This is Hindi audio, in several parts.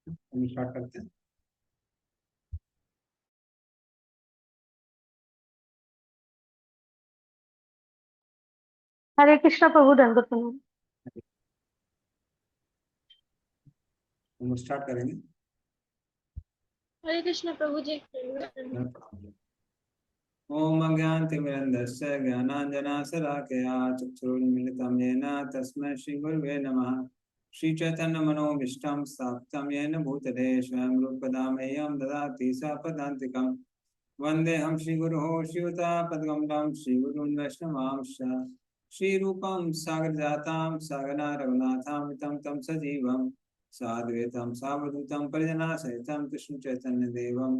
हम स्टार्ट करते हैं। हरे कृष्णा प्रभु दंडवत प्रणाम। हम स्टार्ट करेंगे। हरे कृष्ण प्रभु जी। ओम अज्ञानतिमिरन्धस्य ज्ञानाञ्जनशलाकया चक्षुरुन्मीलितं येन तस्मै श्रीगुरुवे नमः। श्रीचैतन्यमनोभीष्टं स्थापितं येन भूतले स्वयं रूपदा मह्यं ददाति सापदान्तिकं। वन्देऽहं श्रीगुरोः श्रीयुतापद्कमलं श्रीगुरून् वैष्णवांश्च श्रीरूपं सागरजातं सागरा रघुनाथामितं तं सजीवं साद्वैतं सावधूतं परिजनासहितं कृष्णचैतन्यदेवं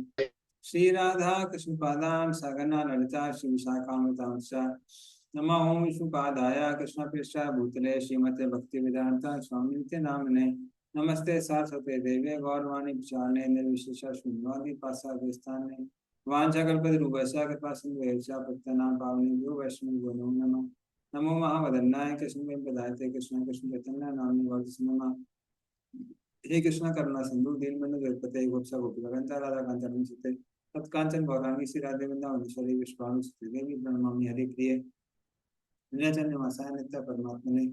श्री राधा कृष्ण पादान सगना ललिता श्री विशाखामृतांश नमो ओम विष्णुपादाय कृष्ण पृष्ठा भूतले श्रीमते भक्ति वेदांता स्वामी नामने नमस्ते सरस्वते देवे गौरवाणी विचारणे निर्विशेष शून्यवादी पासादिस्थाने वांछाकल्पतरुभ्यश्च कृपा सिन्धुभ्यश्च पतितानां पावनेभ्यो वैष्णवेभ्यो नमो नमः। नमो महावदन्नाय कृष्ण पदायते कृष्ण कृष्ण चैतन्य नामने वर्तमान हे कृष्ण करुणा सिंधु दीनबंधु जगत्पते गोप्ता गोपीकांता राधा कांता नमस्ते तत्कांचन गौरांगी श्री राधे वृंदावनेश्वरी विश्वामित्री देवी प्रणमामि हरि प्रिय नीलचंद्र मासाय नित्य परमात्मने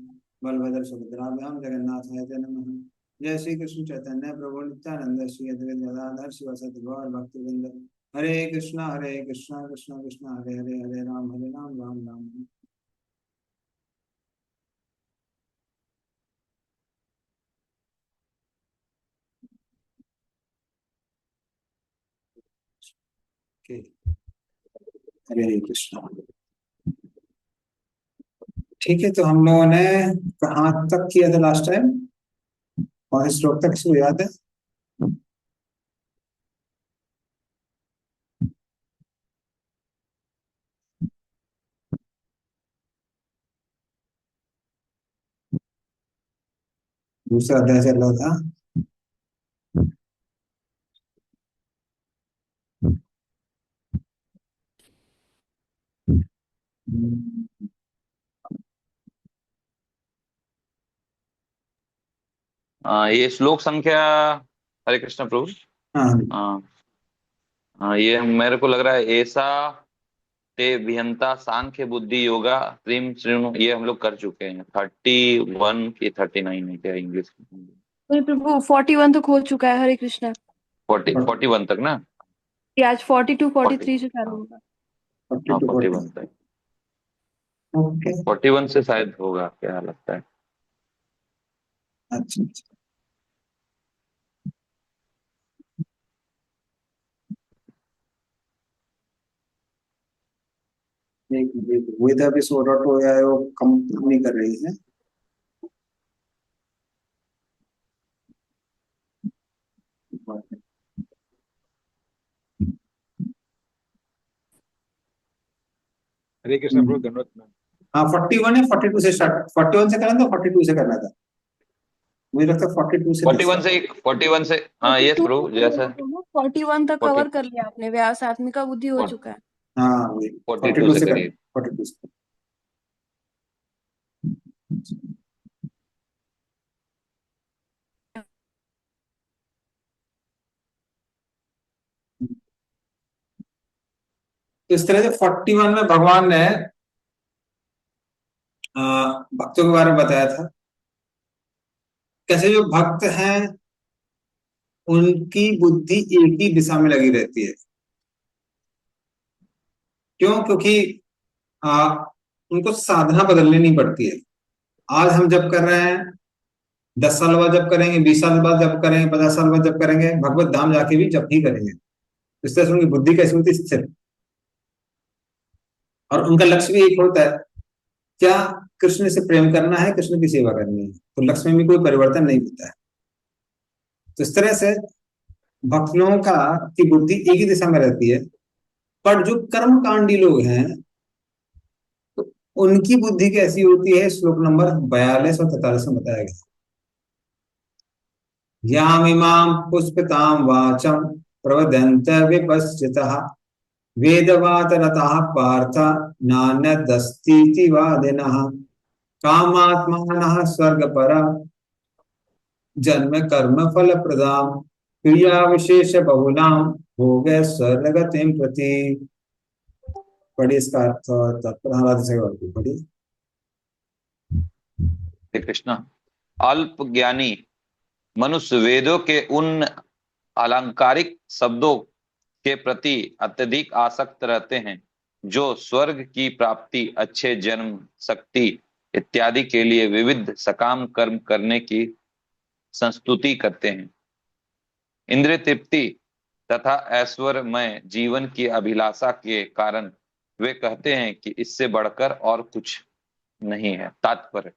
बलभद्र सुभद्राभ्याम जगन्नाथाय ते नमः। जय श्री कृष्ण चैतन्य प्रभु नित्यानंद श्री अद्वैत गदाधर शिवासादि गौर भक्तवृंद हरे कृष्णा कृष्णा कृष्णा हरे हरे हरे राम राम राम। हरे कृष्णा। ठीक है, तो हम लोगों ने कहाँ तक किया था लास्ट टाइम? और इस श्लोक तक किसको याद है? दूसरा अध्याय चल रहा था। ये श्लोक संख्या। हरे कृष्ण प्रभु। हाँ हाँ। ये मेरे को लग रहा है ऐसा ते विहंता सांख्य बुद्धि योगा त्रिम श्रेणु, ये हम लोग कर चुके हैं। 31 की 39 है क्या इंग्लिश? हरे प्रभु 41 तक हो चुका है। हरे कृष्णा। 41 तक ना? ये आज 42 40। 43 से चालू होगा। हाँ 42 41 तक। ओके 41 से शायद होगा, क्या लगता है? अच्छा अच्छा। वेदा भी सोर्ट आउट हो गया है, वो कम नहीं कर रही है। हरे कृष्ण प्रभु धन्यवाद मैम। हाँ 41 है, 42 से स्टार्ट, 41 से करना था, 42 से करना था। मुझे लगता है 42 से 41 से हाँ यस प्रभु, जैसा 41 तक 40 कवर कर लिया आपने। व्यास आत्मिका बुद्धि हो चुका है। हाँ वही 42 42 से से करना, करिए। 42 से। तो इस तरह से 41 में भगवान ने भक्तों के बारे में बताया था, कैसे जो भक्त हैं उनकी बुद्धि एक ही दिशा में लगी रहती है। क्यों? क्योंकि आ, उनको साधना बदलनी नहीं पड़ती है। आज हम जब कर रहे हैं, 10 साल बाद जब करेंगे, 20 साल बाद जब करेंगे, 50 साल बाद जब करेंगे, भगवत धाम जाके भी जब ही करेंगे। इस तरह से उनकी बुद्धि कैसी होती है? स्थिर। और उनका लक्ष्य भी एक होता है, क्या? कृष्ण से प्रेम करना है, कृष्ण की सेवा करनी है। तो लक्ष्य में भी कोई परिवर्तन नहीं होता है। तो इस तरह से भक्तों का की बुद्धि एक ही दिशा में रहती है। पर जो कर्मकांडी लोग हैं, तो उनकी बुद्धि कैसी होती है? श्लोक नंबर 42 और 43 में बताया गया। यामिमां पुष्पितां वाचम प्रवदन्त विपश्चितः वेदवातरतः पार्थ नान्यदस्तीति वादिनः कामात्मानः स्वर्गपरा जन्म कर्म फल प्रदाम क्रिया विशेष बहुलाम भोग स्वर्गतिम प्रति। पढ़िए इसका अर्थ और तात्पर्य से पढ़िए। हरे कृष्णा। अल्प ज्ञानी मनुष्य वेदों के उन अलंकारिक शब्दों के प्रति अत्यधिक आसक्त रहते हैं जो स्वर्ग की प्राप्ति, अच्छे जन्म, शक्ति इत्यादि के लिए विविध सकाम कर्म करने की संस्तुति करते हैं। इंद्रिय तृप्ति तथा ऐश्वर्यमय जीवन की अभिलाषा के कारण वे कहते हैं कि इससे बढ़कर और कुछ नहीं है। तात्पर्य,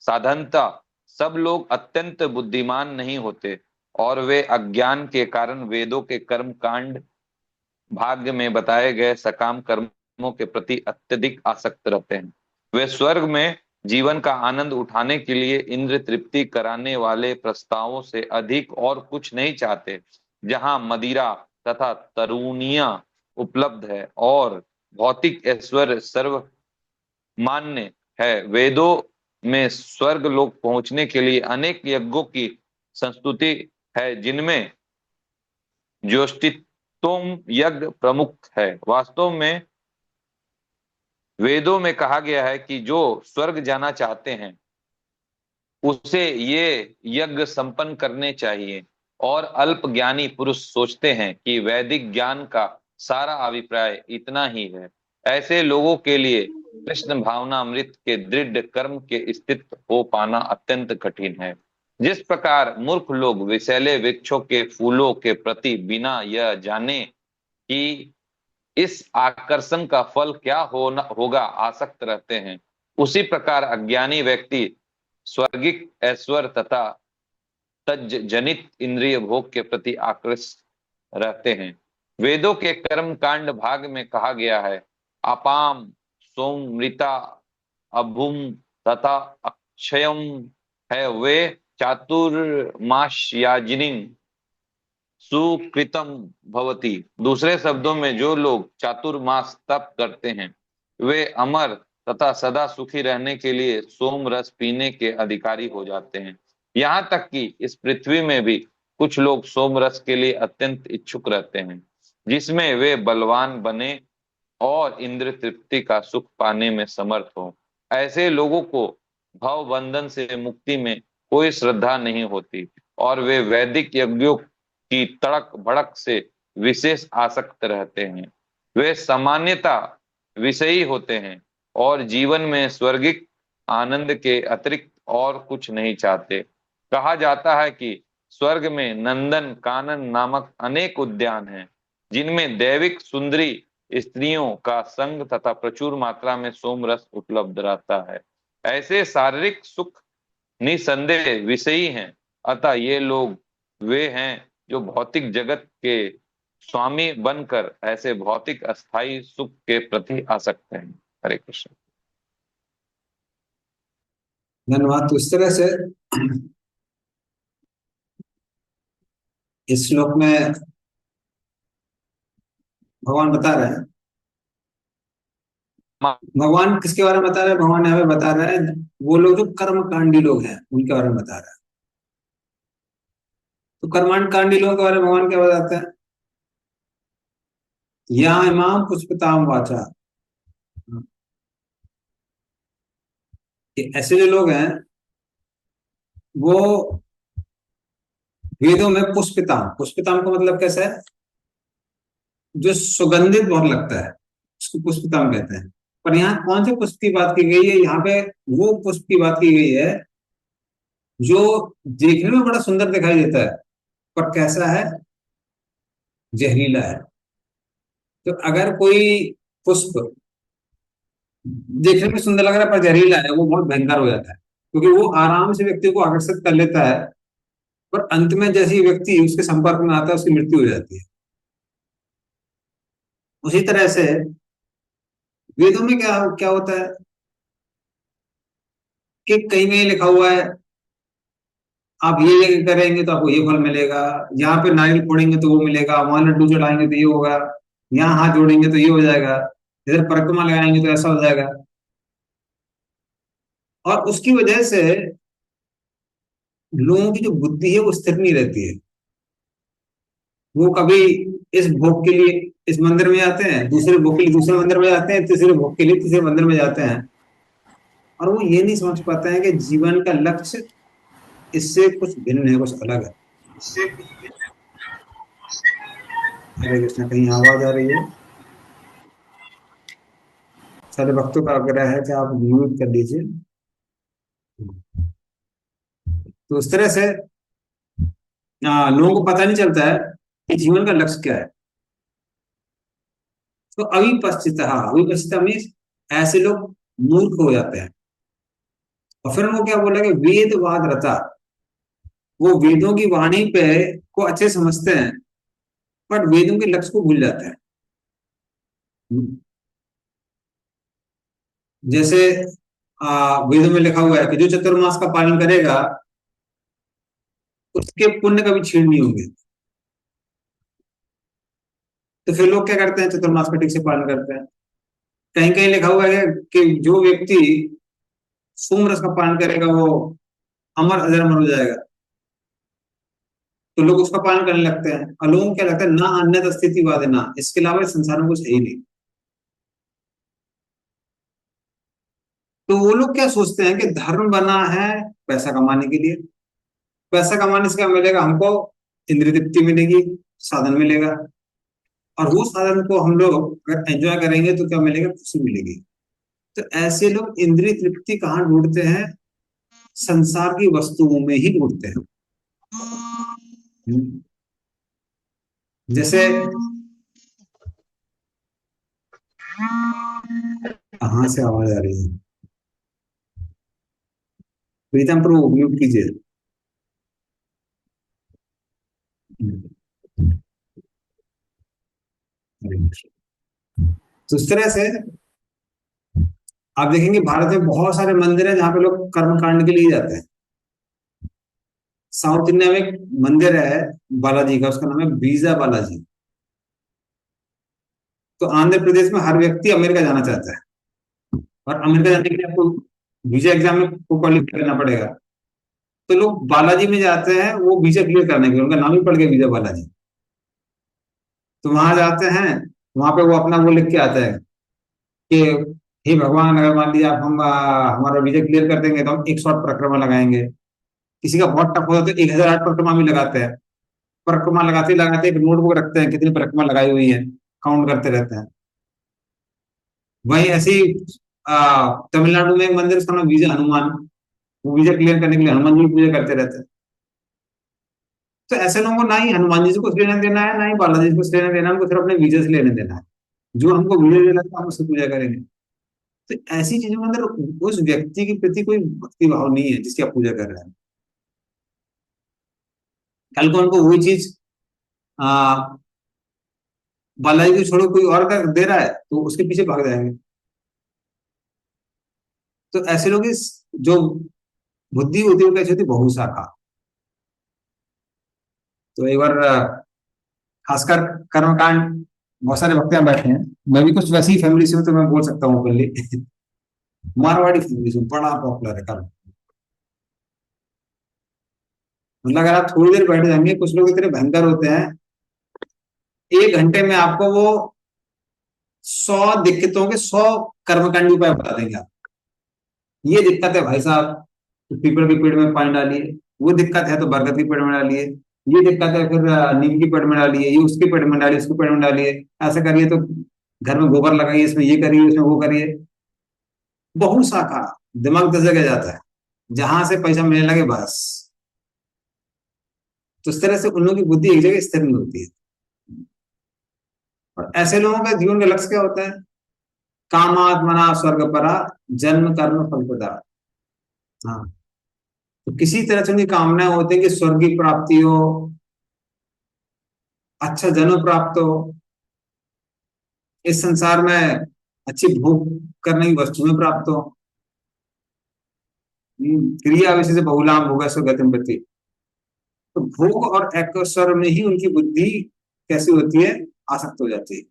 साधारणतः सब लोग अत्यंत बुद्धिमान नहीं होते और वे अज्ञान के कारण वेदों के कर्म कांड भाग्य में बताए गए सकाम कर्मों के प्रति अत्यधिक आसक्त रहते हैं। वे स्वर्ग में जीवन का आनंद उठाने के लिए इंद्र तृप्ति कराने वाले प्रस्तावों से अधिक और कुछ नहीं चाहते। जहां मदिरा तथा तरुणियां उपलब्ध है और भौतिक ऐश्वर्य सर्वमान्य है, वेदों में स्वर्ग लोक पहुंचने के लिए अनेक यज्ञों की संस्तुति है, जिनमें ज्योतिषोम यज्ञ प्रमुख है। वास्तव में वेदों में कहा गया है कि जो स्वर्ग जाना चाहते हैं उसे ये यज्ञ संपन्न करने चाहिए, और अल्प ज्ञानी पुरुष सोचते हैं कि वैदिक ज्ञान का सारा अभिप्राय इतना ही है। ऐसे लोगों के लिए कृष्ण भावनामृत के दृढ़ कर्म के स्थित हो पाना अत्यंत कठिन है। जिस प्रकार मूर्ख लोग विषैले वृक्षों के फूलों के प्रति बिना यह जाने कि इस आकर्षण का फल क्या होगा आसक्त रहते हैं, उसी प्रकार अज्ञानी व्यक्ति स्वर्गिक ऐश्वर्य तथा तज जनित इंद्रिय भोग के प्रति आकृष्ट रहते हैं। वेदों के कर्म कांड भाग में कहा गया है, अपाम सोमृता अभुम तथा अक्षयम है वे चातुर्मास्याजिनी सुकृतम भवती। दूसरे शब्दों में जो लोग चातुर्मास तप करते हैं वे अमर तथा सदा सुखी रहने के लिए सोम रस पीने के अधिकारी हो जाते हैं। यहाँ तक कि इस पृथ्वी में भी कुछ लोग सोम रस के लिए अत्यंत इच्छुक रहते हैं, जिसमें वे बलवान बने और इंद्र तृप्ति का सुख पाने में समर्थ हो। ऐसे लोगों को भव बंधन से मुक्ति में कोई श्रद्धा नहीं होती और वे वैदिक यज्ञों की तड़क भड़क से विशेष आसक्त रहते हैं। वे सामान्यता विषयी होते हैं और जीवन में स्वर्गिक आनंद के अतिरिक्त और कुछ नहीं चाहते। कहा जाता है कि स्वर्ग में नंदन कानन नामक अनेक उद्यान हैं, जिनमें दैविक सुंदरी स्त्रियों का संग तथा प्रचुर मात्रा में सोमरस उपलब्ध रहता है। ऐसे शारीरिक सुख निसंदेह विषयी हैं, अतः ये लोग वे हैं जो भौतिक जगत के स्वामी बनकर ऐसे भौतिक अस्थाई सुख के प्रति आसक्त हैं। हरे कृष्ण। धन्यवाद। तो इस तरह से इस श्लोक में भगवान बता रहे हैं, भगवान किसके बारे में बता रहे हैं? भगवान यहाँ पे बता रहे हैं वो लोग जो कर्मकांडी लोग हैं उनके बारे में बता रहे हैं। तो कर्मकांडी लोगों के बारे में भगवान क्या बताते हैं? या इमाम पुष्पताम वाचा, ऐसे जो लोग हैं वो वेदों में पुष्पिताम, पुष्पिताम का मतलब कैसा है? जो सुगंधित बहुत लगता है उसको पुष्पिताम कहते हैं। पर यहाँ कौन से पुष्प की बात की गई है? यहाँ पे वो पुष्प की बात की गई है जो देखने में बड़ा सुंदर दिखाई देता है पर कैसा है? जहरीला है। तो अगर कोई पुष्प देखने में सुंदर लग रहा है पर जहरीला है, वो बहुत भयंकर हो जाता है, क्योंकि वो आराम से व्यक्ति को आकर्षित कर लेता है, पर अंत में जैसे ही व्यक्ति उसके संपर्क में आता है उसकी मृत्यु हो जाती है। उसी तरह से वेदों में क्या क्या होता है कि कहीं कहीं लिखा हुआ है आप ये करेंगे तो आपको ये फल मिलेगा, यहाँ पे नारियल फोड़ेंगे तो वो मिलेगा, वहां लड्डू चढ़ाएंगे तो ये होगा, यहाँ हाथ जोड़ेंगे तो ये हो जाएगा, इधर परिक्रमा लगाएंगे तो ऐसा हो जाएगा। और उसकी वजह से लोगों की जो बुद्धि है वो स्थिर नहीं रहती है। वो कभी इस भोग के लिए इस मंदिर में जाते हैं, दूसरे भोग के लिए दूसरे मंदिर में जाते हैं, तीसरे भोग के लिए तीसरे मंदिर में जाते हैं, और वो ये नहीं समझ पाते हैं कि जीवन का लक्ष्य इससे कुछ भिन्न है, कुछ अलग है। हरे कृष्ण, कहीं आवाज आ रही है? सारे भक्तों का आग्रह है कि आप म्यूट कर लीजिए। तो उस तरह से लोगों को पता नहीं चलता है कि जीवन का लक्ष्य क्या है। तो अविपश्चिता मीन्स ऐसे लोग मूर्ख हो जाते हैं। और फिर उनको क्या बोला कि वेद वाद रता, वो वेदों की वाणी पे को अच्छे समझते हैं, बट वेदों के लक्ष्य को भूल जाते हैं। जैसे वेदों में लिखा हुआ है कि जो चतुर्मास का पालन करेगा उसके पुण्य कभी छीण नहीं होंगे। तो फिर लोग क्या करते हैं, चतुर्मास का ठीक से पालन करते हैं। कहीं कहीं लिखा हुआ है कि जो व्यक्ति सोमरस का पालन करेगा वो अमर अजर अमर हो जाएगा। तो लोग उसका पालन करने लगते हैं, और लोगों को क्या लगता है, ना अन्य स्थिति वाद है, ना इसके अलावा इस संसार में कुछ है ही नहीं। तो वो लोग क्या सोचते हैं कि धर्म बना है पैसा कमाने के लिए। पैसा कमाने से क्या मिलेगा हमको? इंद्रिय तृप्ति मिलेगी, साधन मिलेगा। और वो साधन को हम लोग अगर एंजॉय करेंगे तो क्या मिलेगा? खुशी मिलेगी। तो ऐसे लोग इंद्रिय तृप्ति कहाँ ढूंढते हैं? संसार की वस्तुओं में ही ढूंढते हैं। जैसे कहाँ से आवाज आ रही है? प्रीतम प्रभु म्यूट कीजिए। तो इस तरह से आप देखेंगे भारत में बहुत सारे मंदिर हैं जहां पे लोग कर्म कांड के लिए जाते हैं। साउथ इंडिया में एक मंदिर है बालाजी का, उसका नाम है बीजा बालाजी। तो आंध्र प्रदेश में हर व्यक्ति अमेरिका जाना चाहता है, और अमेरिका जाने के लिए आपको वीजा एग्जाम में को क्वालिफाई करना पड़ेगा। तो लोग बालाजी में जाते हैं वो वीजा क्लियर करने के लिए, उनका नाम ही पड़ गया वीजा बालाजी। तो वहां जाते हैं, वहां पे वो अपना वो लिख के आता है कि हे भगवान, अगर मान लीजिए आप हमारा वीजा क्लियर कर देंगे तो हम 108 परिक्रमा लगाएंगे। किसी का बहुत टफ होता है तो 1008 परिक्रमा भी लगाते हैं। परिक्रमा लगाते लगाते एक नोटबुक रखते हैं कितनी परिक्रमा लगाई हुई है, काउंट करते रहते हैं। वहीं ऐसी तमिलनाडु में एक मंदिर, उसका नाम विजय हनुमान। वो विजय क्लियर करने के लिए हनुमान जी की पूजा करते रहते हैं। तो ऐसे लोगों को ना ही हनुमान जी से कुछ लेना देना है, ना ही बालाजी से कुछ लेना देना है, हमको सिर्फ अपने विजय से लेने देना है। जो हमको विजय देना है हम उससे पूजा करेंगे। तो ऐसी चीजों के अंदर उस व्यक्ति के प्रति कोई भक्ति भाव नहीं है जिसकी आप पूजा कर रहे हैं। कल को उनको वही चीज आ, बालाजी को छोड़ो कोई और कर दे रहा है तो उसके पीछे भाग जाएंगे। तो ऐसे लोग इस जो बुद्धि होती है वो कैसी होती है? बहुशाखा। तो एक बार खासकर कर्मकांड, बहुत सारे भक्त यहाँ बैठे हैं, मैं भी कुछ वैसी फैमिली से हूँ तो मैं बोल सकता हूँ ओपनली। मारवाड़ी फैमिली से बड़ा पॉपुलर है कर्म। मतलब अगर आप थोड़ी देर बैठ जाएंगे, कुछ लोग इतने भयंकर होते हैं, 1 घंटे में आपको वो 100 दिक्कतों के 100 कर्मकांडी उपाय बता देंगे आप। ये दिक्कत है भाई साहब, तो पीपल के पेड़ में पानी डालिए। वो दिक्कत है तो बरगद के पेड़ में डालिए। ये दिक्कत है फिर नीम के पेड़ में डालिए, ये उसके पेड़ में डालिए, उसके पेड़ में डालिए। ऐसा करिए तो घर में गोबर लगाइए, इसमें ये करिए, इसमें वो करिए। बहु शाखा, दिमाग 10 जगह जाता है, जहां से पैसा मिलने लगे बस। तो इस तरह से उन लोगों की बुद्धि एक जगह स्थिर नहीं होती है। और ऐसे लोगों का जीवन का लक्ष्य क्या होता है? कामात्मना स्वर्ग परा, जन्म कर्म फल प्रदा। हाँ, तो किसी तरह से उनकी कामनाएं होती है कि स्वर्ग की प्राप्ति हो, अच्छा जन्म प्राप्त हो, इस संसार में अच्छी भोग करने की वस्तुएं प्राप्त हो। क्रिया विशेष बहुलाम भोग गतिम प्रति। तो भोग और ऐश्वर्य में ही उनकी बुद्धि कैसी होती है? आसक्त हो जाती है।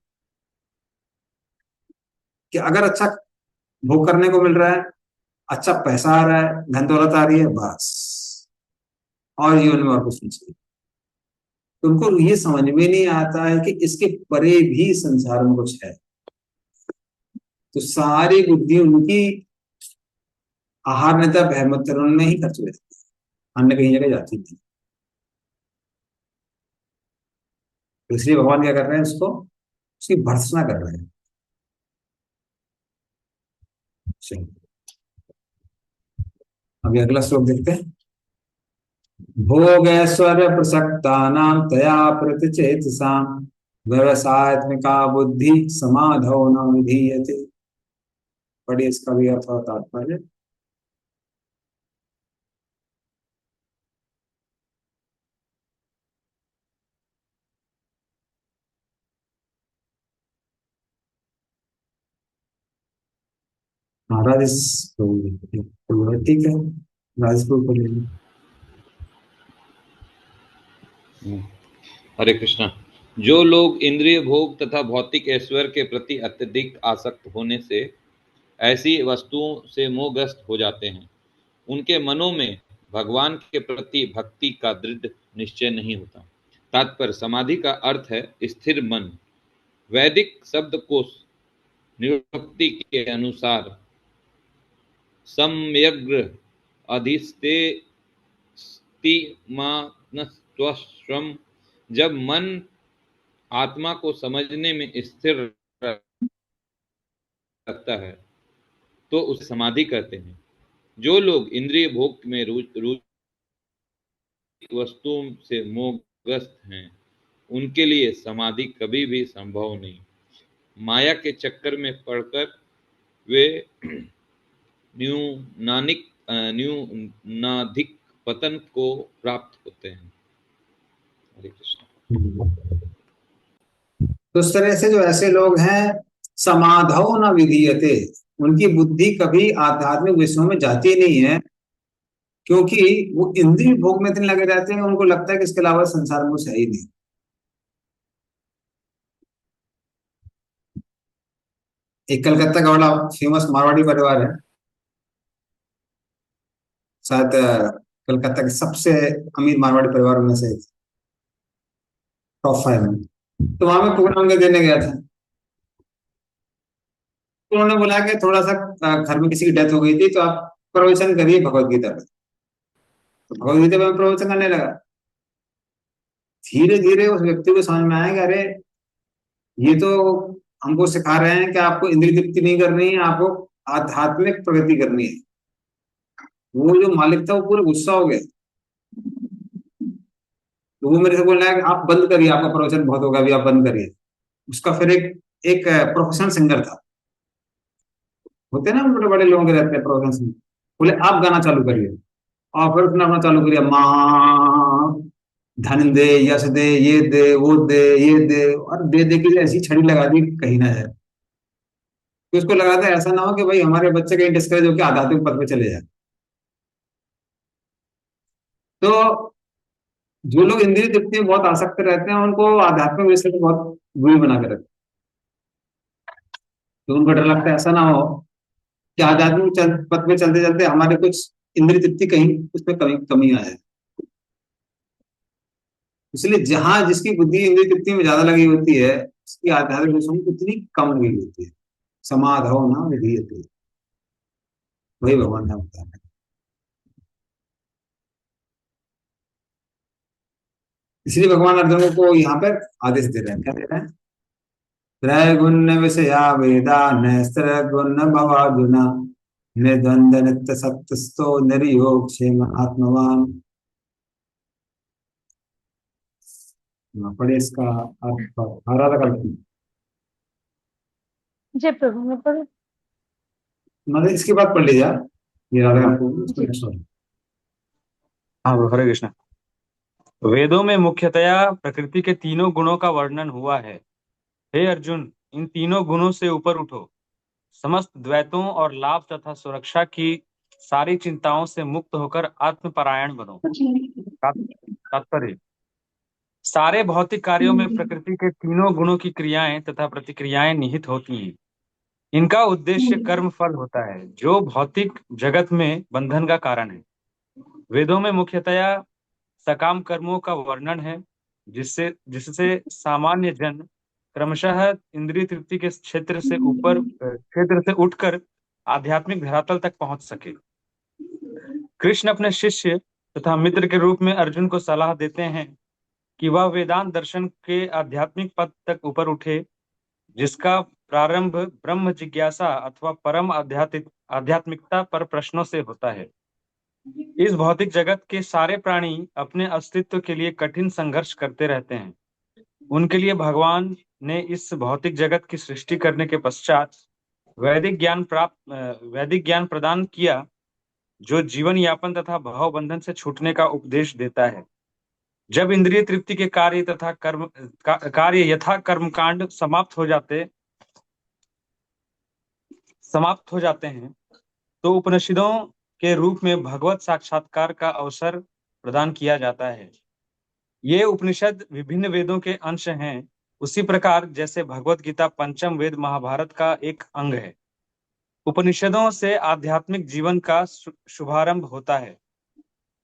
कि अगर अच्छा भोग करने को मिल रहा है, अच्छा पैसा आ रहा है, धन दौलत आ रही है, बस और जीवन में और कुछ नहीं चाहिए। तो उनको ये समझ में नहीं आता है कि इसके परे भी संसार में कुछ है। तो सारी बुद्धि उनकी आहार नेता भयमत तरुण में ही खर्च हो जाती है, अन्य कहीं जगह जाती नहीं। तो इसलिए भगवान क्या कर रहे हैं, उसको उसकी भर्त्सना कर रहे हैं। चलिए, अभी अगला श्लोक देखते हैं। भोगैश्वर्य प्रसक्तानां तया प्रतिचेतसां व्यवसायत्मिका बुद्धि समाधौ न विधीयते। पढ़िए इसका भी अर्थ और तात्पर्य। महाराज ठीक है, राजपुर को ले लो। हरे कृष्णा। जो लोग इंद्रिय भोग तथा भौतिक ऐश्वर्य के प्रति अत्यधिक आसक्त होने से ऐसी वस्तुओं से मोहग्रस्त हो जाते हैं, उनके मनों में भगवान के प्रति भक्ति का दृढ़ निश्चय नहीं होता। तात्पर्य समाधि का अर्थ है स्थिर मन। वैदिक शब्दकोश निरुक्ति के अनुसार सम्यग्र अधिष्ठितमनस्त्वम्, जब मन आत्मा को समझने में स्थिर रखता है तो उसे समाधि कहते हैं। जो लोग इंद्रिय भोग में रुचि वस्तुओं से मोहग्रस्त हैं, उनके लिए समाधि कभी भी संभव नहीं। माया के चक्कर में पड़कर वे न्यूनाधिक पतन को प्राप्त होते हैं। हरे कृष्ण। तो इस तरह से जो ऐसे लोग हैं, समाधौ न विधीयते, उनकी बुद्धि कभी आध्यात्मिक विषयों में जाती नहीं है, क्योंकि वो इंद्रिय भोग में इतने लगे रहते हैं, उनको लगता है कि इसके अलावा संसार में कुछ है ही नहीं। एक कलकत्ता का बड़ा फेमस मारवाड़ी परिवार है, शायद कलकत्ता के सबसे अमीर मारवाड़ी परिवारों में से टॉप 5 में। तो वहां में प्रोग्राम देने गया था। तो उन्होंने बोला कि थोड़ा सा घर में किसी की डेथ हो गई थी, तो आप प्रवचन करिए भगवत गीता पर। तो भगवत गीता पर प्रवचन करने लगा। धीरे धीरे उस व्यक्ति को समझ में आया कि अरे ये तो हमको सिखा रहे हैं कि आपको इंद्रिय तृप्ति नहीं करनी है, आपको आध्यात्मिक प्रगति करनी है। वो जो मालिक था वो पूरा गुस्सा हो गया। तो वो मेरे से बोल रहा है कि आप बंद करिए, आपका प्रवचन बहुत होगा, अभी आप बंद करिए। उसका फिर एक प्रोफेशनल सिंगर था, होते हैं ना बड़े बड़े लोग रहते हैं प्रोफेशनल सिंगर, बोले आप गाना चालू करिए। और फिर उसने अपना चालू किया, माँ धन दे, यश दे, ये दे, वो दे, ये दे, और दे दे के ऐसी छड़ी लगा दी कहीं ना जाए। तो उसको लगा था ऐसा ना हो कि भाई हमारे बच्चे कहीं डिस्करेज होकर आध्यात्मिक पद पे चले जाए। तो जो लोग इंद्रिय तृप्ति में बहुत आसक्त रहते हैं, उनको आध्यात्मिक विषय को बहुत बुरी बना के रखते हैं। तो उनको डर लगता है ऐसा ना हो कि आध्यात्मिक पथ में चलते चलते हमारे कुछ इंद्रिय तृप्ति कहीं उसमें कमी कमी आ जाए। इसलिए जहां जिसकी बुद्धि इंद्रिय तृप्ति में ज्यादा लगी होती है, उसकी आध्यात्मिक विषयों में उतनी कम लगी होती है। समाधौ न विधीयते, वही भगवान ने बताया। इसलिए भगवान अर्जुन को यहाँ पर आदेश दे रहे हैं, क्या दे रहे हैं? त्रैगुण्य विषया वेदा नैस्त्र गुण भवार्जुना निर्द्वंद नित्य सत्यस्थो निर्योग क्षेम आत्मवान। पढ़े इसका अर्थ। आराधा कल्पना जय प्रभु मैं पढ़ू। मतलब इसके बाद पढ़ लीजिए आप, ये राधा कल्पना। हाँ हरे कृष्ण। वेदों में मुख्यतया प्रकृति के तीनों गुणों का वर्णन हुआ है। हे अर्जुन, इन तीनों गुणों से ऊपर उठो, समस्त द्वैतों और लाभ तथा सुरक्षा की सारी चिंताओं से मुक्त होकर आत्मपरायण बनो। तात्पर्य, सारे भौतिक कार्यों में प्रकृति के तीनों गुणों की क्रियाएं तथा प्रतिक्रियाएं निहित होती हैं। इनका उद्देश्य कर्म फल होता है, जो भौतिक जगत में बंधन का कारण है। वेदों में मुख्यतया सकाम कर्मों का वर्णन है, जिससे जिससे सामान्य जन क्रमशः इंद्रिय तृप्ति के क्षेत्र से उठकर आध्यात्मिक धरातल तक पहुंच सके। कृष्ण अपने शिष्य तथा मित्र के रूप में अर्जुन को सलाह देते हैं कि वह वेदांत दर्शन के आध्यात्मिक पद तक ऊपर उठे, जिसका प्रारंभ ब्रह्म जिज्ञासा अथवा परम आध्यात्मिकता पर प्रश्नों से होता है। इस भौतिक जगत के सारे प्राणी अपने अस्तित्व के लिए कठिन संघर्ष करते रहते हैं। उनके लिए भगवान ने इस भौतिक जगत की सृष्टि करने के पश्चात वैदिक ज्ञान प्रदान किया, जो जीवन यापन तथा भाव बंधन से छूटने का उपदेश देता है। जब इंद्रिय तृप्ति के कार्य यथा कर्मकांड समाप्त हो जाते हैं, तो उपनिषदों के रूप में भगवत साक्षात्कार का अवसर प्रदान किया जाता है। ये उपनिषद विभिन्न वेदों के अंश हैं, उसी प्रकार जैसे भगवत गीता पंचम वेद महाभारत का एक अंग है। उपनिषदों से आध्यात्मिक जीवन का शुभारंभ होता है।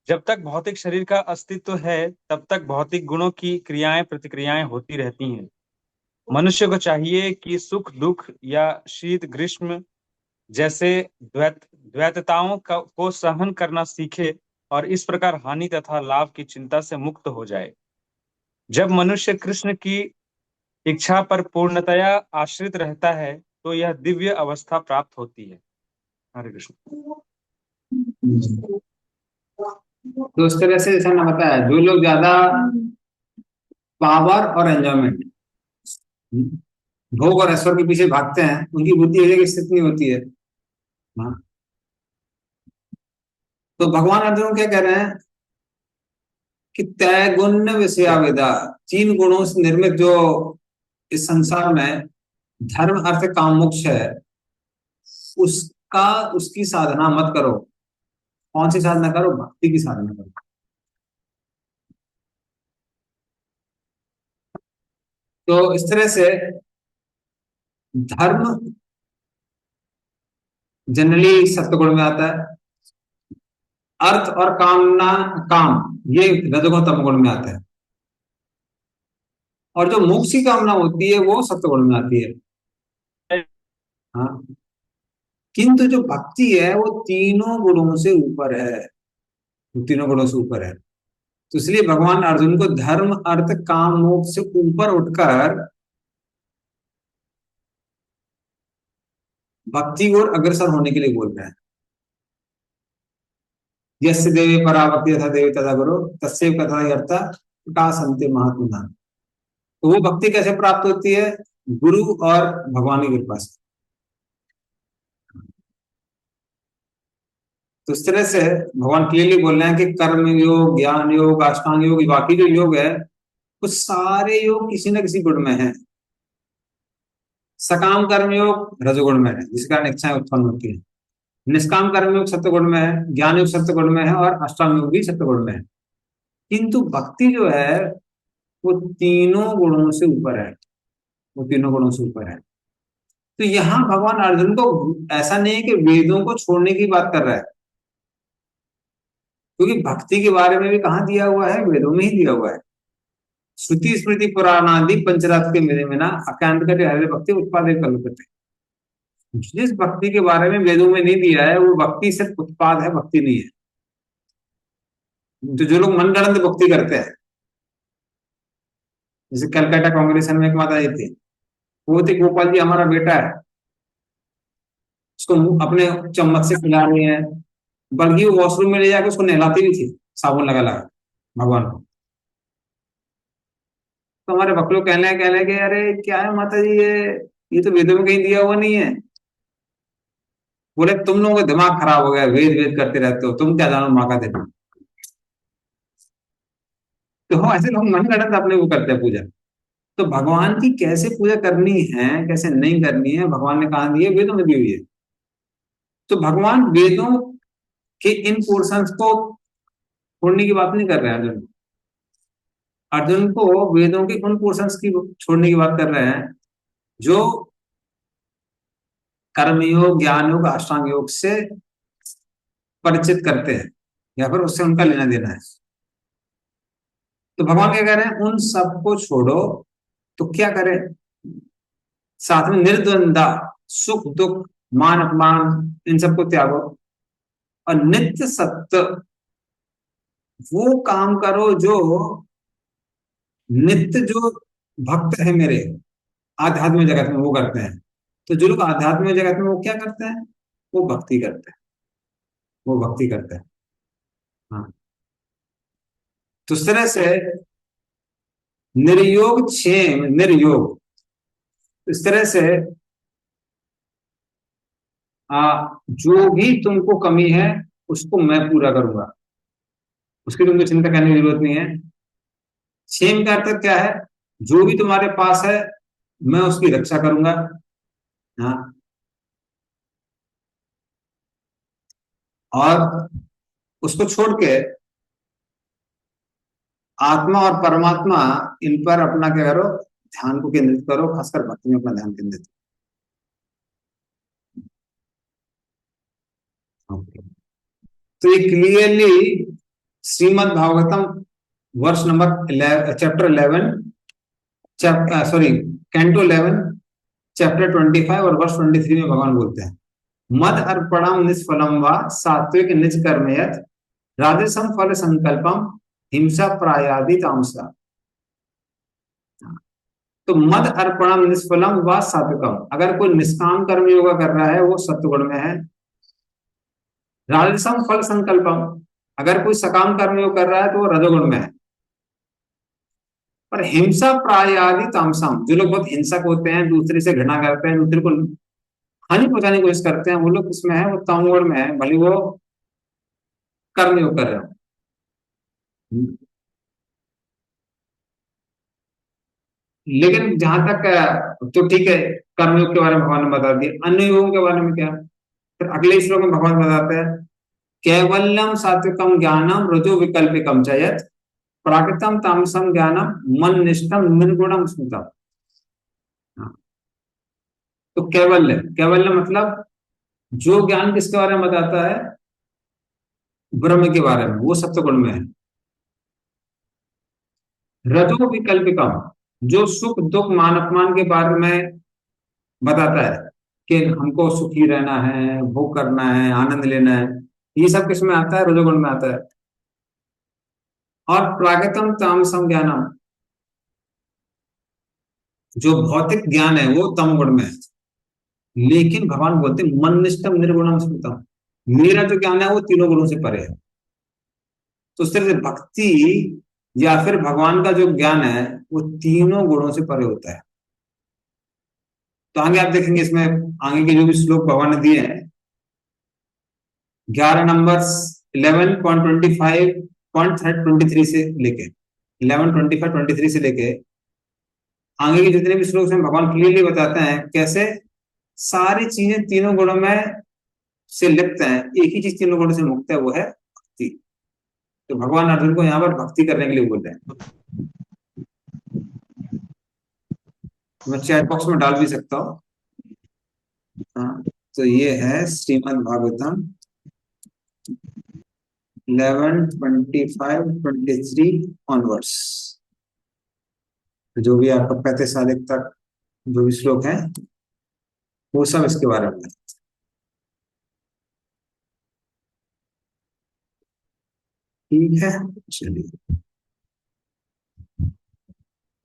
जब तक भौतिक शरीर का अस्तित्व है, तब तक भौतिक गुणों की क्रियाएं प्रतिक्रियाएं होती रहती हैं। मनुष्य को चाहिए कि सुख दुख या शीत ग्रीष्म जैसे द्वैतताओं को सहन करना सीखे और इस प्रकार हानि तथा लाभ की चिंता से मुक्त हो जाए। जब मनुष्य कृष्ण की इच्छा पर पूर्णतया आश्रित रहता है, तो यह दिव्य अवस्था प्राप्त होती है। हरे कृष्ण। तो उस तरह से जैसा ना बताया, जो लोग ज्यादा पावर और एंजॉयमेंट, भोग और ऐश्वर्य के पीछे भागते हैं, उनकी बुद्धि एक जगह स्थित नहीं होती है। हाँ। तो भगवान अर्जुन क्या कह रहे हैं कि त्रैगुण्य विषयावेदा, 3 गुणों से निर्मित जो इस संसार में धर्म अर्थ काम मोक्ष है, उसकी साधना मत करो। कौन सी साधना करो? भक्ति की साधना करो। तो इस तरह से धर्म जनरली सत्वगुण में आता है, अर्थ और काम ये रजोगुण तमगुण में आता है, और जो मोक्ष की कामना होती है वो सत्वगुण में आती है। हाँ, किंतु जो भक्ति है वो तीनों गुणों से ऊपर है, वो तीनों गुणों से ऊपर है। तो इसलिए भगवान अर्जुन को धर्म अर्थ काम मोक्ष से ऊपर उठकर भक्ति और अग्रसर होने के लिए बोल रहे हैं। यस्य देवे पराभक्ति यथा देवी तथा गुरु तस्यैव कथा अर्था प्रकाशन्ते महात्मना। तो वो भक्ति कैसे प्राप्त होती है? गुरु और भगवान की कृपा से। तो इस तरह से भगवान क्लियरली बोल रहे हैं कि कर्म योग, ज्ञान योग, अष्टांग योग, बाकी जो योग है वो सारे योग किसी न किसी गुण में है। सकाम कर्म योग रजोगुण में है, जिस कारण इच्छाएं उत्पन्न होती है। निष्काम कर्म योग सत्वगुण में है, ज्ञान योग सत्वगुण में है, और अष्टांग योग भी सत्वगुण में है। किंतु भक्ति जो है वो तीनों गुणों से ऊपर है, वो तीनों गुणों से ऊपर है। तो यहाँ भगवान अर्जुन को ऐसा नहीं है कि वेदों को छोड़ने की बात कर रहा है, क्योंकि भक्ति के बारे में भी कहाँ दिया हुआ है? वेदों में ही दिया हुआ है। श्रुति स्मृति पुराणादि पंचरात्र के मेरे में ना अकांत करे हरे भक्ति उत्पादे कल्पते। जिस भक्ति के बारे में वेदों में नहीं दिया है, वो भक्ति सिर्फ उत्पाद है, भक्ति नहीं है। तो जो लोग मनगढ़ंत भक्ति करते हैं, जैसे कलकत्ता कांग्रेसन में एक माता जी थी, वो थी गोपाल जी हमारा बेटा है, उसको अपने चम्मच से खिला रही है, बल्कि वो वॉशरूम में ले जाकर उसको नहलाती भी थी साबुन लगा लगा भगवान को। तो हमारे भक्त लोग कह लगे अरे क्या है माता जी, ये तो वेदों में कहीं दिया हुआ नहीं है। बोले तुम लोगों का दिमाग खराब हो गया, वेद वेद करते रहते हो, तुम क्या जानो माँ का दिन। तो ऐसे लोग मन गढ़ंत अपने वो करते हैं पूजा। तो भगवान की कैसे पूजा करनी है, कैसे नहीं करनी है, भगवान ने कहा दिए, वेदों में दी हुई है। तो भगवान वेदों के इन पोर्शंस को छोड़ने की बात नहीं कर रहे हैं अर्जुन। अर्जुन को वेदों के उन पोर्शंस की छोड़ने की बात कर रहे हैं जो कर्मयोग, ज्ञान योग, अष्टांग योग से परिचित करते हैं, या फिर उससे उनका लेना देना है। तो भगवान क्या कह रहे हैं, उन सबको छोड़ो। तो क्या करें, साथ में निर्द्वंदा, सुख दुख मान अपमान इन सबको त्यागो, और नित्य सत्य वो काम करो जो नित्य जो भक्त है मेरे आध्यात्मिक जगत में वो करते हैं। तो जो लोग आध्यात्मिक जगत में वो क्या करते हैं, वो भक्ति करते हैं, वो भक्ति करते हैं। हाँ, तो इस तरह से निर्योग क्षेम निर्योग, इस तरह से जो भी तुमको कमी है उसको मैं पूरा करूंगा, उसकी तुमको चिंता करने की जरूरत नहीं है। क्षेम का अर्थ क्या है, जो भी तुम्हारे पास है मैं उसकी रक्षा करूंगा। हाँ, और उसको छोड़ के आत्मा और परमात्मा इन पर अपना क्या करो, ध्यान को केंद्रित करो, खासकर भक्ति में अपना ध्यान केंद्रित करो। तो ये क्लियरली श्रीमद् भागवतम वर्ष number chapter 11 sorry canto 11 chapter 25 और वर्ष 23 में भगवान बोलते हैं, मद अर्पणम निष्फलम व सात्विक निज कर्मयत राजसम फल संकल्पम हिंसा प्रायादि तामसा। तो मद अर्पणम निष्फलम व सात्विकम, अगर कोई निष्काम कर्म योगा कर रहा है वो सत्वगुण में है। राजसम फल संकल्पम, अगर कोई सकाम कर्म योग कर रहा है तो वो रजोगुण में है। पर हिंसा प्रायादि तामसम, जो लोग बहुत हिंसक होते हैं, दूसरे से घृणा करते हैं, दूसरे को हानि पहुंचाने की कोशिश करते हैं, वो लोग किसमें है, वो तमोगुण में है, भले वो कर्म योग कर रहे हो। लेकिन जहां तक तो ठीक है, कर्मयोग के बारे में भगवान ने बता दिया, अन्य योगों के बारे में क्या, फिर अगले श्लोक में भगवान बताते हैं, कैवल्यम सात्विकम ज्ञानम रजो विकल्पिकम च यत् प्राकृतम तामसम ज्ञानम मन निष्ठम निर्गुणम स्मृतम। हाँ, तो कैवल्य, कैवल्य मतलब जो ज्ञान किसके बारे में बताता है, ब्रह्म के बारे में, वो सत्वगुण में है। रजो विकल्पिकम, जो सुख दुख मान अपमान के बारे में बताता है कि हमको सुखी रहना है, भोग करना है, आनंद लेना है, ये सब किस में आता है, रजोगुण में आता है। और प्राकृतम तामसम ज्ञानम, जो भौतिक ज्ञान है वो तमगुण में है। लेकिन भगवान बोलते हैं मननिष्ठम निर्गुणम स्मृतम, मेरा जो ज्ञान है वो तीनों गुणों से परे है। तो उस तरह से भक्ति या फिर भगवान का जो ज्ञान है वो तीनों गुणों से परे होता है। तो आगे आप देखेंगे इसमें आगे के जो भी श्लोक भगवान ने दिए हैं, 11 नंबर 11.25.23 से लेके 11.25.23 से लेके आगे के जितने भी श्लोक हैं, भगवान क्लियरली बताते हैं कैसे सारी चीजें तीनों गुणों में से लिप्त हैं, एक ही चीज तीनों गुणों से मुक्त है, वो है भक्ति। तो भगवान अर्जुन को यहाँ पर भक्ति करने के लिए बोल रहे हैं। मैं चैट बॉक्स में डाल भी सकता हूँ। हाँ, तो ये है श्रीमद् भागवतम 11:25-23 ऑनवर्ड्स, जो भी आपका 35 तक जो भी श्लोक है वो सब इसके बारे में है। ठीक है, चलिए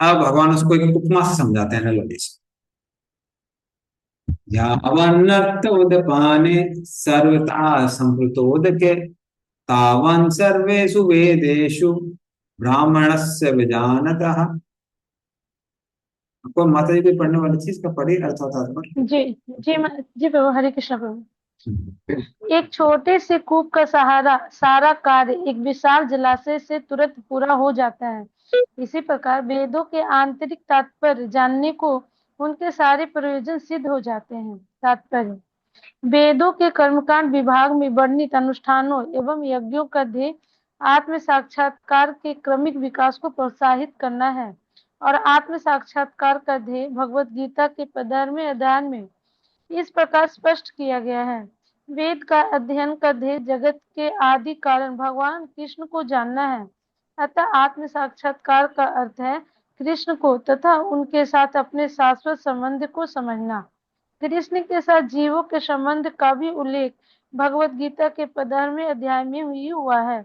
अब भगवान उसको एक उपमा से समझाते हैं एनालॉजी से। यावन्नर्तोदपाने सर्वथा संप्लुतोदके तावन् सर्वेषु वेदेषु ब्राह्मणस्य विजानतः। आपको माता जी कोई पढ़ने वाली चीज का पढ़ी अर्थ होता है। जी प्रभु, हरे कृष्ण प्रभु। एक छोटे से कूप का सारा कार्य एक विशाल जलाशय से तुरंत पूरा हो जाता है। इसी प्रकार वेदों के आंतरिक तात्पर्य जानने को उनके सारे प्रयोजन सिद्ध हो जाते हैं। तात्पर्य, वेदों के कर्मकांड विभाग में वर्णित अनुष्ठानों एवं यज्ञों का ध्येय आत्म साक्षात्कार के क्रमिक विकास को प्रोत्साहित करना है, और आत्म साक्षात्कार का ध्येय भगवत गीता के 15वें अध्याय में इस प्रकार स्पष्ट किया गया है। वेद का अध्ययन का ध्येय जगत के आदि कारण भगवान कृष्ण को जानना है। अतः आत्म साक्षात्कार का अर्थ है कृष्ण को तथा उनके साथ अपने शाश्वत संबंध को समझना। कृष्ण के साथ जीवों के संबंध का भी उल्लेख भगवत गीता के 15वें अध्याय में हुआ है।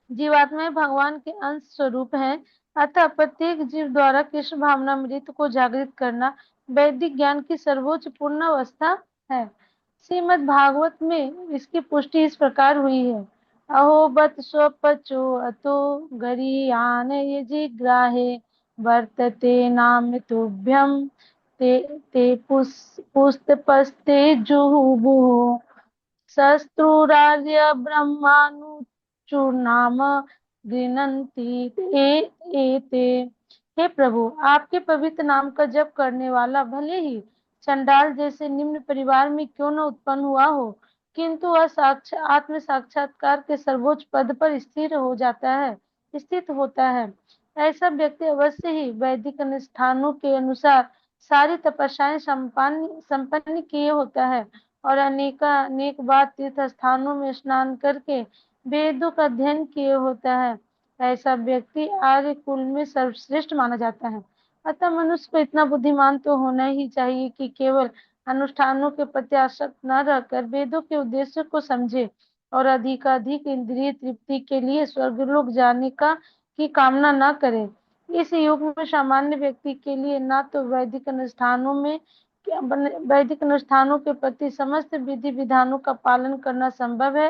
जीवात्माएं भगवान के अंश स्वरूप हैं, अतः प्रत्येक जीव द्वारा कृष्ण भावनामृत को जागृत करना वैदिक ज्ञान की सर्वोच्च पूर्ण अवस्था है। श्रीमद् भागवत में इसकी पुष्टि इस प्रकार हुई है। अहो बत स्वपचो अतो गरीयान ये जिग्राहे वर्तते नाम तुभ्यम ते ते पुष्पस्ते जुहुः शस्त्रुरार्य ब्रह्मानुचूर्णाम गृह्णन्ति एते। हे प्रभु, आपके पवित्र नाम का जप करने वाला भले ही चंडाल जैसे निम्न परिवार में क्यों न उत्पन्न हुआ हो, किंतु वह आत्म साक्षात्कार के सर्वोच्च पद पर स्थित होता है। ऐसा व्यक्ति अवश्य ही वैदिक अनुष्ठानों के अनुसार सारी तपस्याएं संपन्न किए होता है और अनेक बार तीर्थ स्थानों में स्नान करके वेदों का अध्ययन किए होता है। ऐसा व्यक्ति आर्य कुल में सर्वश्रेष्ठ माना जाता है। अतः मनुष्य को इतना बुद्धिमान तो होना ही चाहिए कि केवल अनुष्ठानों के प्रति आसक्त न रहकर वेदों के उद्देश्य को समझे और अधिकाधिक इंद्रिय तृप्ति के लिए स्वर्गलोक जाने की कामना न करे। इस युग में सामान्य व्यक्ति के लिए न तो वैदिक अनुष्ठानों के प्रति समस्त विधि विधानों का पालन करना संभव है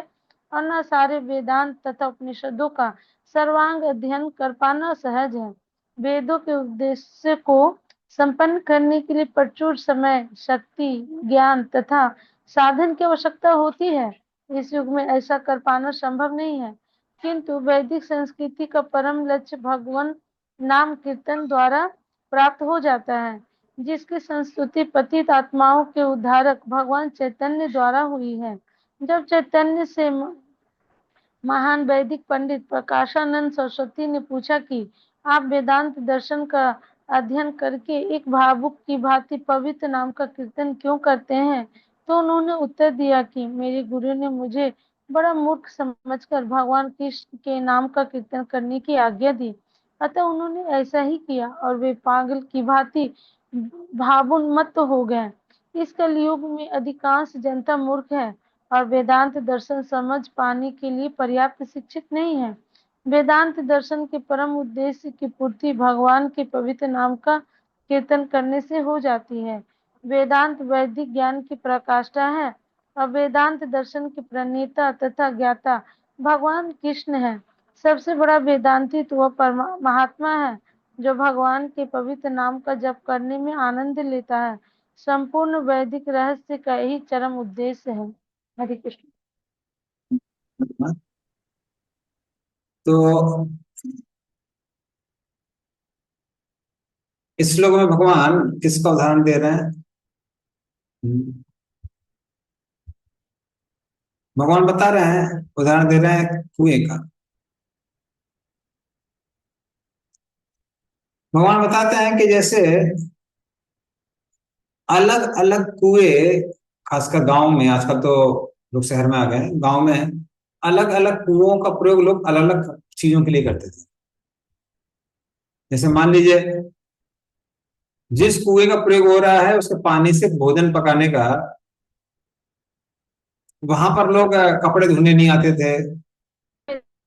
और न सारे वेदांत तथा उपनिषदों का सर्वांग अध्ययन कर पाना सहज है। वेदों के उद्देश्य को संपन्न करने के लिए प्रचुर समय, शक्ति, ज्ञान तथा साधन की आवश्यकता होती है। इस युग में ऐसा कर पाना संभव नहीं है, किंतु वैदिक संस्कृति का परम लक्ष्य भगवान नाम कीर्तन द्वारा प्राप्त हो जाता है, जिसकी संस्तुति पतित आत्माओं के उद्धारक भगवान चैतन्य द्वारा हुई है। जब चैतन्य से महान वैदिक पंडित प्रकाशानंद सरस्वती ने पूछा कि आप वेदांत दर्शन का अध्ययन करके एक भावुक की भांति पवित्र नाम का कीर्तन क्यों करते हैं, तो उन्होंने उत्तर दिया कि मेरे गुरु ने मुझे बड़ा मूर्ख समझकर भगवान कृष्ण के नाम का कीर्तन करने की आज्ञा दी, अतः उन्होंने ऐसा ही किया और वे पागल की भांति भावोन्मत्त हो गए। इस कलयुग में अधिकांश जनता मूर्ख है और वेदांत दर्शन समझ पाने के लिए पर्याप्त शिक्षित नहीं है। वेदांत दर्शन के परम उद्देश्य की पूर्ति भगवान के पवित्र नाम का कीर्तन करने से हो जाती है। वेदांत वैदिक ज्ञान की प्रकाष्ठा है और वेदांत दर्शन के प्रणेता तथा ज्ञाता भगवान कृष्ण है। सबसे बड़ा वेदांती तो वह महात्मा है जो भगवान के पवित्र नाम का जप करने में आनंद लेता है। संपूर्ण वैदिक रहस्य का यही चरम उद्देश्य है। हरे कृष्ण। तो इस श्लोक में भगवान किसका उदाहरण दे रहे हैं? भगवान बता रहे हैं, उदाहरण दे रहे हैं कुएं का। भगवान बताते हैं कि जैसे अलग अलग कुएं, खासकर गांव में, आजकल तो लोग शहर में आ गए, गांव में अलग अलग कुओं का प्रयोग लोग अलग अलग चीजों के लिए करते थे। जैसे मान लीजिए जिस कुएं का प्रयोग हो रहा है उसके पानी से भोजन पकाने का, वहां पर लोग कपड़े धोने नहीं आते थे,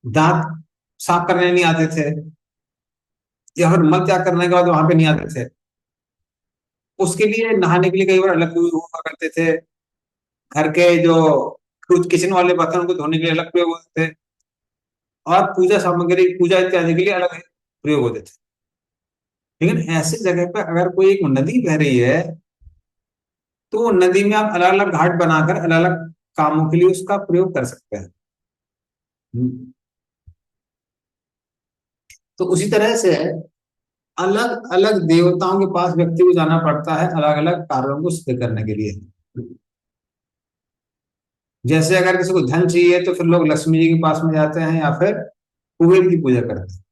दांत साफ करने नहीं आते थे, या फिर मल त्याग करने के बाद वहां पे नहीं आते थे। उसके लिए नहाने के लिए कई बार अलग कुएं हुआ करते थे। घर के जो किचन वाले बर्तन उनको धोने के लिए अलग प्रयोग होते थे, और पूजा सामग्री, पूजा इत्यादि के लिए अलग प्रयोग होते थे। लेकिन ऐसी जगह पे अगर कोई एक नदी बह रही है तो नदी में आप अलग अलग घाट बनाकर अलग अलग कामों के लिए उसका प्रयोग कर सकते हैं। तो उसी तरह से अलग अलग देवताओं के पास व्यक्ति को जाना पड़ता है अलग अलग कार्यों को सिद्ध करने के लिए। जैसे अगर किसी को धन चाहिए तो फिर लोग लक्ष्मी जी के पास में जाते हैं या फिर कुबेर की पूजा करते हैं।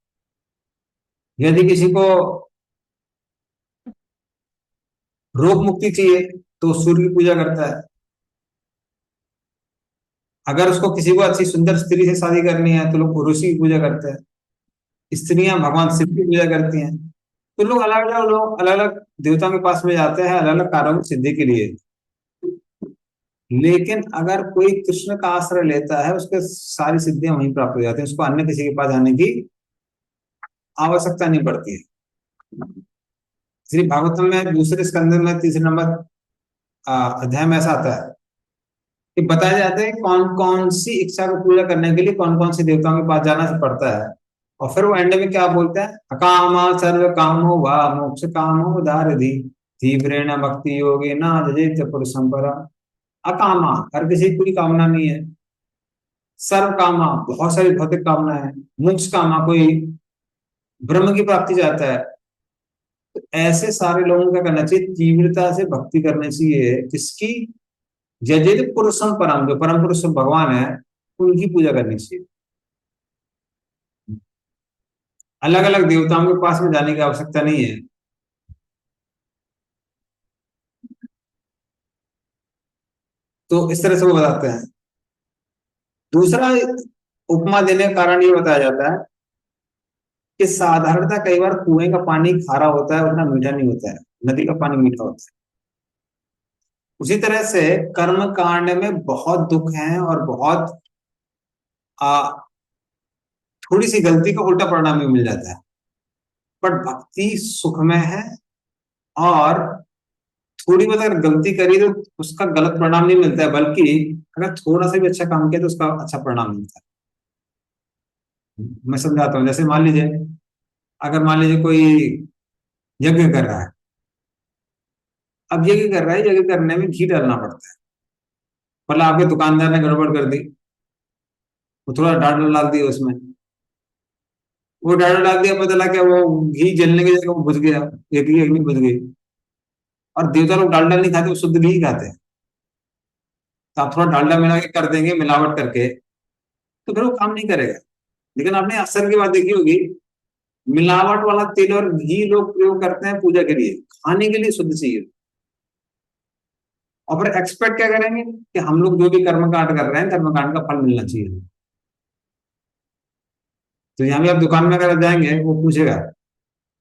यदि किसी को रोग मुक्ति चाहिए तो सूर्य की पूजा करता है। अगर उसको किसी को अच्छी सुंदर स्त्री से शादी करनी है तो लोग ऋषि की पूजा करते हैं। स्त्रियां भगवान शिव की पूजा करती हैं। तो लोग अलग अलग देवताओं के पास में जाते हैं अलग अलग कार्यों की सिद्धि के लिए। लेकिन अगर कोई कृष्ण का आश्रय लेता है उसके सारी सिद्धियां वहीं प्राप्त हो जाती हैं, उसको अन्य किसी के पास जाने की आवश्यकता नहीं पड़ती है। श्री भागवतम में दूसरे स्कंद में तीसरे नंबर अध्याय में ऐसा आता है कि बताया जाता है कौन कौन सी इच्छा को पूरा करने के लिए कौन कौन से देवताओं के पास जाना पड़ता है। और फिर वो एंड में क्या बोलते हैं, अकामा सर्व कामो वा मोक्ष कामो दारधि तीव्रेण भक्ति योगे ना जजेत पुरुषं परम। अकामा, हर किसी की कोई कामना नहीं है। सर्व कामा, बहुत सारी भौतिक कामना है। मोक्ष कामा, कोई ब्रह्म की प्राप्ति चाहता है। तो ऐसे सारे लोगों को क्या करना चाहिए, तीव्रता से भक्ति करनी चाहिए। किसकी? जजेत पुरुषम परम, जो परम पुरुष भगवान है उनकी पूजा करनी चाहिए। अलग अलग देवताओं के पास में जाने की आवश्यकता नहीं है। तो इस तरह से वो बताते हैं। दूसरा उपमा देने का कारण ये बताया जाता है कि साधारणतः कई बार कुएं का पानी खारा होता है, उतना मीठा नहीं होता है, नदी का पानी मीठा होता है। उसी तरह से कर्म कांड में बहुत दुख है और बहुत थोड़ी सी गलती का उल्टा परिणाम भी मिल जाता है। पर भक्ति सुखमय है और थोड़ी बहुत अगर गलती करी तो उसका गलत परिणाम नहीं मिलता है, बल्कि अगर थोड़ा सा भी अच्छा काम किया तो उसका अच्छा परिणाम मिलता है। मैं समझाता हूँ। जैसे मान लीजिए, अगर मान लीजिए कोई यज्ञ कर रहा है। अब यज्ञ कर रहा है, यज्ञ करने में घी डालना पड़ता है। मतलब आपके दुकानदार ने गड़बड़ कर दी, वो थोड़ा डाल डाल दिया उसमें, वो डाल डाल दिया, पता लगा क्या वो घी जलने की जगह वो बुझ गया, एक ही अग्नि बुझ गई। और देवता लोग डालडा नहीं खाते, वो शुद्ध घी खाते हैं। तो आप थोड़ा डालडा मिला के कर देंगे मिलावट करके तो फिर वो काम नहीं करेगा। लेकिन आपने असर की बात देखी होगी, मिलावट वाला तेल और घी लोग प्रयोग करते हैं पूजा के लिए, खाने के लिए शुद्ध चाहिए। और फिर एक्सपेक्ट क्या करेंगे कि हम लोग जो भी कर्मकांड कर रहे हैं कर्मकांड का फल मिलना चाहिए। तो यहाँ भी आप दुकान में अगर जाएंगे वो पूछेगा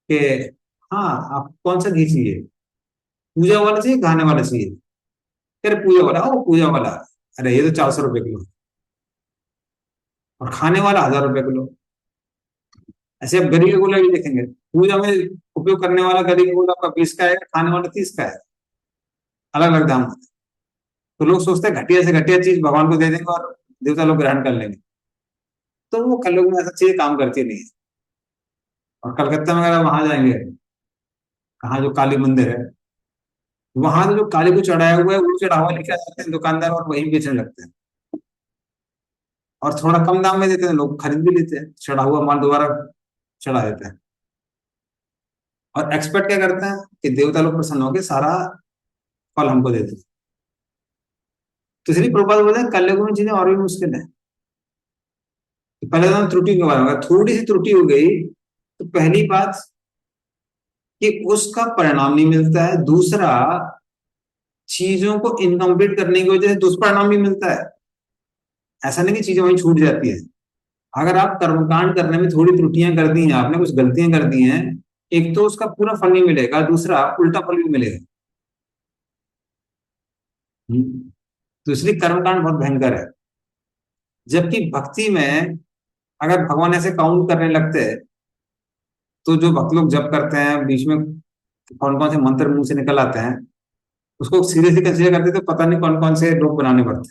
कि हाँ आप कौन सा घी चाहिए, पूजा वाला चाहिए खाने वाला चाहिए। अरे पूजा वाला, ओ पूजा वाला, अरे ये तो 400 रुपए किलो, और खाने वाला 1000 रुपए किलो। ऐसे आप गरी का गोला भी देखेंगे, पूजा में उपयोग करने वाला गरी का गोला आपका 20 का है, खाने वाला 30 का है, अलग अलग दाम। तो लोग सोचते हैं घटिया से घटिया चीज भगवान को दे देंगे और देवता लोग ग्रहण कर लेंगे। तो वो कलयुग में ऐसा चीजें काम करती नहीं है। और कलकत्ता में अगर वहां जाएंगे, कहाँ जो काली मंदिर है, वहां तो जो काली को चढ़ाया हुआ है वो चढ़ावा लेके आ जाते हैं दुकानदार और वहीं बेचने लगते हैं। और थोड़ा कम दाम में देते हैं, लोग खरीद भी लेते हैं, चढ़ा हुआ माल दोबारा चढ़ा देते हैं। और एक्सपर्ट क्या करते हैं कि देवता लोग प्रसन्न होकर सारा फल हमको देते हैं। तो इसलिए प्रभुपाद बोलते हैं कलयुग में चीजें और भी मुश्किल है। तो पहले तो हम त्रुटि के बारे में, थोड़ी सी त्रुटि हो गई तो पहली बात कि उसका परिणाम नहीं मिलता है। दूसरा, चीजों को इनकम्प्लीट करने की वजह से दुष्परिणाम भी मिलता है। ऐसा नहीं कि चीजें वहीं छूट जाती है। अगर आप कर्मकांड करने में थोड़ी त्रुटियां कर दी हैं, आपने कुछ गलतियां कर दी हैं, एक तो उसका पूरा फल नहीं मिलेगा, दूसरा उल्टा फल भी मिलेगा। दूसरी, कर्मकांड बहुत भयंकर है। जबकि भक्ति में अगर भगवान ऐसे काउंट करने लगते हैं तो जो भक्त लोग जप करते हैं बीच में कौन कौन से मंत्र मुंह से निकल आते हैं, उसको सीरियसली कंसिडर करते तो पता नहीं कौन कौन से रोग बनाने पड़ते।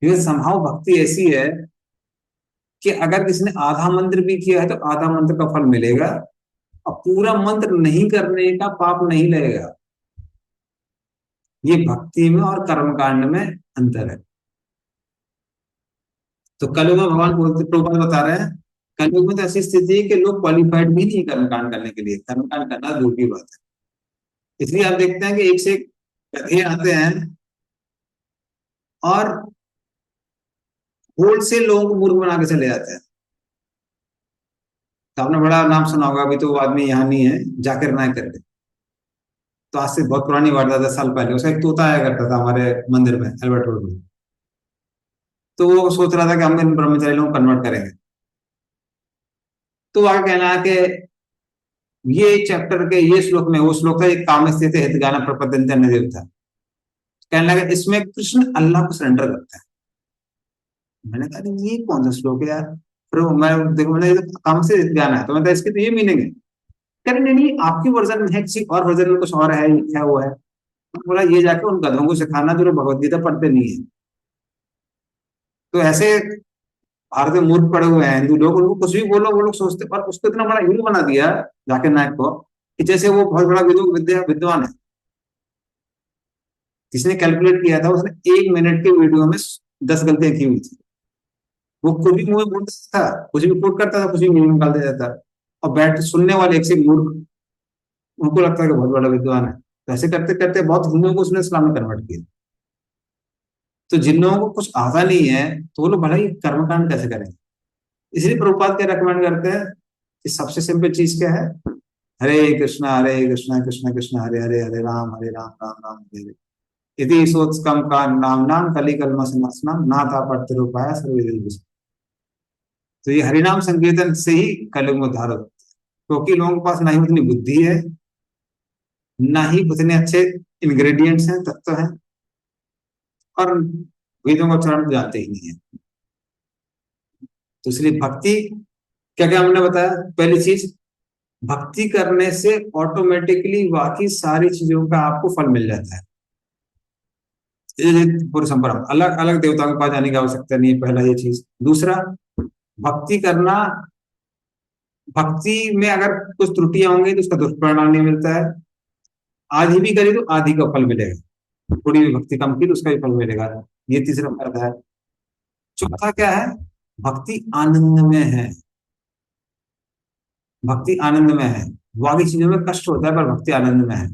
ये संभाव भक्ति ऐसी है कि अगर किसी ने आधा मंत्र भी किया है तो आधा मंत्र का फल मिलेगा, और पूरा मंत्र नहीं करने का पाप नहीं लगेगा। ये भक्ति में और कर्मकांड में अंतर है। तो कलयुग में भगवान बोलते प्रभुपाद बता रहे हैं, कलयुग में तो ऐसी स्थिति है कि लोग क्वालिफाइड भी नहीं कर्मकांड करने के लिए, कर्मकांड करना दूर की बात है। इसलिए आप देखते हैं कि एक से एक गधे आते हैं और होलसेल लोगों को मूर्ख बना के चले जाते हैं। तो आपने बड़ा नाम सुना होगा, अभी तो वो आदमी यहाँ नहीं है, जाकिर नायक करके। तो आज से बहुत पुरानी बात, 10 साल पहले उसका एक तोता आया करता था हमारे मंदिर में, अल्बर्ट रोड में। तो वो सोच रहा था कि हम इन ब्रह्मचारी लोगों को कन्वर्ट करेंगे। तो वहां कहना है कि ये चैप्टर के ये श्लोक में, वो श्लोक था एक कामस्थित हितगाना प्रपद्यन्ते अन्य देवता, कहने लगा इसमें कृष्ण अल्लाह को सरेंडर करता है। मैंने कहा अरे ये कौन सा श्लोक है यार, फिर मैं देखो मैंने, ये तो कामस्थित हितगाना है, तो मैं इसके तो ये मीनिंग है। कह रहे नहीं नहीं, आपकी वर्जन में है, किसी और वर्जन में कुछ और है, क्या वो है। तो बोला ये जाके उन गधों को सिखाना जो भगवत गीता पढ़ते नहीं है। तो ऐसे भारत में मूर्ख पड़े हुए हैं हिंदू लोग, उनको कुछ भी बोलो वो लोग सोचते, पर उसको इतना बड़ा हीरो बना दिया जाकिर नायक को कि जैसे वो बहुत बड़ा विद्वान है। जिसने कैलकुलेट किया था उसने 1 मिनट के वीडियो में 10 गलतियां की हुई थी। वो कुछ भी मुंह में बोलता था, कुछ भी कोट करता था, कुछ भी मीनिंग निकाल देता था, और बैठ सुनने वाले एक से एक मूर्ख, उनको लगता है कि बहुत बड़ा विद्वान है। तो ऐसे करते करते बहुत हिंदुओं को उसने इस्लाम में कन्वर्ट किया। तो जिन लोगों को कुछ आता नहीं है तो वो लोग भला ही कर्मकांड कैसे करेंगे। इसलिए प्रभुपाद क्या रेकमेंड करते हैं कि सबसे सिंपल चीज क्या है, हरे कृष्णा कृष्ण कृष्ण हरे हरे, हरे राम राम राम हरे हरे, इति सोत्कम का नाम नाम कली कलम नाम नाथा पढ़ते रूपाया सर्वे। तो ये हरिनाम संकीर्तन से ही कलयुग में उद्धार होता है, क्योंकि लोगों के पास ना ही उतनी बुद्धि है, ना ही उतने अच्छे इंग्रेडिएंट्स हैं, तत्व हैं, और वेदों का उच्चारण तो जानते ही नहीं है। तो इसलिए भक्ति, क्या क्या हमने बताया, पहली चीज भक्ति करने से ऑटोमेटिकली बाकी सारी चीजों का आपको फल मिल जाता है। ये पूरी संपदा, अलग अलग देवताओं के पास जाने की आवश्यकता नहीं है, पहला ये चीज। दूसरा, भक्ति करना, भक्ति में अगर कुछ त्रुटियां होंगी तो उसका दुष्परिणाम नहीं मिलता है। आधी भी करी तो आधी का फल मिलेगा, थोड़ी भी भक्ति कम की तो उसका भी फल मिलेगा। ये तीसरा फायदा है। चौथा क्या है, भक्ति आनंद में है। भक्ति आनंद में है, बाकी चीजों में कष्ट होता है पर भक्ति आनंद में है।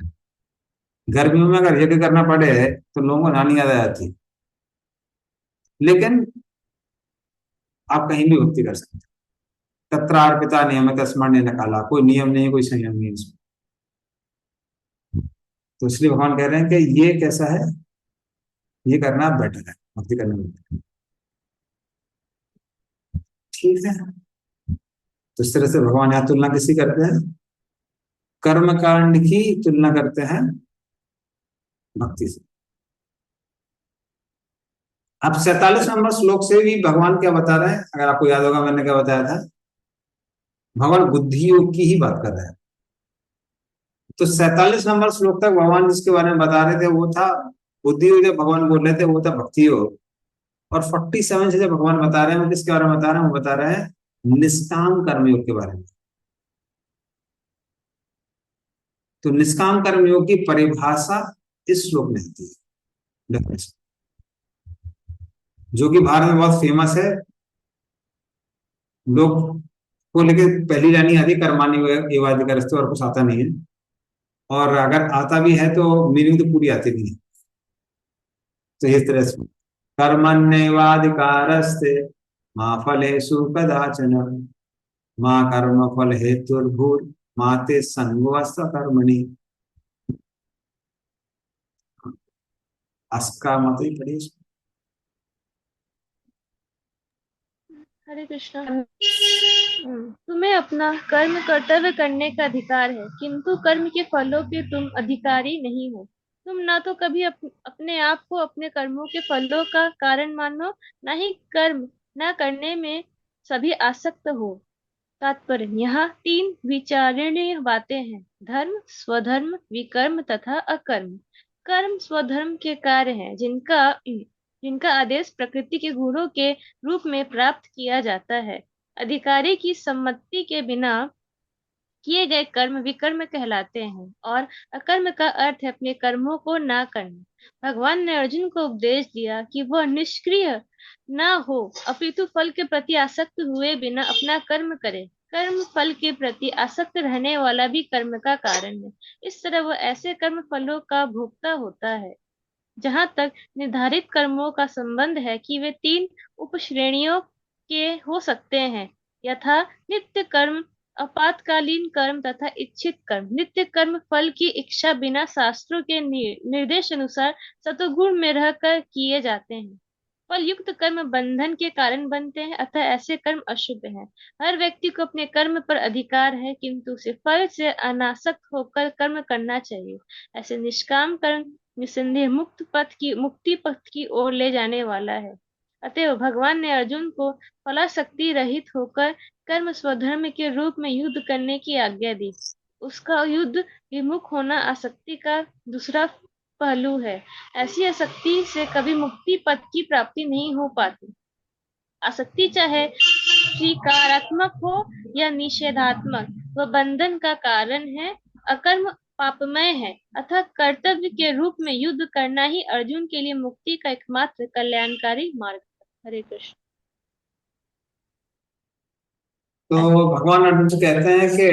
गर्मियों में अगर यज्ञ करना पड़े तो लोगों को नानी याद आ जाती, लेकिन आप कहीं भी भक्ति कर सकते हैं। तत्रार्पिता नियमित स्मरण न काला, कोई नियम नहीं है, कोई संयम नहीं है इसमें। तो इसलिए भगवान कह रहे हैं कि ये कैसा है, ये करना बेटर है, भक्ति करना बेटर है। ठीक है, तो इस तरह से भगवान यहाँ तुलना किसी करते हैं, कर्म कांड की तुलना करते हैं भक्ति से। अब 47 नंबर श्लोक से भी भगवान क्या बता रहे हैं, अगर आपको याद होगा मैंने क्या बताया था, भगवान बुद्धि योग की ही बात कर रहे हैं। तो 47 नंबर श्लोक तक भगवान जिसके बारे में बता रहे थे वो था बुद्धि योग, जब भगवान बोल रहे थे वो था भक्ति योग। और 47 से जब भगवान बता रहे हैं, वो किसके बारे में बता रहे हैं, वो बता रहे हैं निष्काम कर्मयोग के बारे में। तो निष्काम कर्मयोग की परिभाषा इस श्लोक में आती है, जो कि भारत में बहुत फेमस है। लोग को लेके पहली लाइन आती, कर्माणि एवाधिकारस्ते, और कुछ आता नहीं है, और अगर आता भी है तो मीनिंग तो पूरी आती नहीं है। तो इस तरह से कर्मण्येवाधिकारस्ते मां फलेषु कदाचन मां कर्म फल हेतुर्भूर माते संगोऽस्त्व कर्मणि। अस्का मत ही पढ़िए। हरे कृष्णा। तुम्हें अपना कर्म कर्तव्य करने का अधिकार है, किंतु कर्म के फलों के तुम अधिकारी नहीं हो। तुम ना तो कभी अपने आप को अपने कर्मों के फलों का कारण मानो, ना ही कर्म न करने में सभी आसक्त हो। तात्पर्य, यहाँ 3 विचारणीय बातें हैं: धर्म, स्वधर्म, विकर्म तथा अकर्म। कर्म स्वधर्म के कार्य हैं, जिनका आदेश प्रकृति के गुणों के रूप में प्राप्त किया जाता है। अधिकारी की सम्मति के बिना किए गए कर्म विकर्म कहलाते हैं, और अकर्म का अर्थ है अपने कर्मों को ना करना। भगवान ने अर्जुन को उपदेश दिया कि वह निष्क्रिय ना हो, अपितु फल के प्रति आसक्त हुए बिना अपना कर्म करे। कर्म फल के प्रति आसक्त रहने वाला भी कर्म का कारण है। इस तरह वह ऐसे कर्म फलों का भोक्ता होता है। जहाँ तक निर्धारित कर्मों का संबंध है कि वे 3 उपश्रेणियों के हो सकते हैं, यथा नित्य कर्म, आपातकालीन कर्म तथा इच्छित कर्म। नित्य कर्म फल की इच्छा बिना शास्त्रों के निर्देश अनुसार सतोगुण में रहकर किए जाते हैं। फल युक्त कर्म बंधन के कारण बनते हैं, अतः ऐसे कर्म अशुभ हैं। हर व्यक्ति को अपने कर्म पर अधिकार है, किंतु उसे फल से अनासक्त होकर कर्म करना चाहिए। ऐसे निष्काम कर्म निस्संदेह मुक्ति पथ की ओर ले जाने वाला है। अतएव भगवान ने अर्जुन को फलासक्ति रहित होकर कर्म स्वधर्म के रूप में युद्ध करने की आज्ञा दी। उसका युद्ध विमुख होना आसक्ति का दूसरा पहलू है। ऐसी आसक्ति से कभी मुक्ति पद की प्राप्ति नहीं हो पाती। आसक्ति चाहे स्वीकारात्मक हो या निषेधात्मक, वह बंधन का कारण है। अकर्म पापमय है, अतः कर्तव्य के रूप में युद्ध करना ही अर्जुन के लिए मुक्ति का एकमात्र कल्याणकारी मार्ग है। हरे कृष्ण। तो भगवान अर्जुन से कहते हैं कि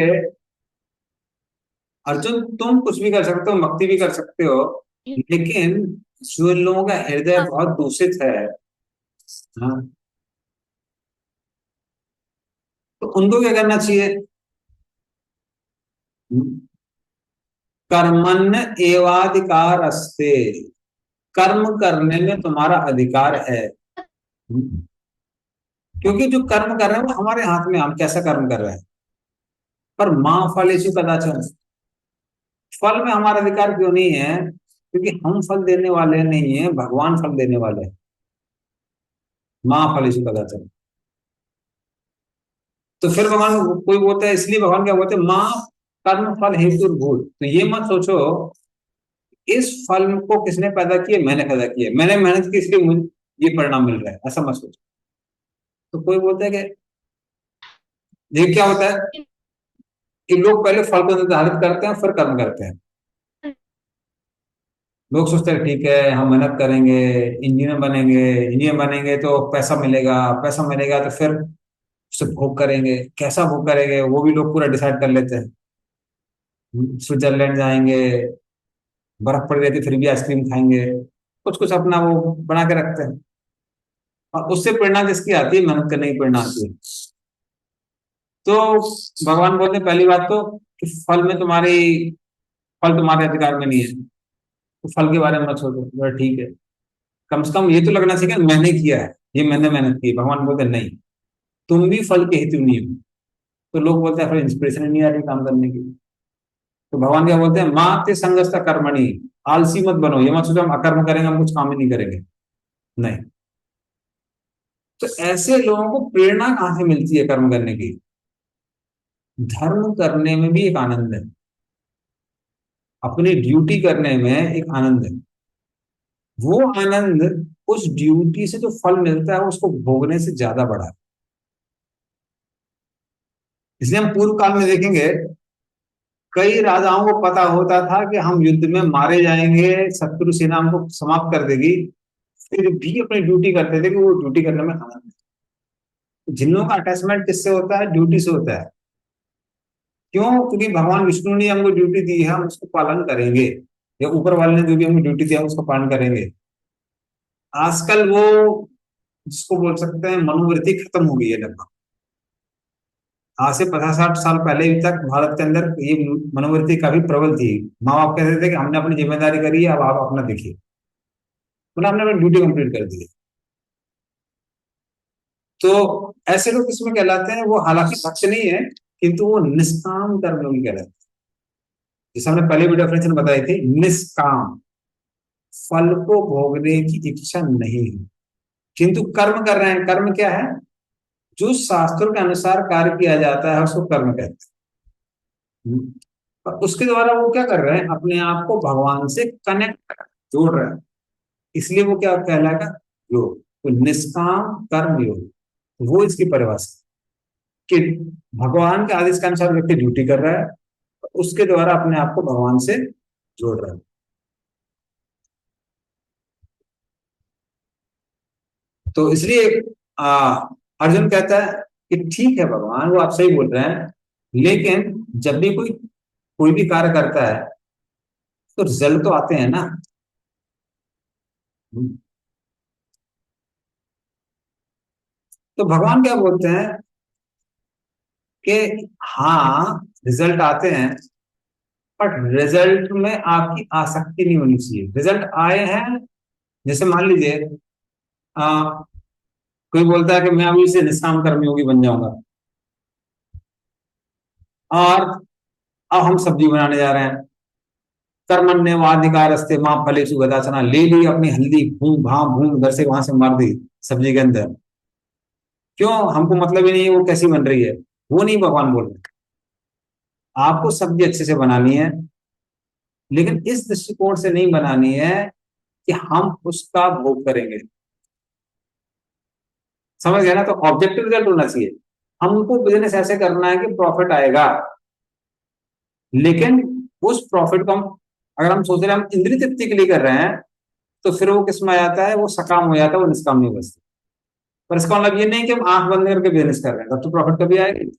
अर्जुन तुम कुछ भी कर सकते हो, भक्ति भी कर सकते हो, लेकिन जो लोगों का हृदय बहुत दूषित है, हाँ, तो उनको क्या करना चाहिए? कर्मण्य एवाधिकार अस्ते, कर्म करने में तुम्हारा अधिकार है। क्योंकि जो कर्म कर रहे हैं वो हमारे हाथ में, हम कैसा कर्म कर रहे हैं। पर मां फलेषु कदाचन, फल में हमारा अधिकार क्यों नहीं है? क्योंकि हम फल देने वाले नहीं है, भगवान फल देने वाले हैं। मां फलेषु कदाचन। तो फिर भगवान कोई बोलता है, इसलिए भगवान क्या बोलते हैं, मां कर्म फल हेतु भूत। तो ये मत सोचो इस फल को किसने पैदा किया, मैंने पैदा किया, मैंने मेहनत की इसलिए मुझे ये परिणाम मिल रहा है, ऐसा मत सोचो। तो कोई बोलता है कि ये क्या होता है कि लोग पहले फल को निर्धारित करते हैं फिर कर्म करते हैं। लोग सोचते हैं ठीक है हम मेहनत करेंगे, इंजीनियर बनेंगे तो पैसा मिलेगा, पैसा मिलेगा तो फिर उससे भोग करेंगे, कैसा भोग करेंगे वो भी लोग पूरा डिसाइड कर लेते हैं। स्विट्जरलैंड जाएंगे, बर्फ पड़ी रहती फिर भी आइसक्रीम खाएंगे, कुछ कुछ अपना वो बना के रखते हैं। और उससे प्रेरणा किसकी आती है? मेहनत करने की प्रेरणा आती है। तो भगवान बोलते हैं पहली बात तो कि फल तुम्हारे अधिकार में नहीं है, तो फल के बारे में मत सोचो। ठीक है, कम से कम ये तो लगना चाहिए मैंने किया है, ये मैंने मेहनत की। भगवान बोलते हैं नहीं, तुम भी फल के हेतु नहीं हो। तो लोग बोलते हैं फिर इंस्पिरेशन नहीं आ रही काम करने की। तो भगवान क्या बोलते हैं, मां ते संगस्ता कर्मणि, आलसी मत बनो। ये मत सोचो हम अकर्म करेंगे, हम कुछ काम ही नहीं करेंगे, नहीं। तो ऐसे लोगों को प्रेरणा कहां से मिलती है कर्म करने की? धर्म करने में भी एक आनंद है, अपनी ड्यूटी करने में एक आनंद है। वो आनंद उस ड्यूटी से जो फल मिलता है उसको भोगने से ज्यादा बड़ा है। इसलिए हम पूर्व काल में देखेंगे कई राजाओं को पता होता था कि हम युद्ध में मारे जाएंगे, शत्रु सेना हमको समाप्त कर देगी, फिर भी अपनी ड्यूटी करते थे कि वो ड्यूटी करने में आनंद है। जिन लोगों का अटैचमेंट किससे होता है? ड्यूटी से होता है। क्यों? क्योंकि भगवान विष्णु ने हमको ड्यूटी दी है, हम उसको पालन करेंगे, या ऊपर वाले ने जो भी हमको ड्यूटी दिया उसको पालन करेंगे। आजकल वो जिसको बोल सकते हैं मनोवृत्ति खत्म हो गई है लगभग। आज से 50-60 साल पहले तक भारत के अंदर ये मनोवृत्ति काफी प्रबल थी। माँ बाप कहते थे कि हमने अपनी जिम्मेदारी करी है, अब आप अपना देखिए, मतलब हमने अपनी ड्यूटी कंप्लीट कर दी है। तो ऐसे लोग किसमें कहलाते हैं? वो हालांकि भक्त नहीं है, किंतु वो निष्काम कर्मयोगी कहलाते हैं। जैसे हमने पहले भी डेफिनेशन बताई थी, निष्काम, फल को भोगने की इच्छा नहीं है, किंतु कर्म कर रहे हैं। कर्म क्या है? जो शास्त्रों के अनुसार कार्य किया जाता है उसको कर्म कहते हैं। और उसके द्वारा वो क्या कर रहे हैं? अपने आप को भगवान से कनेक्ट जोड़ रहे हैं, इसलिए वो क्या कहलाएगा? योग। तो निष्काम कर्म योग, वो इसकी परिभाषा कि भगवान के आदेश के अनुसार व्यक्ति ड्यूटी कर रहा है, उसके द्वारा अपने आप को भगवान से जोड़ रहा है। तो इसलिए अर्जुन कहता है कि ठीक है भगवान, वो आप सही बोल रहे हैं, लेकिन जब भी कोई भी कार्य करता है तो रिजल्ट तो आते हैं ना। तो भगवान क्या बोलते हैं कि हाँ रिजल्ट आते हैं, बट रिजल्ट में आपकी आसक्ति नहीं होनी चाहिए। रिजल्ट आए हैं, जैसे मान लीजिए कोई बोलता है कि मैं अभी से निष्काम कर्मयोगी बन जाऊंगा, और अब हम सब्जी बनाने जा रहे हैं। कर्मण्येवाधिकारस्ते मां फलेषु कदाचन, ले ली अपनी हल्दी, भूम भाम भूम घर से वहां से मार दी सब्जी के अंदर। क्यों? हमको मतलब ही नहीं है वो कैसी बन रही है। वो नहीं भगवान बोल रहे। आपको सब्जी अच्छे से बनानी है, लेकिन इस दृष्टिकोण से नहीं बनानी है कि हम उसका भोग करेंगे। समझ गया ना? तो ऑब्जेक्टिव रिजल्ट होना चाहिए। हमको बिजनेस ऐसे करना है कि प्रॉफिट आएगा, लेकिन उस प्रॉफिट को हम, अगर हम सोच रहे हैं हम इंद्रिय तृप्ति के लिए कर रहे हैं, तो फिर वो किस में आ जाता है? वो सकाम हो जाता है, वो निष्काम नहीं बचता। पर इसका मतलब ये नहीं कि हम आंख बंद करके बिजनेस कर रहे हैं, तब तो प्रॉफिट कभी आएगी।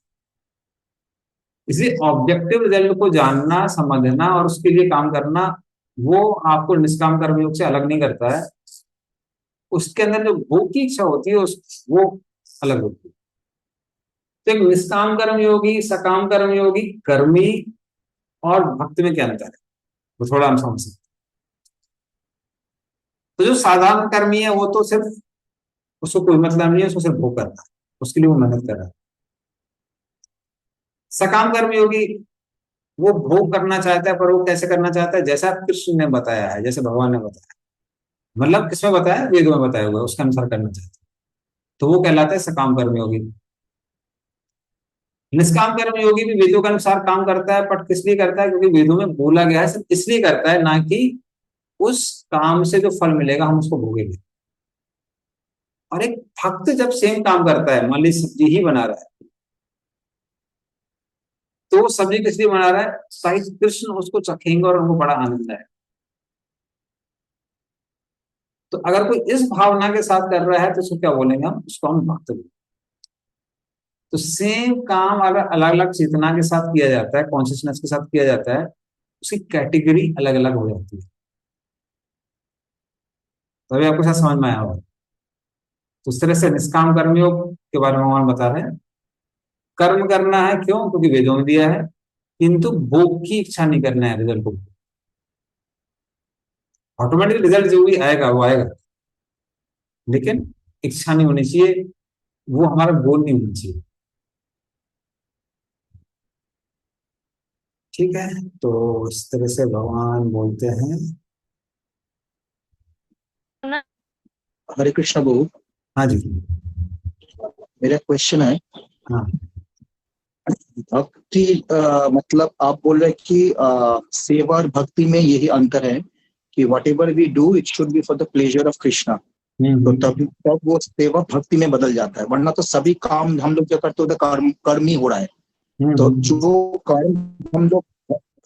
इसलिए ऑब्जेक्टिव रिजल्ट को जानना, समझना और उसके लिए काम करना, वो आपको निष्काम कर्मयोग से अलग नहीं करता है। उसके अंदर जो भोग की इच्छा होती है वो अलग होती है। तो एक निष्काम कर्मयोगी, सकाम कर्मयोगी, कर्मी और भक्त में क्या अंतर है, वो थोड़ा हम समझ सकते हैं। तो जो साधारण कर्मी है वो तो सिर्फ, उसको कोई मतलब नहीं है, उसको सिर्फ भोग करता है, उसके लिए वो मेहनत कर रहा है। सकाम कर्मयोगी वो भोग करना चाहता है, पर वो कैसे करना चाहता है? जैसा कृष्ण ने बताया है, जैसे भगवान ने बताया, मतलब किसमें बताया? वेदों में बताया हुआ है, उसके अनुसार करना चाहता है, तो वो कहलाता है सकाम कर्मयोगी। निष्काम कर्मयोगी भी वेदों के अनुसार काम करता है, पर किस लिए करता है? क्योंकि वेदों में बोला गया है, सिर्फ इसलिए करता है, ना कि उस काम से जो फल मिलेगा हम उसको भोगेंगे। और एक भक्त जब सेम काम करता है, मान लीजिए सब्जी ही बना रहा है, तो वो सब्जी किस लिए बना रहा है? शायद कृष्ण उसको चखेंगे और उनको बड़ा आनंद है। तो अगर कोई इस भावना के साथ कर रहा है तो उसको क्या बोलेंगे? हम उसको हम भक्त बोलेंगे। तो सेम काम अगर अलग अलग चेतना के साथ किया जाता है, कॉन्शियसनेस के साथ किया जाता है, उसकी कैटेगरी अलग अलग हो जाती है। तो अभी आपको शायद समझ में आया होगा। तो उस तरह से निष्काम कर्मयोग के बारे में भगवान बता रहे हैं। कर्म करना है, क्यों? क्योंकि वेदों में दिया है, किंतु भोग की इच्छा नहीं करना है रिजल्ट को। ऑटोमेटिक रिजल्ट जो भी आएगा वो आएगा, लेकिन इच्छा नहीं होनी चाहिए, वो हमारा गोल नहीं होना चाहिए। ठीक है, तो इस तरह से भगवान बोलते हैं। हरे कृष्ण बहू, हाँ जी। मेरा क्वेश्चन है, हाँ भक्ति मतलब आप बोल रहे हैं कि सेवा और भक्ति में यही अंतर है कि whatever we do it should be for the pleasure of Krishna. तो तब वो सेवा भक्ति में बदल जाता है, वरना तो सभी काम हम लोग जो करते हैं कर्म ही हो रहा है। तो जो कर्म हम लोग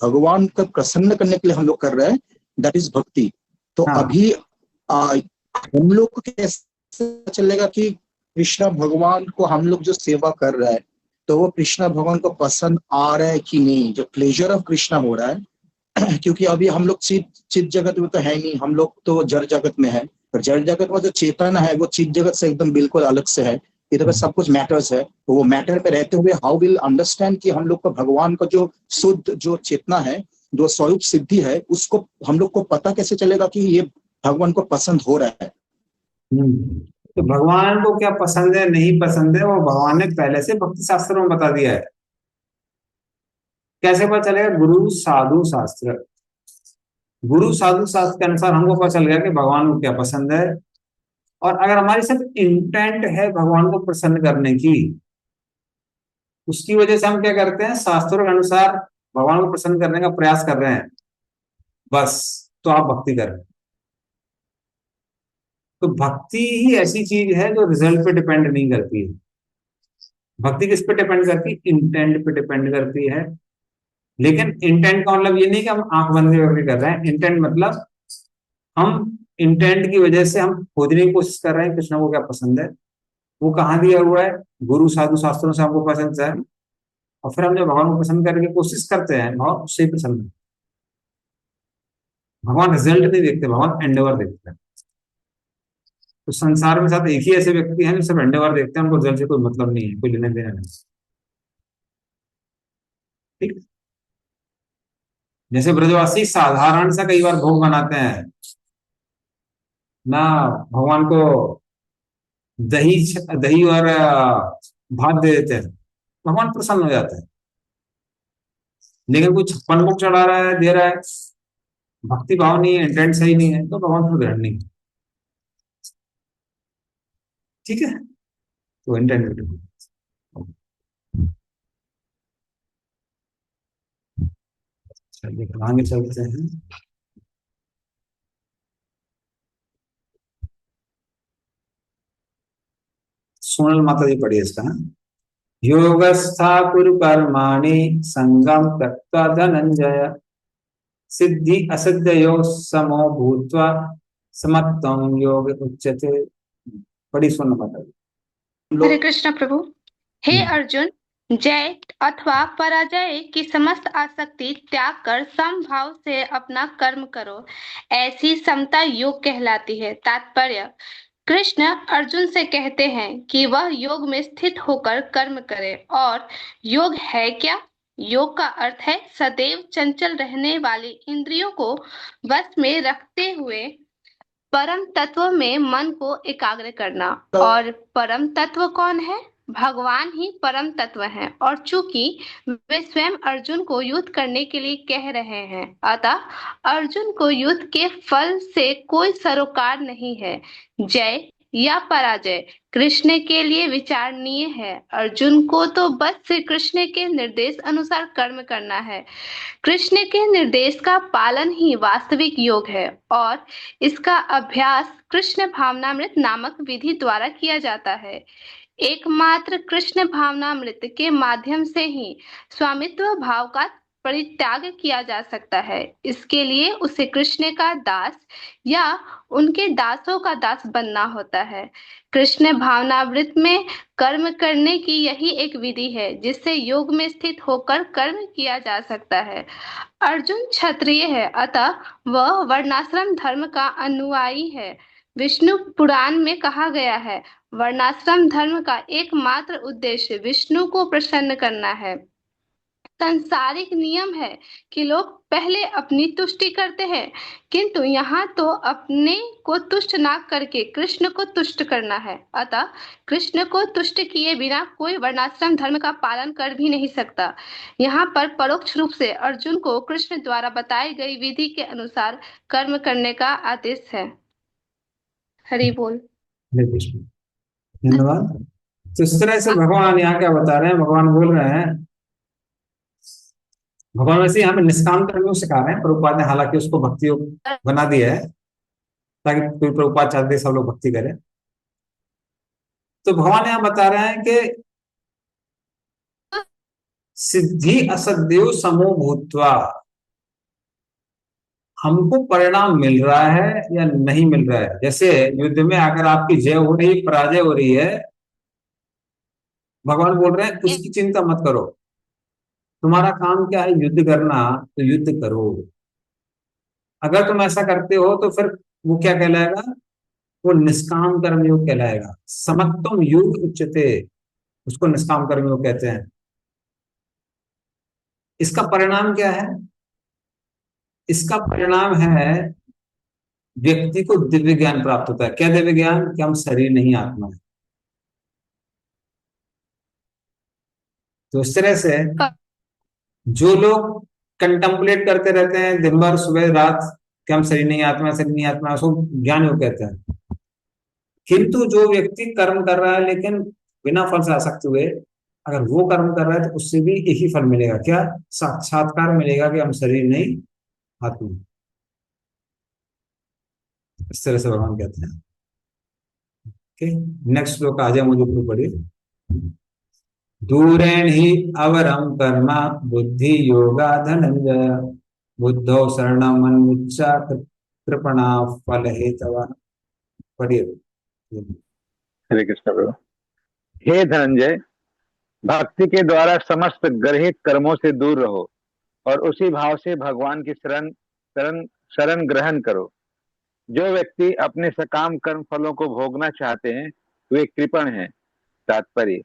भगवान को प्रसन्न करने के लिए हम लोग कर रहे हैं, दैट इज भक्ति। तो हाँ। अभी हम लोग को कैसे चलेगा कि कृष्ण भगवान को हम लोग जो सेवा कर रहे हैं, तो वो कृष्ण भगवान को पसंद आ रहा है कि नहीं, जो प्लेजर ऑफ कृष्णा हो रहा है। क्योंकि अभी हम लोग चित जगत में तो है नहीं, हम लोग तो जड़ जगत में है। पर जड़ जगत में जो चेतन है वो चित जगत से एकदम बिल्कुल अलग से है। इधर पे सब कुछ मैटर्स है, तो वो मैटर पे रहते हुए हाउ विल अंडरस्टैंड कि हम लोग को भगवान का जो शुद्ध जो चेतना है, जो स्वरूप सिद्धि है, उसको हम लोग को पता कैसे चलेगा कि ये भगवान को पसंद हो रहा है। तो भगवान को क्या पसंद है नहीं पसंद है, वो भगवान ने पहले से भक्ति शास्त्रों में बता दिया है। कैसे पता चलेगा? गुरु साधु शास्त्र। गुरु साधु शास्त्र के अनुसार हमको पता चल गया कि भगवान को क्या पसंद है। और अगर हमारी सिर्फ इंटेंट है भगवान को प्रसन्न करने की, उसकी वजह से हम क्या करते हैं? शास्त्रों के अनुसार भगवान को प्रसन्न करने का प्रयास कर रहे हैं, बस, तो आप भक्ति कर रहे हैं। तो भक्ति ही ऐसी चीज है जो रिजल्ट पे डिपेंड नहीं करती है। भक्ति किस पे डिपेंड करती है? इंटेंट पे डिपेंड करती है। लेकिन इंटेंट का मतलब ये नहीं कि हम आंख बंद करके कर रहे हैं। इंटेंट मतलब हम इंटेंट की वजह से हम खोजने की कोशिश कर रहे हैं कृष्ण को क्या पसंद है। वो कहाँ दिया हुआ है? गुरु साधु शास्त्रों से हमको पसंद है। और फिर हम जब भगवान को पसंद करने की कोशिश करते हैं, भगवान उससे ही प्रसन्न है। भगवान रिजल्ट नहीं देखते, भगवान एंडेवर देखते हैं। तो संसार में साथ एक ही ऐसे व्यक्ति हैं जो सब एंडेवर देखते हैं, उनको रिजल्ट से कोई मतलब नहीं है, कोई लेने देना नहीं। ठीक। जैसे ब्रजवासी साधारण सा कई बार भोग बनाते हैं ना, भगवान को दही और भात दे देते हैं, भगवान प्रसन्न हो जाते हैं। लेकिन कोई 56 भोग चढ़ा रहा है, दे रहा है, भक्ति भाव नहीं है, इंटेंट सही नहीं है, तो भगवान को ग्रहण नहीं। ठीक है, तो इंटेंट। चलिए आगे चलते हैं। सोनल माता जी पढ़िए इसका। योगस्था कुरु कर्माणि संगम त्यक्त्वा धनंजय, सिद्धि असिद्धयो समो भूत्वा समत्वं योग उच्यते। बड़ी सोनल माता जी। हरे कृष्ण प्रभु। हे अर्जुन, जय अथवा पराजय की समस्त आसक्ति त्याग कर समभाव से अपना कर्म करो, ऐसी समता योग कहलाती है। तात्पर्य, कृष्ण अर्जुन से कहते हैं कि वह योग में स्थित होकर कर्म करे। और योग है क्या? योग का अर्थ है सदैव चंचल रहने वाली इंद्रियों को वश में रखते हुए परम तत्व में मन को एकाग्र करना। और परम तत्व कौन है? भगवान ही परम तत्व हैं। और चूंकि वे स्वयं अर्जुन को युद्ध करने के लिए कह रहे हैं, अतः अर्जुन को युद्ध के फल से कोई सरोकार नहीं है। जय या पराजय कृष्ण के लिए विचारणीय है। अर्जुन को तो बस श्री कृष्ण के निर्देश अनुसार कर्म करना है। कृष्ण के निर्देश का पालन ही वास्तविक योग है और इसका अभ्यास कृष्ण भावनामृत नामक विधि द्वारा किया जाता है। एकमात्र कृष्ण भावनामृत के माध्यम से ही स्वामित्व भाव का परित्याग किया जा सकता है। इसके लिए उसे कृष्ण का दास या उनके दासों का दास बनना होता है। कृष्ण भावनामृत में कर्म करने की यही एक विधि है जिससे योग में स्थित होकर कर्म किया जा सकता है। अर्जुन क्षत्रिय है, अतः वह वर्णाश्रम धर्म का अनुयायी है। विष्णु पुराण में कहा गया है, वर्णाश्रम धर्म का एकमात्र उद्देश्य विष्णु को प्रसन्न करना है। सांसारिक नियम है कि लोग पहले अपनी तुष्टि करते हैं, किंतु यहाँ तो अपने को तुष्ट ना करके कृष्ण को तुष्ट करना है। अतः कृष्ण को तुष्ट किए बिना कोई वर्णाश्रम धर्म का पालन कर भी नहीं सकता। यहाँ पर परोक्ष रूप से अर्जुन को कृष्ण द्वारा बताई गई विधि के अनुसार कर्म करने का आदेश है। हरि बोल। धन्यवाद। तो इस तरह से भगवान यहाँ क्या बता रहे हैं? भगवान बोल रहे हैं, भगवान वैसे हमें निष्काम कर्म सिखा रहे हैं। प्रभुपाद ने हालांकि उसको भक्ति योग बना दिया है ताकि प्रभुपाद चाहते सब लोग भक्ति करें। तो भगवान यहाँ बता रहे हैं कि सिद्धि असद्देव समो भूत्वा, हमको परिणाम मिल रहा है या नहीं मिल रहा है। जैसे युद्ध में अगर आपकी जय हो रही, पराजय हो रही है, भगवान बोल रहे हैं उसकी चिंता मत करो। तुम्हारा काम क्या है? युद्ध करना, तो युद्ध करो। अगर तुम ऐसा करते हो तो फिर वो क्या कहलाएगा? वो निष्काम कर्म योग कहलाएगा। समत्वम योग उच्यते, उसको निष्काम कर्म योग कहते हैं। इसका परिणाम क्या है? इसका परिणाम है व्यक्ति को दिव्य ज्ञान प्राप्त होता है। क्या दिव्य ज्ञान? कि हम शरीर नहीं आत्मा है। तो इस तरह से जो लोग कंटेम्पलेट करते रहते हैं दिन भर सुबह रात कि हम शरीर नहीं आत्मा, शरीर नहीं आत्मा, उसको ज्ञान योग कहते हैं। किंतु जो व्यक्ति कर्म कर रहा है लेकिन बिना फल से आसक्त हुए, अगर वो कर्म कर रहा है तो उससे भी एक ही फल मिलेगा। क्या? साक्षात्कार मिलेगा कि हम शरीर नहीं आत्मा। इस तरह से भगवान कहते हैं। नेक्स्ट श्लोक आ जाए, मुझे ऊपर पढ़िए। दूरेण ही अवरम कर्म बुद्धि योगा धनंजय, बुद्धौ शरणम मन्मुच्चा कृपणा फल हेतवा। पढ़िए। हरे कृष्ण प्रभु। हे धनंजय, भक्ति के द्वारा समस्त गर्हित कर्मों से दूर रहो और उसी भाव से भगवान की शरण शरण शरण ग्रहण करो। जो व्यक्ति अपने सकाम कर्म फलों को भोगना चाहते हैं वे कृपण हैं। तात्पर्य,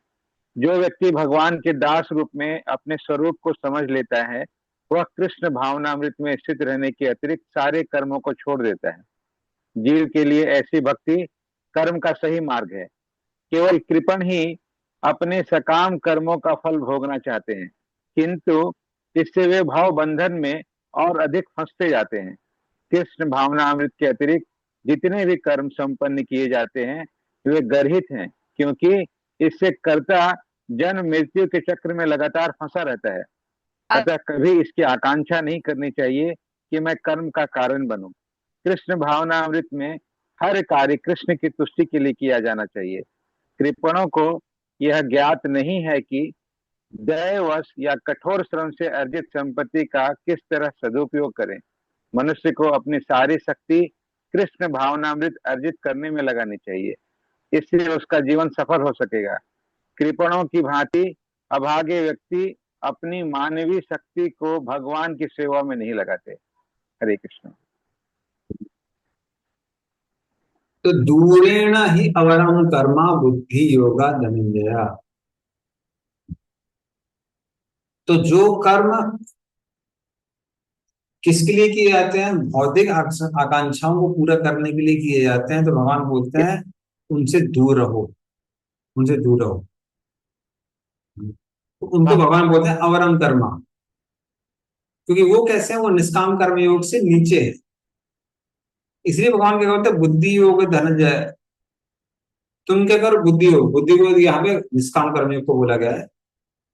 जो व्यक्ति भगवान के दास रूप में अपने स्वरूप को समझ लेता है वह कृष्ण भावनामृत में स्थित रहने के अतिरिक्त सारे कर्मों को छोड़ देता है। जीव के लिए ऐसी भक्ति कर्म का सही मार्ग है। केवल कृपण ही अपने सकाम कर्मों का फल भोगना चाहते हैं, किंतु इससे वे भाव बंधन में और अधिक फंसते जाते हैं। कृष्ण भावनामृत के अतिरिक्त जितने भी कर्म संपन्न किए जाते हैं वे गर्हित हैं, क्योंकि इससे कर्ता जन्म मृत्यु के चक्र में लगातार फंसा रहता है। अतः कभी इसकी आकांक्षा नहीं करनी चाहिए कि मैं कर्म का कारण बनूं। कृष्ण भावनामृत में हर कार्य कृष्ण की तुष्टि के लिए किया जाना चाहिए। कृपणों को यह ज्ञात नहीं है कि दैववश या कठोर श्रम से अर्जित संपत्ति का किस तरह सदुपयोग करें। मनुष्य को अपनी सारी शक्ति कृष्ण भावनामृत अर्जित करने में लगानी चाहिए, इससे उसका जीवन सफल हो सकेगा। कृपणों की भांति अभागे व्यक्ति अपनी मानवीय शक्ति को भगवान की सेवा में नहीं लगाते। हरे कृष्ण। तो दूरेण ही अवरम कर्मा बुद्धि योगा धनंजया। तो जो कर्म किसके लिए किए जाते हैं, भौतिक आकांक्षाओं को पूरा करने के लिए किए जाते हैं, तो भगवान बोलते हैं उनसे दूर रहो, उनसे दूर रहो। तो उनको भगवान बोलते हैं अवरम कर्मा, क्योंकि वो कैसे हैं, वो निष्काम कर्म योग से नीचे है। इसलिए भगवान क्या बोलते हैं बुद्धि योग धनंजय। तुम क्या करो, बुद्धि योग, बुद्धि को यहाँ पे निष्काम कर्मयोग को बोला गया है,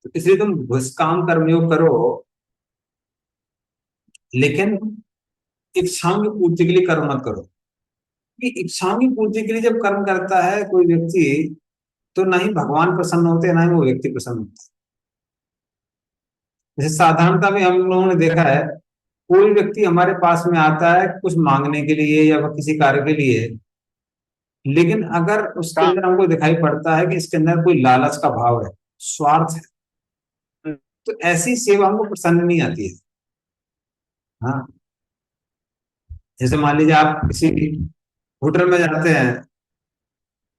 तो इसलिए तुम निष्काम कर्मयोग करो, लेकिन इच्छाओं की पूर्ति के लिए कर्म मत करो। कि इच्छाओं की पूर्ति के लिए जब कर्म करता है कोई व्यक्ति, तो ना ही भगवान प्रसन्न होते हैं, ना ही वो व्यक्ति प्रसन्न होता है। जैसे साधारणता में हम लोगों ने देखा है, कोई व्यक्ति हमारे पास में आता है कुछ मांगने के लिए या किसी कार्य के लिए, लेकिन अगर उसके अंदर हमको दिखाई पड़ता है कि इसके अंदर कोई लालच का भाव है, स्वार्थ है, तो ऐसी सेवा हमको पसंद नहीं आती है। हाँ, जैसे मान लीजिए आप किसी होटल में जाते हैं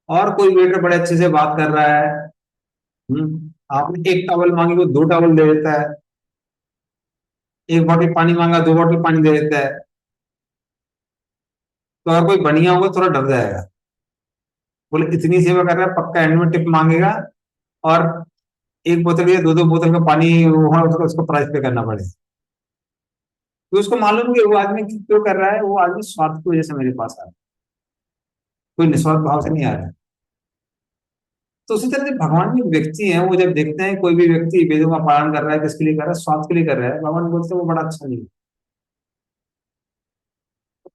और कोई वेटर बड़े अच्छे से बात कर रहा है, आपने एक टॉवल मांगी, वो 2 टॉवल दे देता है, एक बॉटल पानी मांगा 2 बॉटल पानी दे देता है, तो अगर कोई बढ़िया होगा थोड़ा डर जाएगा, बोले इतनी सेवा कर रहा है पक्का एंड में टिप मांगेगा, और एक बोतल या 2 बोतल का पानी तो उसको प्राइस पे करना पड़ेगा। तो उसको मालूम कि वो आदमी क्यों कर रहा है, वो आदमी स्वार्थ की वजह से मेरे पास आ रहा है, कोई निस्वार्थ भाव से नहीं आ रहा है। तो उसी तरह से भगवान भी व्यक्ति हैं, वो जब देखते हैं कोई भी व्यक्ति वेदों का पालन कर रहा है, किसके लिए कर रहा है, स्वार्थ के लिए कर रहा है, भगवान बोलते हैं वो बड़ा अच्छा नहीं है,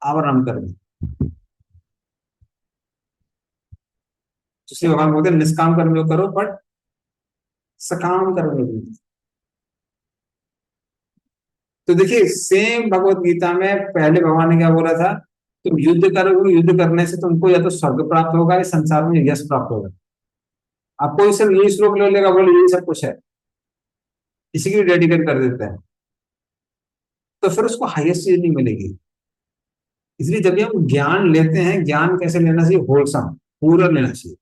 आवरण कर दे। इसलिए भगवान बोलते हैं निष्काम कर्म जो करो, बट सकाम कर्म जो करो। तो देखिए सेम भगवत गीता में पहले भगवान ने क्या बोला था, तुम युद्ध करोगे, युद्ध करने से तुमको या तो स्वर्ग प्राप्त होगा या संसार में यश प्राप्त होगा। आपको सिर्फ यही श्लोक ले लेगा, बोले यही सब कुछ है, इसी के लिए डेडिकेट कर देते हैं, तो फिर उसको हाईएस्ट चीज नहीं मिलेगी। इसलिए जब भी हम ज्ञान लेते हैं, ज्ञान कैसे लेना चाहिए, होलसम पूरा लेना चाहिए।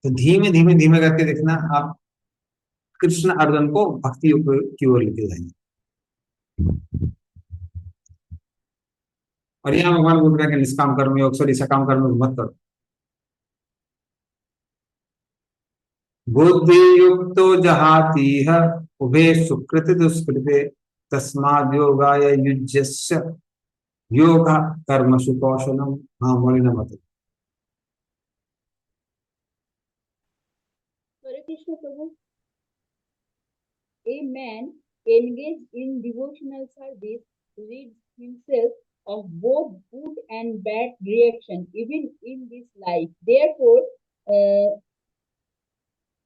तो धीमे धीमे धीमे करके देखना आप कृष्ण अर्जुन को भक्ति की ओर लेके जाएंगे। और यहाँ भगवान बोल रहे हैं कि निष्काम कर्म योग, सॉरी सकाम कर्म योग मत करो। बुद्धि युक्तो जहातीह उभे सुकृत दुष्कृते तस्माद् योगाय युज्यस्य योग कर्मसु कौशलम। हाँ बोले ना मत। हरे कृष्ण प्रभु। A man engaged in devotional service rids himself of both good and bad reaction even in this life. Therefore,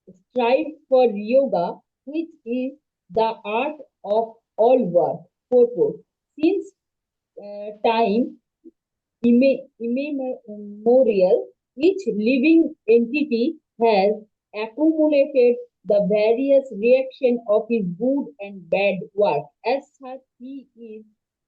strive for yoga, which is the art of all work. Purpose. Since time immemorial, each living entity has accumulated the various reaction of his good and bad work. As such, he is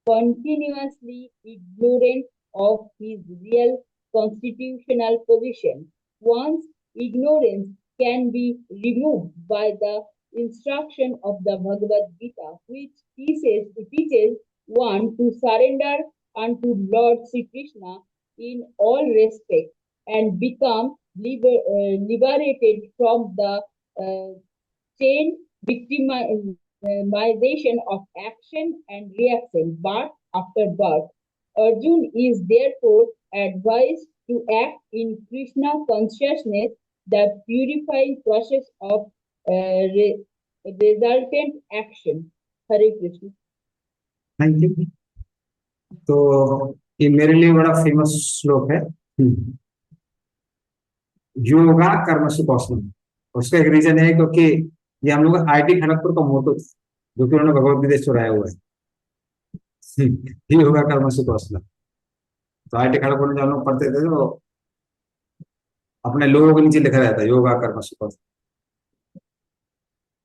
continuously ignorant of his real constitutional position. Once ignorance can be removed by the instruction of the Bhagavad Gita, which teaches one to surrender unto Lord Sri Krishna in all respects and become liberated from the chain victimization of action and reaction birth after birth. Arjun is therefore advised to act in Krishna consciousness, the purifying process of resultant action. Hare Krishna. Thank you. तो ये मेरे लिए बड़ा फेमस श्लोक है, योगा कर्म से कौशलम। उसका एक रीजन है क्योंकि ये हम लोग आईटी खड़गपुर का मोटो था, जो कि उन्होंने भगवत गीता चुराया हुआ है। योगा कर्म से कौशलम। तो आईटी खड़गपुर में जो हम लोग पढ़ते थे तो अपने लोगों के नीचे लिखा रहता है योगा कर्म से कौशलम।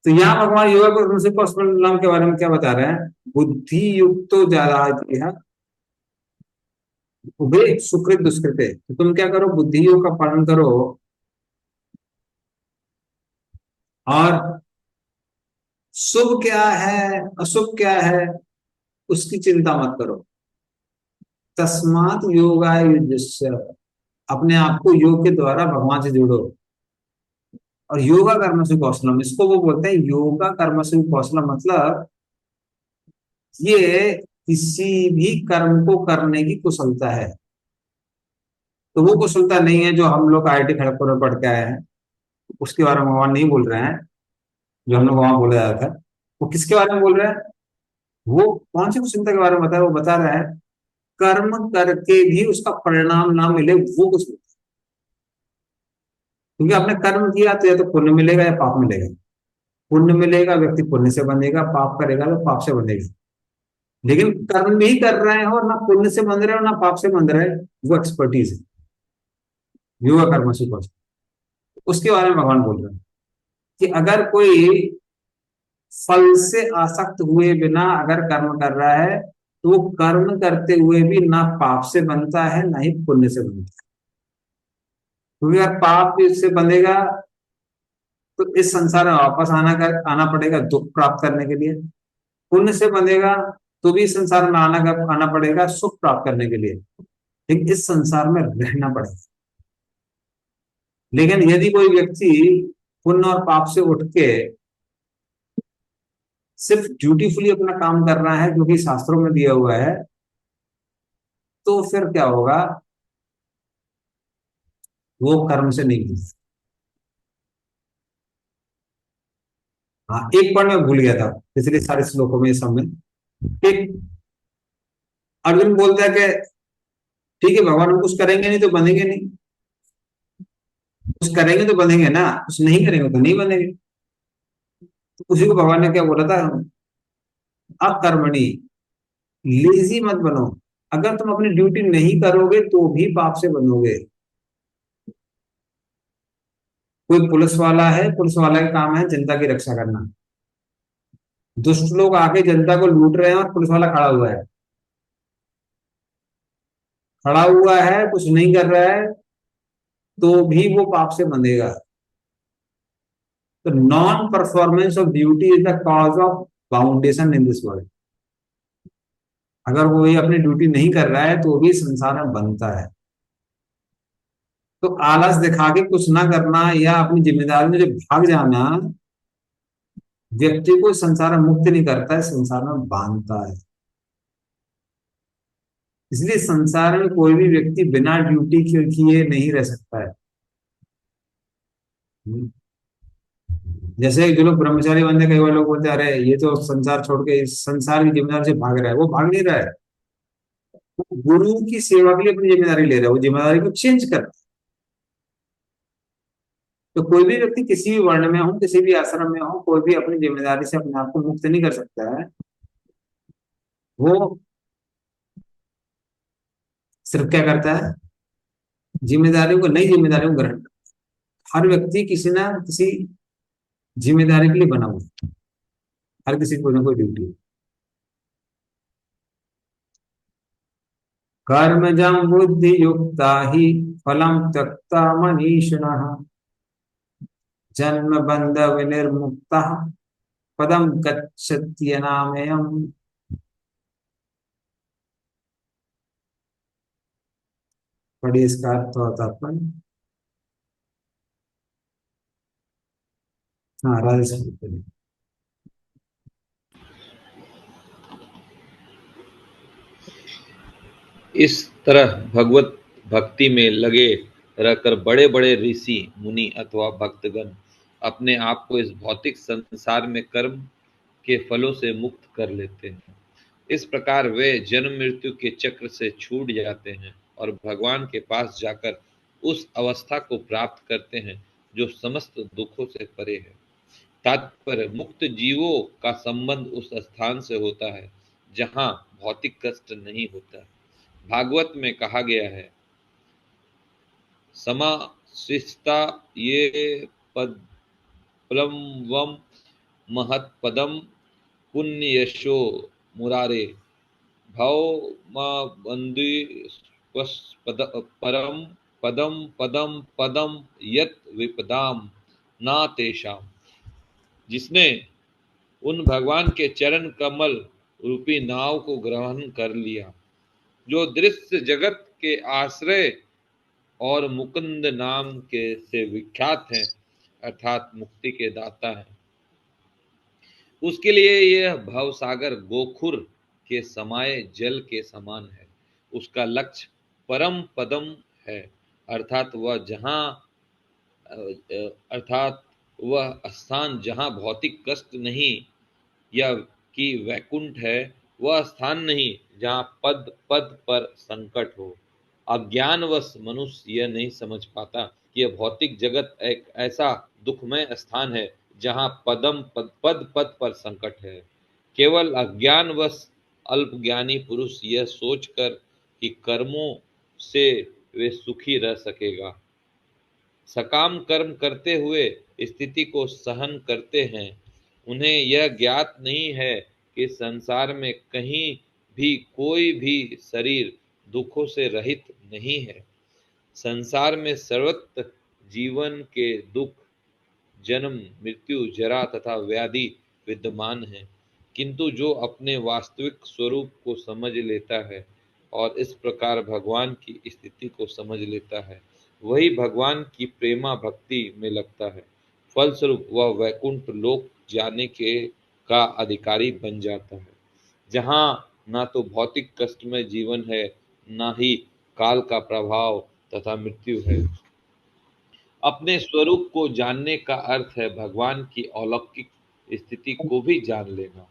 तो यहाँ भगवान योगा कर्म से कौशलम के बारे में क्या बता रहे हैं? बुद्धि युक्तो जाता उभे सुकृत दुष्कृते। तो तुम क्या करो, बुद्धि योग का पालन करो और शुभ क्या है अशुभ क्या है उसकी चिंता मत करो। तस्मात योगाय युज्यस्य, अपने आप को योग के द्वारा भगवान से जोड़ो। और योगा कर्म से कौशलम, इसको वो बोलते हैं योगा कर्म से कौशलम। मतलब ये किसी भी कर्म को करने की कुशलता है। तो वो कुशलता नहीं है जो हम लोग आईटी खड़गपुर में पढ़ के आए हैं, उसके बारे में भगवान नहीं बोल रहे हैं। जो हम लोग वहां बोला जाता है वो किसके बारे में बोल रहे हैं? वो कौन सी कुशलता के बारे में बता रहे? वो बता रहा है कर्म करके भी उसका परिणाम ना मिले वो कुशलता। क्योंकि आपने कर्म किया तो या तो पुण्य मिलेगा या पाप मिलेगा। पुण्य मिलेगा, व्यक्ति पुण्य से बनेगा, पाप करेगा तो पाप से बनेगा। लेकिन कर्म भी कर रहे हो, ना पुण्य से बन रहे हो ना पाप से बन रहे, वो एक्सपर्टीज है योगा कर्म से कौशल। उसके बारे में भगवान बोल रहे हैं कि अगर कोई फल से आसक्त हुए बिना अगर कर्म कर रहा है तो वो कर्म करते हुए भी ना पाप से बनता है ना ही पुण्य से बनता है। क्योंकि अगर पाप से बनेगा तो इस संसार में वापस आना पड़ेगा दुख प्राप्त करने के लिए। पुण्य से बनेगा तो भी इस संसार में आना पड़ेगा सुख प्राप्त करने के लिए, लेकिन इस संसार में रहना पड़ेगा। लेकिन यदि कोई व्यक्ति पुण्य और पाप से उठ के सिर्फ ड्यूटीफुली अपना काम कर रहा है जो कि शास्त्रों में दिया हुआ है, तो फिर क्या होगा? वो कर्म से नहीं मिलता। हाँ, एक पॉइंट मैं भूल गया था पिछले सारे श्लोकों में। सब में एक अर्जुन बोलता है कि ठीक है भगवान, हम कुछ करेंगे नहीं तो बनेंगे नहीं, कुछ करेंगे तो बनेंगे ना, कुछ नहीं करेंगे तो नहीं बनेंगे। तो उसी को भगवान ने क्या बोला था? अकर्मणी, लेजी मत बनो। अगर तुम अपनी ड्यूटी नहीं करोगे तो भी पाप से बनोगे। कोई पुलिस वाला है, पुलिस वाला का काम है जनता की रक्षा करना। दुष्ट लोग आके जनता को लूट रहे हैं और पुलिस वाला खड़ा हुआ है कुछ नहीं कर रहा है, तो भी वो पाप से बंधेगा। तो non performance of duty is the cause of boundation in this world. अगर वो ये अपनी ड्यूटी नहीं कर रहा है तो भी संसार में बनता है। तो आलस दिखा के कुछ ना करना या अपनी जिम्मेदारी में जो भाग जाना व्यक्ति को संसार में मुक्त नहीं करता है, संसार में बांधता है। इसलिए संसार में कोई भी व्यक्ति बिना ड्यूटी किए नहीं रह सकता है। जैसे जो लोग ब्रह्मचारी बनते, कई बार लोग बोलते हैं अरे ये तो संसार छोड़ के इस संसार की जिम्मेदारी से भाग रहा है। वो भाग नहीं रहा है, वो गुरु की सेवा के लिए अपनी जिम्मेदारी ले रहा है। वो जिम्मेदारी को चेंज कर। तो कोई भी व्यक्ति किसी भी वर्ण में हो, किसी भी आश्रम में हो, कोई भी अपनी जिम्मेदारी से अपने आप को मुक्त नहीं कर सकता है। वो सिर्फ क्या करता है? जिम्मेदारियों को, नई जिम्मेदारियों को ग्रहण करता है। हर व्यक्ति किसी ना किसी जिम्मेदारी के लिए बना हुआ है। हर किसी को ना कोई ड्यूटी है। कर्मजं बुद्धि युक्ता ही फलम त्यक्ता मनीषिणः जन्म बंध विनिर्मुक्ता पदम गच्छत्यनामयम्। पढ़िए इसका अर्थ और तात्पर्य। हाँ राजेश पढ़िए। इस तरह भगवत भक्ति में लगे रहकर बड़े बड़े ऋषि मुनि अथवा भक्तगण अपने आप को इस भौतिक संसार में कर्म के फलों से मुक्त कर लेते हैं। इस प्रकार वे जन्म मृत्यु के चक्र से छूट जाते हैं और भगवान के पास जाकर उस अवस्था को प्राप्त करते हैं जो समस्त दुखों से परे है। तात्पर्य, मुक्त जीवों का संबंध उस स्थान से होता है जहां भौतिक कष्ट नहीं होता। भागवत में कहा गया है, समाशिष्टा ये पदम महत्पदम पुण्ययशो मुरारे परम पदम पदम पदम यत विपदाम ना तेषाम। जिसने उन भगवान के चरण कमल रूपी नाव को ग्रहण कर लिया, जो दृश्य जगत के आश्रय और मुकुंद नाम के से विख्यात हैं, अर्थात मुक्ति के दाता हैं, उसके लिए यह भवसागर गोखुर के समाये जल के समान है। उसका लक्ष्य परम पदम है, अर्थात वह स्थान जहाँ भौतिक कष्ट नहीं, या कि वैकुंठ है, वह स्थान नहीं जहाँ पद पद पर संकट हो। अज्ञानवश मनुष्य यह नहीं समझ पाता कि यह भौतिक जगत एक ऐसा दुखमय स्थान है जहाँ पद पद पर संकट है। केवल अज्ञानवश अल्पज्ञानी पुरुष यह सोचकर कि कर्मों से वे सुखी रह सकेगा, सकाम कर्म करते हुए स्थिति को सहन करते हैं। उन्हें यह ज्ञात नहीं है कि संसार में कहीं भी कोई भी शरीर दुखों से रहित नहीं है। संसार में सर्वत्र जीवन के दुख, जन्म मृत्यु जरा तथा व्याधि विद्यमान है, किंतु जो अपने वास्तविक स्वरूप को समझ लेता है और इस प्रकार भगवान की स्थिति को समझ लेता है, वही भगवान की प्रेमा भक्ति में लगता है। फलस्वरूप वह वैकुंठ लोक जाने का अधिकारी बन जाता है, जहाँ ना तो भौतिक कष्टमय जीवन है, ना ही काल का प्रभाव तथा मृत्यु है। अपने स्वरूप को जानने का अर्थ है भगवान की अलौकिक स्थिति को भी जान लेना।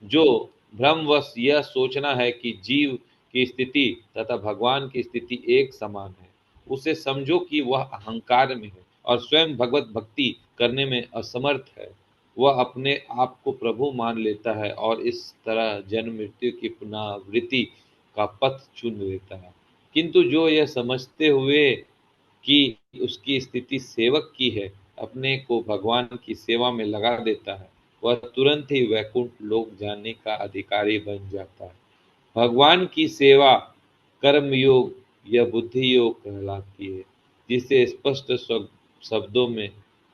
जो भ्रमवश यह सोचना है कि जीव की स्थिति तथा भगवान की स्थिति एक समान है, उसे समझो कि वह अहंकार में है और स्वयं भगवत भक्ति करने में असमर्थ है। वह अपने आप को प्रभु मान लेता है और इस तरह जन्म मृत्यु की पुनरावृत्ति का पथ चुन लेता है। किंतु जो यह समझते हुए कि उसकी स्थिति सेवक की है, अपने को भगवान की सेवा में लगा देता है, वह तुरंत ही वैकुंठ लोक जाने का अधिकारी बन जाता है। भगवान की सेवा कर्म योग या बुद्धि योग कहलाती है, जिसे स्पष्ट शब्दों में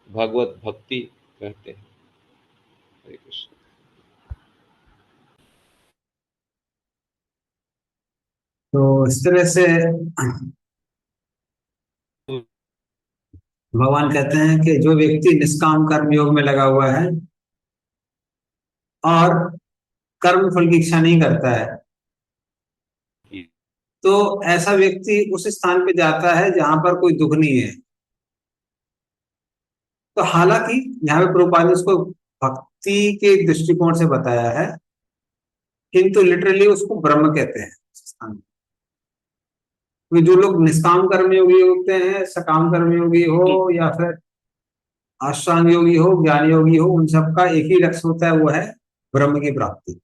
भगवत भक्ति कहते हैं। हरे कृष्ण। तो इस तरह से भगवान कहते हैं कि जो व्यक्ति निष्काम कर्म योग में लगा हुआ है और कर्म फल की इच्छा नहीं करता है, तो ऐसा व्यक्ति उस स्थान पे जाता है जहां पर कोई दुख नहीं है। तो हालांकि यहाँ पे प्रभुपाद ने उसको भक्ति के दृष्टिकोण से बताया है, किंतु लिटरली उसको ब्रह्म कहते हैं उस स्थान में। जो लोग निष्काम कर्म योगी होते हैं, सकाम कर्म योगी हो या फिर अष्टांग योगी हो, ज्ञान योगी हो, उन सबका एक ही लक्ष्य होता है, वो है ब्रह्म की प्राप्ति।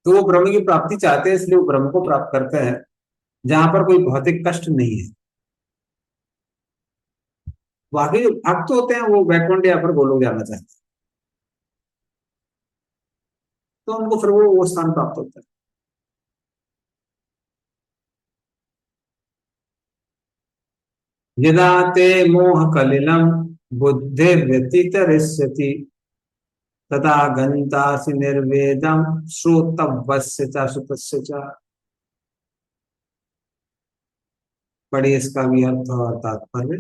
तो वो ब्रह्म की प्राप्ति चाहते हैं, इसलिए वो ब्रह्म को प्राप्त करते हैं जहां पर कोई भौतिक कष्ट नहीं है। बाकी जो भक्त होते हैं वो वैकुंठ या फिर गोलोक जाना चाहते हैं, तो उनको फिर वो स्थान प्राप्त होता है। यदा ते मोह कलिलम बुद्धि व्यतितरिष्यति तथा गन्तासि निर्वेदम श्रोतव्यस्य च श्रुतस्य च। पढ़िए इसका भी अर्थ और तात्पर्य।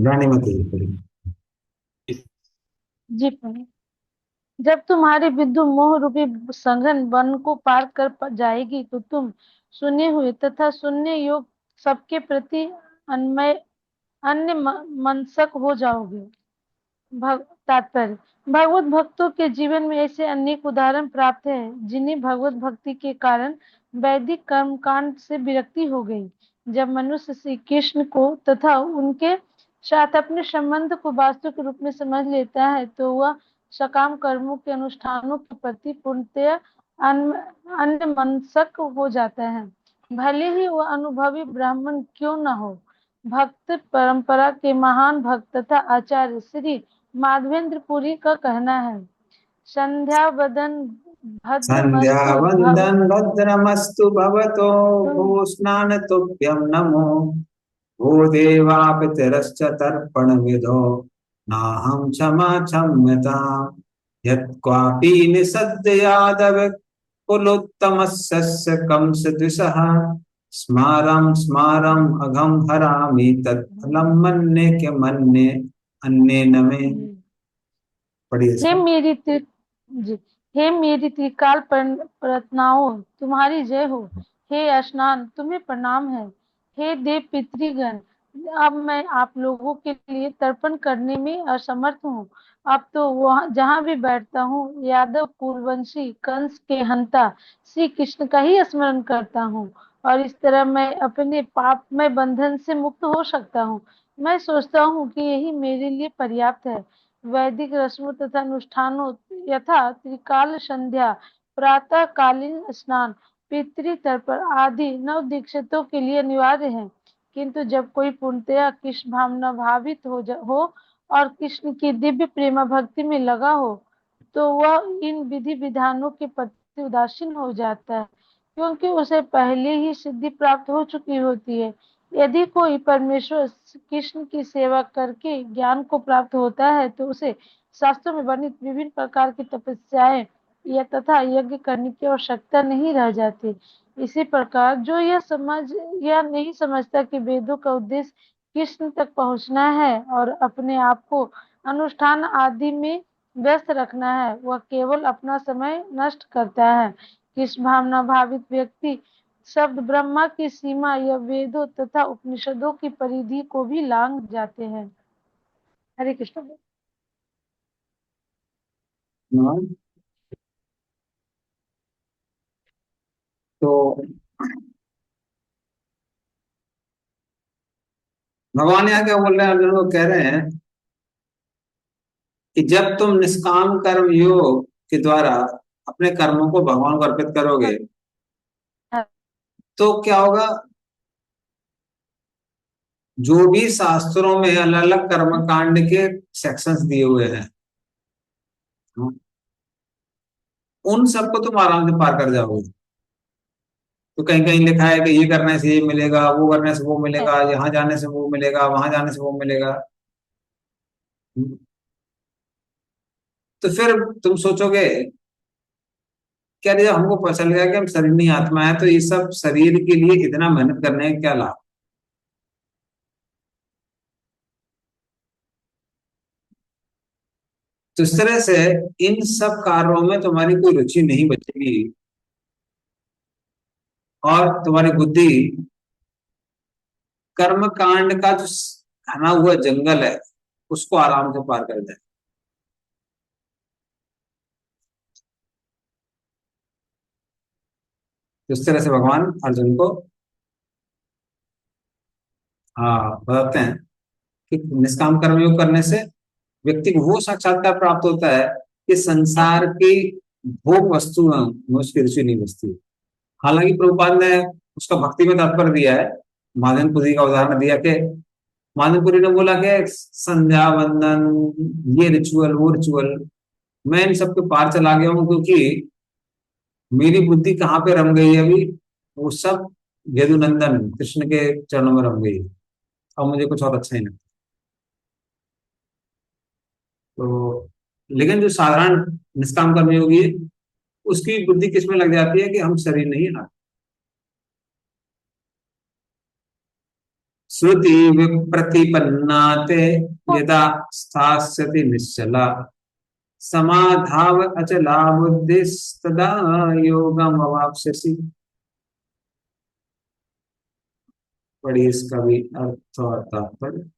रानीमती पढ़िए। जी पढ़े। जब तुम्हारी विद्युत मोह रूपी संघन वन को पार कर जाएगी तो तुम सुने हुए तथा सुनने योग सबके प्रति अन्य मनसक हो जाओगे। तात्पर्य, भगवत भक्तों के जीवन में ऐसे अनेक उदाहरण प्राप्त हैं जिन्हें भगवत भक्ति के कारण वैदिक कर्म कांड से विरक्ति हो गई। जब मनुष्य श्री कृष्ण को तथा उनके साथ अपने संबंध को वास्तव के रूप में समझ लेता है तो वह सकाम कर्मों के अनुष्ठानों के प्रति पूर्णतया अन्य मनसक हो जाता है, भले ही वह अनुभवी ब्राह्मण क्यों न हो। भक्त परंपरा के महान भक्त तथा आचार्य श्री माधवेंद्र पुरी का कहना है, संध्या वदन संध्या भद्रमस्तु वंदन भद्रमस्तु भवतो भूस्नान तुभ्यं नमो भूदेवा पितरश्च तर्पण विधो नाहं क्षमा क्षम्यताम् यत्क्वापि निसद्यादव कुलोत्तमस्य कंसद्विषः स्मारं स्मारं अघं हरामि तत्फलं मन्ये के मन्ये अन्ये न मे। पढ़िए। हे मेरी त्रिकाल प्रार्थनाओं तुम्हारी जय हो। हे स्नान तुम्हें प्रणाम है। हे देव पितृगण, अब मैं आप लोगों के लिए तर्पण करने में असमर्थ हूँ। अब तो वहाँ जहाँ भी बैठता हूँ यादव कुलवंशी कंस के हंता श्री कृष्ण का ही स्मरण करता हूँ और इस तरह मैं अपने पाप में बंधन से मुक्त हो सकता हूँ। मैं सोचता हूँ कि यही मेरे लिए पर्याप्त है। वैदिक रस्मों तथा अनुष्ठानों यथा त्रिकाल संध्या, प्रातः कालीन स्नान, पितृतर्पण आदि नव दीक्षितों के लिए अनिवार्य है, किंतु जब कोई पूर्णतया कृष्ण भावना भावित हो और कृष्ण की दिव्य प्रेम भक्ति में लगा हो तो वह इन विधि विधानों के प्रति उदासीन हो जाता है, क्योंकि उसे पहले ही सिद्धि प्राप्त हो चुकी होती है। यदि कोई परमेश्वर कृष्ण की सेवा करके ज्ञान को प्राप्त होता है तो उसे शास्त्रों में वर्णित विभिन्न प्रकार की तपस्याएं या तथा यज्ञ करने की आवश्यकता नहीं रह जाती। इसी प्रकार जो यह नहीं समझता कि वेदों का उद्देश्य कृष्ण तक पहुंचना है और अपने आप को अनुष्ठान आदि में व्यस्त रखना है, वह केवल अपना समय नष्ट करता है। कृष्ण भावना भावित व्यक्ति शब्द ब्रह्मा की सीमा या वेदों तथा उपनिषदों की परिधि को भी लांघ जाते हैं। हरे कृष्ण। तो भगवान यहाँ क्या बोल रहे हैं, अर्जुन को कह रहे हैं कि जब तुम निष्काम कर्म योग के द्वारा अपने कर्मों को भगवान को अर्पित करोगे तो क्या होगा, जो भी शास्त्रों में अलग अलग कर्म कांड के सेक्शंस दिए हुए हैं उन सबको तुम आराम से पार कर जाओगे। तो कहीं कहीं लिखा है कि ये करने से ये मिलेगा, वो करने से वो मिलेगा, यहाँ जाने से वो मिलेगा, वहां जाने से वो मिलेगा। तो फिर तुम सोचोगे क्या, जब हमको पता चल गया कि हम शरीर नहीं आत्मा है तो ये सब शरीर के लिए इतना मेहनत करने का क्या लाभ। तो इस तरह से इन सब कार्यों में तुम्हारी कोई रुचि नहीं बचेगी और तुम्हारी बुद्धि कर्म कांड का जो घना हुआ जंगल है उसको आराम से पार कर जाए। तो इस तरह से भगवान अर्जुन को बताते हैं कि निष्काम कर्म योग करने से व्यक्ति को वो साक्षात्कार प्राप्त होता है कि संसार की भोग वस्तुओं में उसकी रुचि नहीं बचती। हालांकि प्रभुपाद ने उसका भक्ति में तात्पर्य दिया है। माधवपुरी का उदाहरण दिया कि माधवपुरी ने बोला कि संध्या वंदन, ये रिचुअल वो रिचुअल, मैं इन सबके पार चला गया हूँ क्योंकि मेरी बुद्धि कहाँ पे रम गई है अभी, वो सब यदुनंदन कृष्ण के चरणों में रम गई। अब मुझे कुछ और अच्छा ही नहीं। तो लेकिन जो साधारण निष्काम कर्मयोगी है उसकी बुद्धि किसमें लग जाती है कि हम शरीर नहीं आत्मा। श्रुति विप्रतिपन्नाते यदा स्थास्यति निश्चला समाधाव अचला बुद्धिस्तदा योगम अवाप्स्यसि। पढ़िए इसका भी अर्थ और तात्पर्य।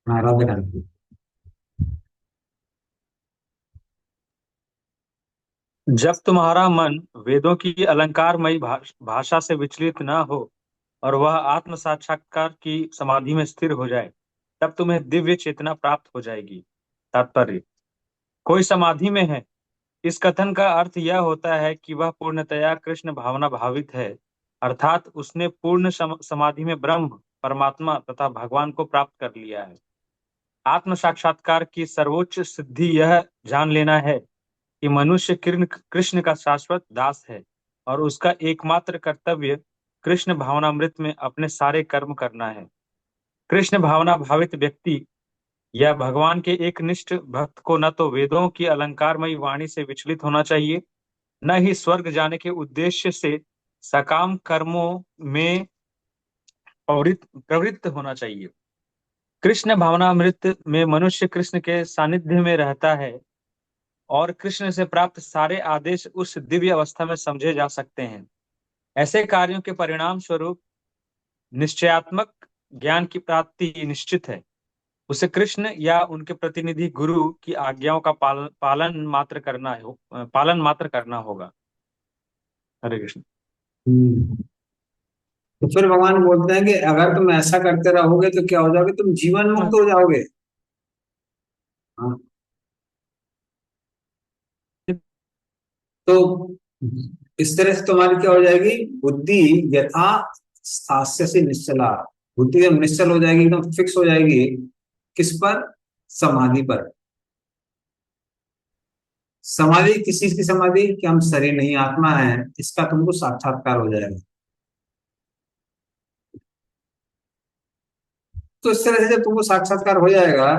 राधे राधे। जब तुम्हारा मन वेदों की अलंकारमयी भाषा से विचलित न हो और वह आत्म साक्षात्कार की समाधि में स्थिर हो जाए, तब तुम्हें दिव्य चेतना प्राप्त हो जाएगी। तात्पर्य: कोई समाधि में है, इस कथन का अर्थ यह होता है कि वह पूर्णतया कृष्ण भावना भावित है, अर्थात उसने पूर्ण समाधि में ब्रह्म, परमात्मा तथा भगवान को प्राप्त कर लिया है। आत्म साक्षात्कार की सर्वोच्च सिद्धि यह जान लेना है कि मनुष्य कृष्ण का शाश्वत दास है और उसका एकमात्र कर्तव्य कृष्ण भावनामृत में अपने सारे कर्म करना है। कृष्ण भावना भावित व्यक्ति या भगवान के एक निष्ठ भक्त को न तो वेदों की अलंकारमयी वाणी से विचलित होना चाहिए, न ही स्वर्ग जाने के उद्देश्य से सकाम कर्मों में प्रवृत्त होना चाहिए। कृष्ण भावनामृत में मनुष्य कृष्ण के सानिध्य में रहता है और कृष्ण से प्राप्त सारे आदेश उस दिव्य अवस्था में समझे जा सकते हैं। ऐसे कार्यों के परिणाम स्वरूप निश्चयात्मक ज्ञान की प्राप्ति निश्चित है। उसे कृष्ण या उनके प्रतिनिधि गुरु की आज्ञाओं का पालन मात्र करना होगा। हरे कृष्ण। तो फिर भगवान बोलते हैं कि अगर तुम ऐसा करते रहोगे तो क्या हो जाओगे, तुम जीवन मुक्त हो जाओगे। हाँ। तो इस तरह से तुम्हारी क्या हो जाएगी, बुद्धि यथा स्थास्य से निश्चला। बुद्धि जब निश्चल हो जाएगी, एकदम फिक्स हो जाएगी, किस पर? समाधि पर। समाधि किस चीज की समाधि? कि हम शरीर नहीं आत्मा है, इसका तुमको साक्षात्कार हो जाएगा। तो इस तरह से जब तुमको साक्षात्कार हो जाएगा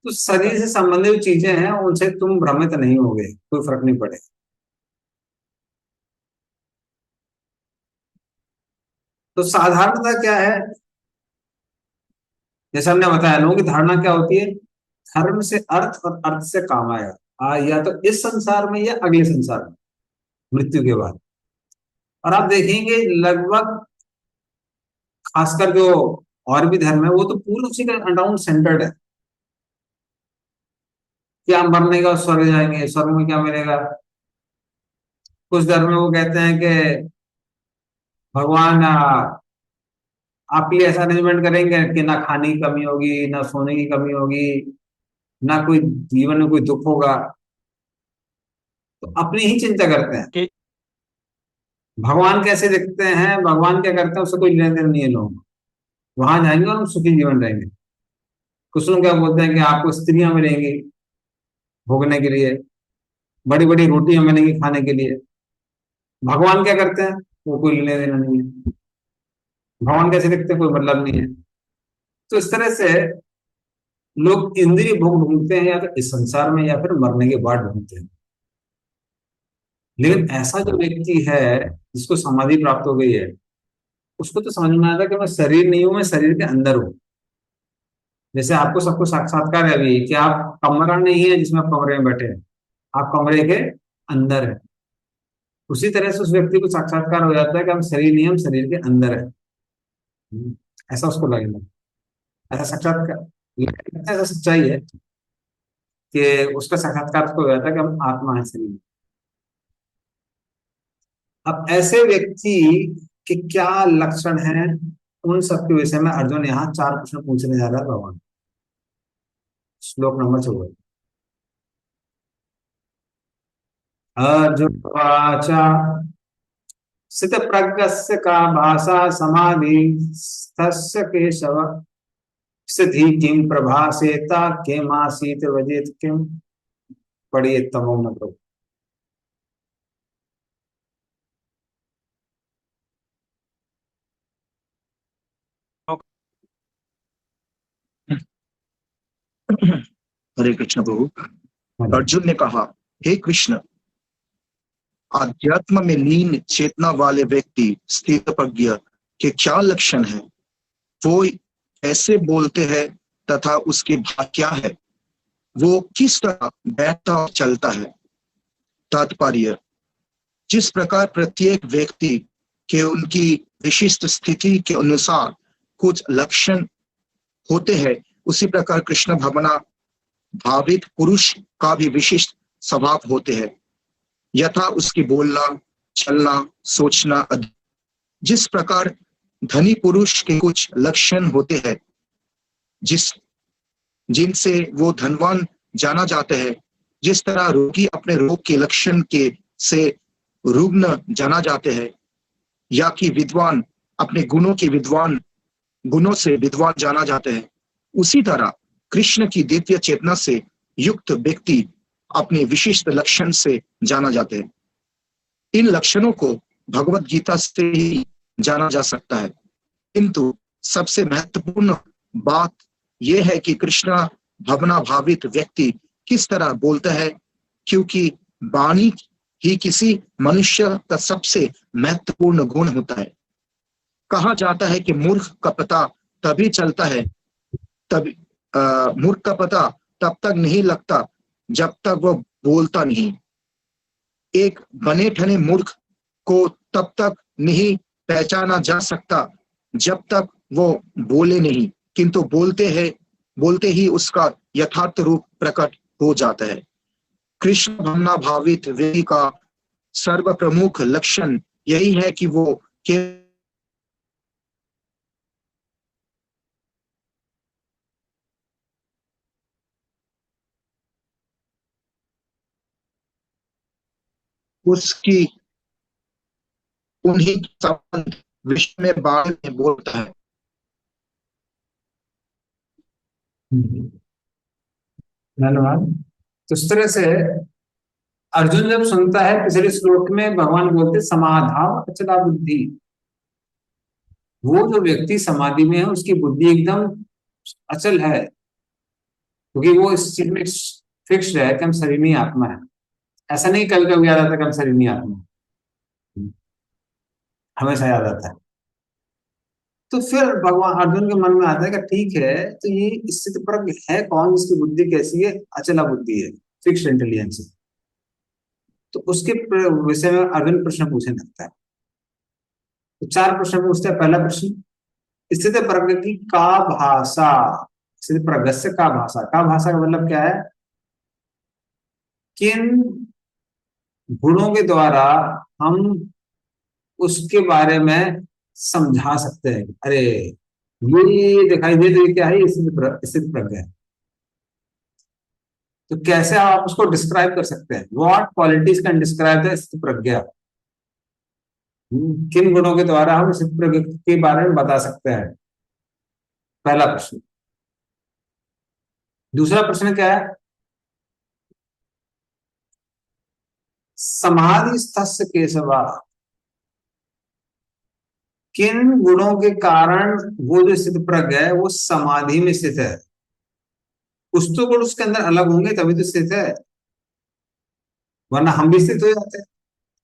तो शरीर से संबंधित चीजें हैं उनसे तुम भ्रमित नहीं होगे, कोई फर्क नहीं पड़ेगा। तो साधारणता क्या है? जैसे हमने बताया, लोगों की धारणा क्या होती है, धर्म से अर्थ और अर्थ से काम आएगा, या तो इस संसार में या अगले संसार में, मृत्यु के बाद। और आप देखेंगे लगभग खासकर जो और भी धर्म है वो तो पूर्ण उसी का अराउंड सेंटर्ड है कि हम मरने का स्वर्ग जाएंगे, स्वर्ग में क्या मिलेगा। कुछ धर्म में वो कहते हैं कि भगवान आपके लिए ऐसा अरेंजमेंट करेंगे कि ना खाने की कमी होगी, ना सोने की कमी होगी, ना कोई जीवन में कोई दुख होगा। तो अपनी ही चिंता करते हैं कि भगवान कैसे दिखते हैं, भगवान क्या करते हैं, उससे कोई लेन देन नहीं है। लोग वहां जाएंगे और हम सुखी जीवन रहेंगे। कुछ लोग क्या बोलते हैं कि आपको स्त्रियां मिलेंगी भोगने के लिए, बड़ी बड़ी रोटियां मिलेंगी खाने के लिए। भगवान क्या करते हैं, वो कोई लेना देना नहीं है। भगवान कैसे दिखते हैं, कोई मतलब नहीं है। तो इस तरह से लोग इंद्रिय भोग ढूंढते हैं, या तो इस संसार में या फिर मरने के बाद ढूंढते हैं। लेकिन ऐसा जो व्यक्ति है जिसको समाधि प्राप्त हो गई है, उसको तो समझ में आता है कि मैं शरीर नहीं हूं, मैं शरीर के अंदर हूं। जैसे आपको सबको साक्षात्कार है अभी कि आप कमरा नहीं है जिसमें आप कमरे में बैठे हैं, आप कमरे के अंदर है। उसी तरह से उस व्यक्ति को साक्षात्कार हो जाता है कि हम शरीर नहीं है, हम शरीर के अंदर है। ऐसा उसको लगेगा, ऐसा साक्षात्कार, ऐसा सच्चाई है कि उसका साक्षात्कार उसको हो जाता है कि हम आत्मा है शरीर। अब ऐसे व्यक्ति के क्या लक्षण हैं, उन सबके विषय में अर्जुन यहाँ 4 प्रश्न पूछने जा रहा है भगवान। श्लोक नंबर 14। अर्जुन वाचा स्थित प्रज्ञस्य का भाषा समाधि स्थस्य केशव स्थिति किम प्रभासेता किमासीत वजेत किम। पढ़िए तमो न प्रभु। हरे कृष्ण प्रभु। अर्जुन ने कहा, हे कृष्ण, आध्यात्म में लीन चेतना वाले व्यक्ति स्थित प्रज्ञ के क्या लक्षण है? वो ऐसे बोलते हैं तथा उसके भाव क्या है? वो किस तरह बैठता और चलता है? तात्पर्य, जिस प्रकार प्रत्येक व्यक्ति के उनकी विशिष्ट स्थिति के अनुसार कुछ लक्षण होते हैं, उसी प्रकार कृष्ण भवना भावित पुरुष का भी विशिष्ट स्वभाव होते हैं, यथा उसकी बोलना, चलना, सोचना आदि। जिस प्रकार धनी पुरुष के कुछ लक्षण होते हैं जिनसे वो धनवान जाना जाता है, जिस तरह रोगी अपने रोग के लक्षण के से रुग्ण जाना जाते हैं, या कि विद्वान अपने गुणों से विद्वान जाना जाते हैं, उसी तरह कृष्ण की दिव्य चेतना से युक्त व्यक्ति अपने विशिष्ट लक्षण से जाना जाते हैं। इन लक्षणों को भगवत गीता से ही जाना जा सकता है, किंतु सबसे महत्वपूर्ण बात यह है कि कृष्ण भवना भावित व्यक्ति किस तरह बोलता है, क्योंकि वाणी ही किसी मनुष्य का सबसे महत्वपूर्ण गुण होता है। कहा जाता है कि मूर्ख का पता तभी चलता है, मूर्ख का पता तब तक नहीं लगता जब तक वो बोलता नहीं। एक बने ठने मूर्ख को तब तक नहीं पहचाना जा सकता जब तक वो बोले नहीं, किंतु बोलते ही उसका यथार्थ रूप प्रकट हो जाता है। कृष्ण भवना भावित व्यक्ति का सर्व प्रमुख लक्षण यही है कि वो उसकी उन्हीं संबंध विषय में बारे में बोलता है। धन्यवाद। तो इस तरह से अर्जुन जब सुनता है, पिछले श्लोक में भगवान बोलते समाधान अचला बुद्धि, वो जो व्यक्ति समाधि में है उसकी बुद्धि एकदम अचल है, क्योंकि वो इस चीज में फिक्स्ड है कि हम शरीर आत्मा है। ऐसा नहीं कल कभी याद आता कि हम शरीर आत्मा, हमेशा याद आता है। तो फिर भगवान अर्जुन के मन में आता है कि ठीक है, तो ये स्थित प्रज्ञ है कौन जिसकी बुद्धि कैसी है? अचला बुद्धि है, फिक्स्ड इंटेलिजेंस है। तो उसके विषय में अर्जुन प्रश्न पूछने लगता है। तो 4 प्रश्न पूछते हैं। पहला प्रश्न, स्थित प्रज्ञ की का भाषा, स्थित प्रज्ञ से का भाषा, का भाषा का मतलब क्या है? किन गुणों के द्वारा हम उसके बारे में समझा सकते हैं? अरे ये दिखाई दे तो ये क्या है? स्थित प्रज्ञ है। तो कैसे आप उसको डिस्क्राइब कर सकते हैं? What qualities can describe the स्थित प्रज्ञ? किन गुणों के द्वारा हम स्थित प्रज्ञ के बारे में बता सकते हैं? पहला प्रश्न। दूसरा प्रश्न क्या है? समाधि स्थस्य केशवा, किन गुणों के कारण वो जो स्थित प्रज्ञ है वो समाधि में स्थित है? कुछ तो गुण उसके अंदर अलग होंगे तभी तो स्थित है, वरना हम भी स्थित हो जाते हैं।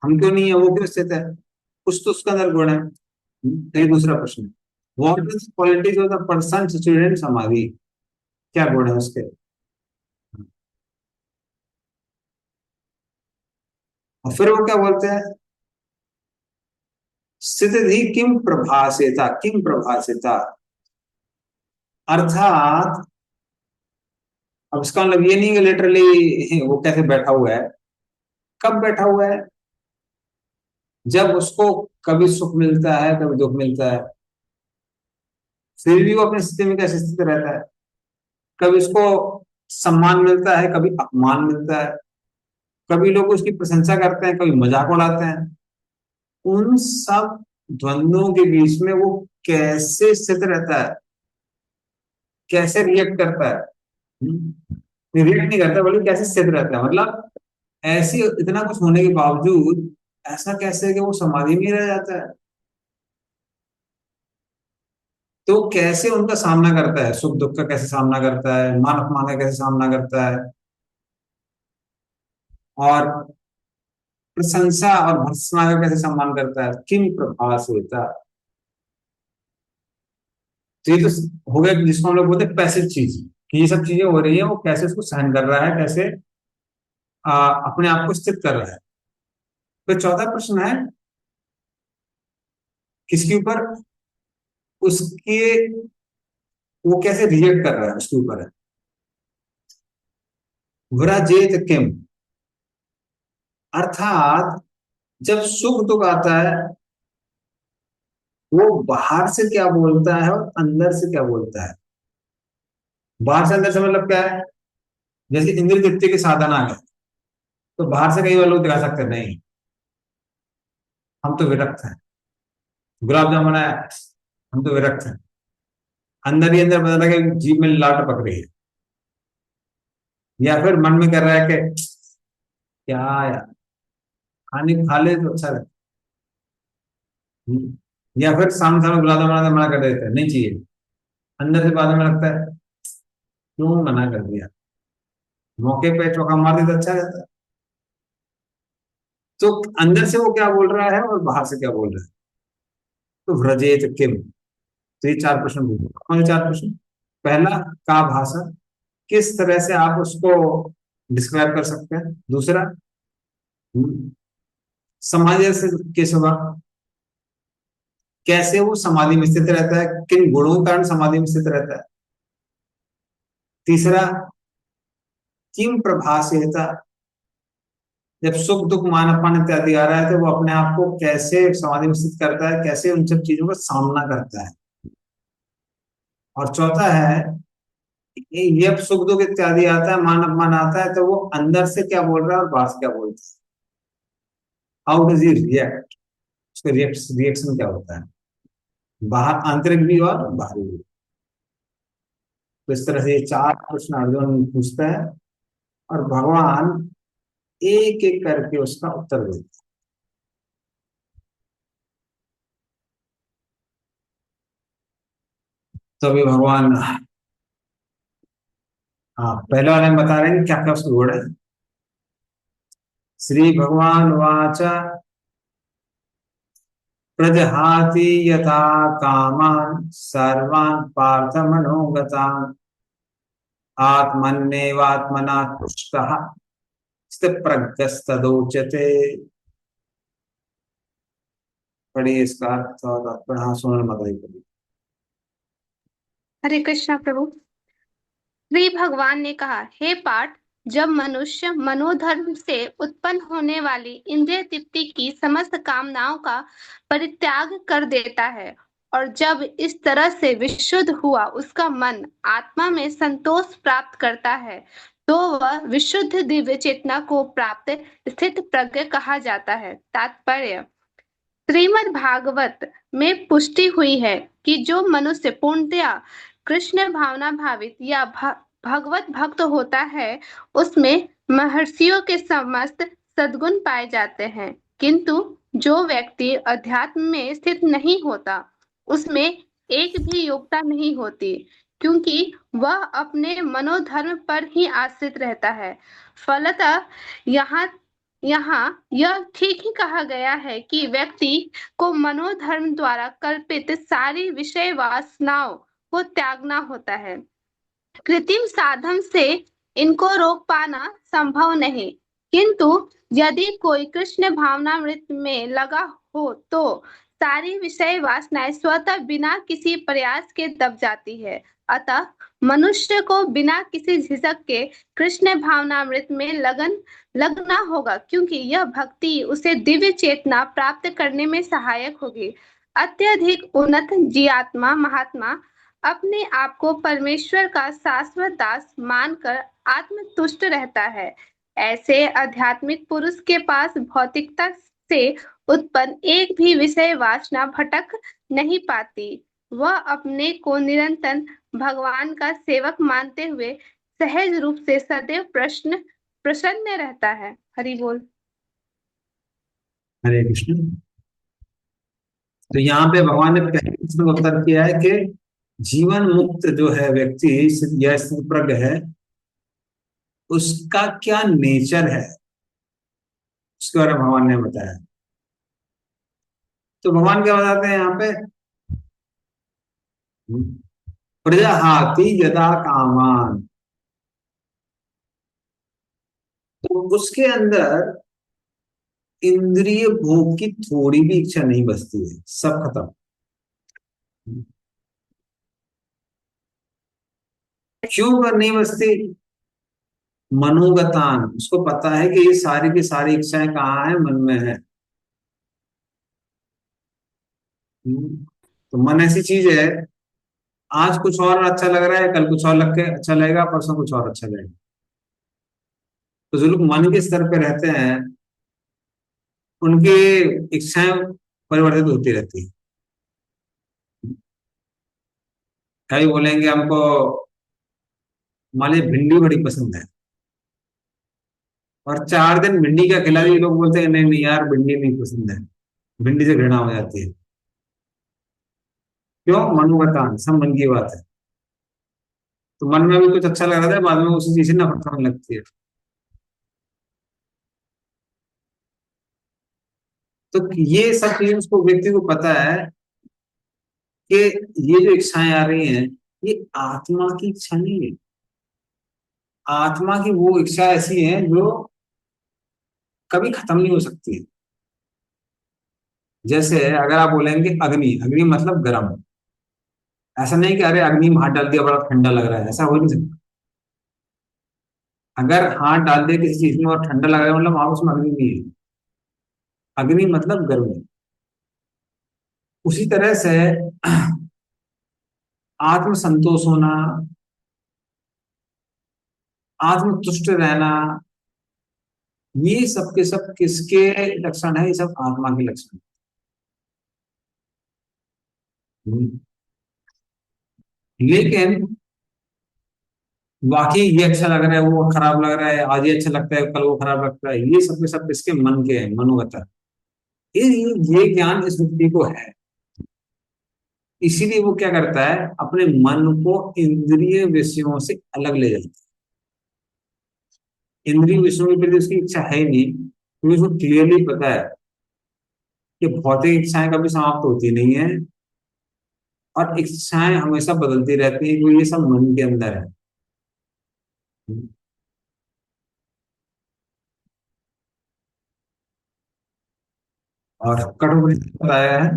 हम क्यों नहीं है, वो क्यों स्थित है? कुछ तो उसके अंदर गुण है। ये दूसरा प्रश्न। What is qualities of the person situated in समाधि, क्या गुण है उसके? और फिर वो क्या बोलते हैं? स्थिति किम प्रभासेता, किम प्रभासेता, अर्थात अब इसका मतलब ये नहीं कि लिटरली वो कैसे बैठा हुआ है। कब बैठा हुआ है? जब उसको कभी सुख मिलता है कभी दुख मिलता है, फिर भी वो अपनी स्थिति में कैसे स्थित रहता है? कभी उसको सम्मान मिलता है कभी अपमान मिलता है, कभी लोग उसकी प्रशंसा करते हैं कभी मजाक उड़ाते हैं। उन सब द्वंद्वों के बीच में वो कैसे स्थित रहता है, कैसे रिएक्ट करता है? रिएक्ट नहीं करता बल्कि कैसे स्थित रहता है। मतलब ऐसी इतना कुछ होने के बावजूद ऐसा कैसे कि वो समाधि में रह जाता है? तो कैसे उनका सामना करता है, सुख दुख का कैसे सामना करता है, मान अपमान का कैसे सामना करता है, और प्रशंसा और भर्त्सना का कैसे सम्मान करता है, किम प्रभासेता। तो ये तो हो गया जिसको हम लोग बोलते हैं पैसिव चीज, कि ये सब चीजें हो रही है, वो कैसे उसको सहन कर रहा है, कैसे अपने आप को स्थित कर रहा है। तो चौथा प्रश्न है किसके ऊपर, उसके, वो कैसे रिएक्ट कर रहा है उसके ऊपर है। व्रजेत किम, अर्थात जब सुख दुख आता है वो बाहर से क्या बोलता है और अंदर से क्या बोलता है। बाहर से अंदर से मतलब क्या है, जैसे इंद्र तृप्ति के साधन आ गए, तो बाहर से कई बार लोग दिखा सकते हैं नहीं हम तो विरक्त हैं, गुलाब जामुन है हम तो विरक्त हैं, अंदर ही अंदर पता लगे जीभ में लाट पक रही है, या फिर मन में कर रहा है कि क्या यार खाने खा ले तो अच्छा रहता। या फिर सामने सामने गुलाब जामुन मना कर देते हैं नहीं चाहिए, अंदर से बाद में लगता है क्यों मना कर दिया, मौके पे चौका मार दे तो अच्छा रहता है। तो अंदर से वो क्या बोल रहा है और बाहर से क्या बोल रहा है। तो व्रजेत किम, तो ये चार प्रश्न पूछो। कौन से चार प्रश्न। पहला, का भाषा, किस तरह से आप उसको डिस्क्राइब कर सकते हैं। दूसरा, समाधि से केशवा, कैसे वो समाधि में स्थित रहता है, किन गुणों के कारण समाधि में स्थित रहता है। तीसरा, किम प्रभासेता, जब सुख दुख मान अपमान इत्यादि आ रहा है तो वो अपने आप को कैसे समाधि में स्थित करता है, कैसे उन सब चीजों का सामना करता है। और चौथा है, ये सुख दुख इत्यादि आता है, मान अपमान आता है, तो वो अंदर से क्या बोल रहा है और बाहर से क्या बोलता है। हाउ डज ही रिएक्ट, उसका रिएक्शन क्या होता है, बाहर आंतरिक भी और बाहरी भी। तो इस तरह से ये चार प्रश्न अर्जुन पूछता है और भगवान एक एक करके उसका उत्तर देते हैं। तो अभी भगवान, हाँ पहले वाले में बता रहे हैं क्या क्या उसके गुण है। श्री भगवान वाच, प्रजहाति यथा कामान सर्वान् पार्थ मनोगतान् आत्मन्नेवात्मना तुष्टः स्थितप्रज्ञस्तदोच्यते। पढ़िए इसका अर्थ और तात्पर्य। हाँ सोनल माता जी। हरे कृष्णा प्रभु। श्री भगवान ने कहा, हे पार्थ, जब मनुष्य मनोधर्म से उत्पन्न होने वाली इंद्रिय तृप्ति की समस्त कामनाओं का परित्याग कर देता है और जब इस तरह से विशुद्ध हुआ उसका मन आत्मा में संतोष प्राप्त करता है तो वह विशुद्ध दिव्य चेतना को प्राप्त स्थित प्रज्ञ कहा जाता है। तात्पर्य, श्रीमद् भागवत में पुष्टि हुई है कि जो मनुष्य पूर्णतया कृष्ण भावना भावित या भगवत भक्त होता है उसमें महर्षियों के समस्त सद्गुण पाए जाते हैं, किंतु जो व्यक्ति अध्यात्म में स्थित नहीं होता उसमें एक भी योग्यता नहीं होती, क्योंकि वह अपने मनोधर्म पर ही आश्रित रहता है। फलतः यहाँ यह ठीक ही कहा गया है कि व्यक्ति को मनोधर्म द्वारा कल्पित सारी विषय वासनाओं को त्यागना होता है। कृत्रिम साधन से इनको रोक पाना संभव नहीं, किंतु यदि कोई कृष्ण भावनामृत में लगा हो तो सारी विषय वासनाएं स्वतः बिना किसी प्रयास के दब जाती है। अतः मनुष्य को बिना किसी झिझक के कृष्ण भावनामृत में लगना होगा, क्योंकि यह भक्ति उसे दिव्य चेतना प्राप्त करने में सहायक होगी। अत्यधिक उन्नत जीवात्मा महात्मा अपने आप को परमेश्वर का शाश्वत दास मानकर आत्मतुष्ट रहता है। ऐसे आध्यात्मिक पुरुष के पास भौतिकता से उत्पन्न एक भी विषय वासना भटक नहीं पाती। वह अपने को निरंतर भगवान का सेवक मानते हुए सहज रूप से सदैव प्रसन्न रहता है। हरि बोल। हरे कृष्ण। तो यहाँ पे भगवान ने पहले प्रश्न का उत्तर किया है कि जीवन मुक्त जो है व्यक्ति या स्थितप्रज्ञ है, उसका क्या नेचर है उसके बारे में भगवान ने बताया। तो भगवान क्या बताते हैं यहाँ पे, प्रजाहाति यदा कामान, तो उसके अंदर इंद्रिय भोग की थोड़ी भी इच्छा नहीं बचती है, सब खत्म। क्यों नहीं बचती? मनोगतान, उसको पता है कि ये सारी की सारी इच्छाएं कहाँ है, मन में है। तो मन ऐसी चीज है, आज कुछ और अच्छा लग रहा है, कल कुछ और लग के अच्छा लगेगा, परसों कुछ और अच्छा लगेगा। तो जो लोग मन के स्तर पे रहते हैं उनकी इच्छाएं परिवर्तित होती रहती है। कई बोलेंगे हमको मान लीजिए भिंडी बड़ी पसंद है, और 4 दिन भिंडी का खिला दिए, लोग बोलते हैं नहीं नहीं यार भिंडी नहीं पसंद है, भिंडी से घृणा हो जाती है। क्यों? मनोगतान, सब मन की बात है। तो मन में भी कुछ अच्छा लग रहा था, बाद में उसी चीज से नफरत होने लगती है। तो ये सब चीजें उसको, व्यक्ति को पता है कि ये जो इच्छाएं आ रही हैं ये आत्मा की इच्छा नहीं है। आत्मा की वो इच्छा ऐसी है जो कभी खत्म नहीं हो सकती है। जैसे अगर आप बोलेंगे अग्नि, अग्नि मतलब गर्म, ऐसा नहीं कि अरे अग्नि में हाथ डाल दिया बड़ा ठंडा लग रहा है, ऐसा हो नहीं सकता। अगर हाथ डाल दिया किसी चीज में और ठंडा लग रहा है, मतलब वहां उसमें अग्नि नहीं है। अग्नि मतलब गर्मी। उसी तरह से आत्म संतोष होना, आत्म तुष्ट रहना, ये सब के सब किसके लक्षण है? ये सब आत्मा के लक्षण हैं। लेकिन बाकी ये अच्छा लग रहा है, वो खराब लग रहा है, आज ये अच्छा लगता है कल वो खराब लगता है, ये सब के सब इसके मन के हैं, मनोगत है। ये ज्ञान इस व्यक्ति को है, इसीलिए वो क्या करता है, अपने मन को इंद्रिय विषयों से अलग ले जाता है। इंद्रिय विषयों के प्रति उसकी इच्छा है ही नहीं, क्योंकि उसको क्लियरली पता है कि भौतिक इच्छाएं कभी समाप्त होती नहीं है, और इच्छाएं हमेशा बदलती रहती है, क्योंकि ये सब मन के अंदर है। और कठोपनिषद बताया है,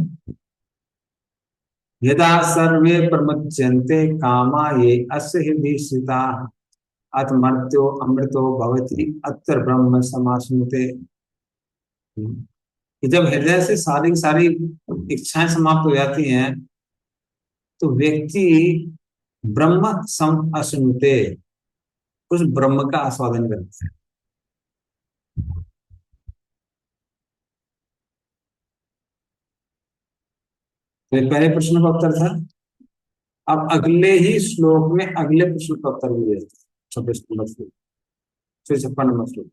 यदा सर्वे प्रमुच्यन्ते कामा ये अस्य हृदि स्थिताः अथ मर्त्यो अमृतो भवति अत्र ब्रह्म समाश्नुते। कि जब हृदय से सारी की सारी इच्छाएं समाप्त हो जाती हैं तो व्यक्ति ब्रह्म सम अश्नुते, उस ब्रह्म का आस्वादन करता है। तो ये पहले प्रश्न का उत्तर था। अब अगले ही श्लोक में अगले प्रश्न का उत्तर भी देते हैं। 26 नंबर श्लोक, 56 नंबर श्लोक।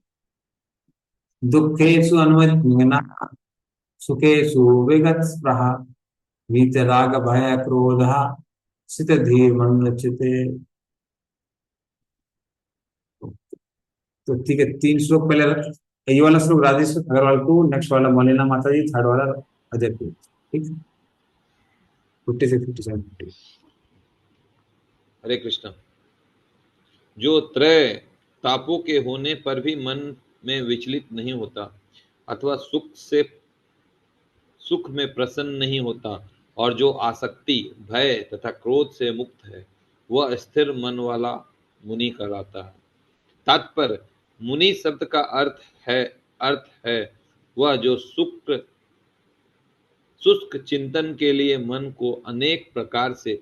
दुखेषु अनुमन्यना सुखेषु विगत स्पृहा वीतराग भय क्रोध सित धीर मनुच्यते। तो ठीक है, 3 श्लोक पहले, ये वाला श्लोक राजेश अग्रवाल को, नेक्स्ट वाला मौलिना माता जी, थर्ड वाला अजय को। ठीक, 56, 57, 58। हरे कृष्णा। जो त्रय तापों के होने पर भी मन में विचलित नहीं होता अथवा सुख में प्रसन्न नहीं होता, और जो आसक्ति, भय तथा क्रोध से मुक्त है, वह स्थिर मन वाला मुनि कहलाता है। तात्पर्य, मुनि शब्द का अर्थ है वह जो शुष्क चिंतन के लिए मन को अनेक प्रकार से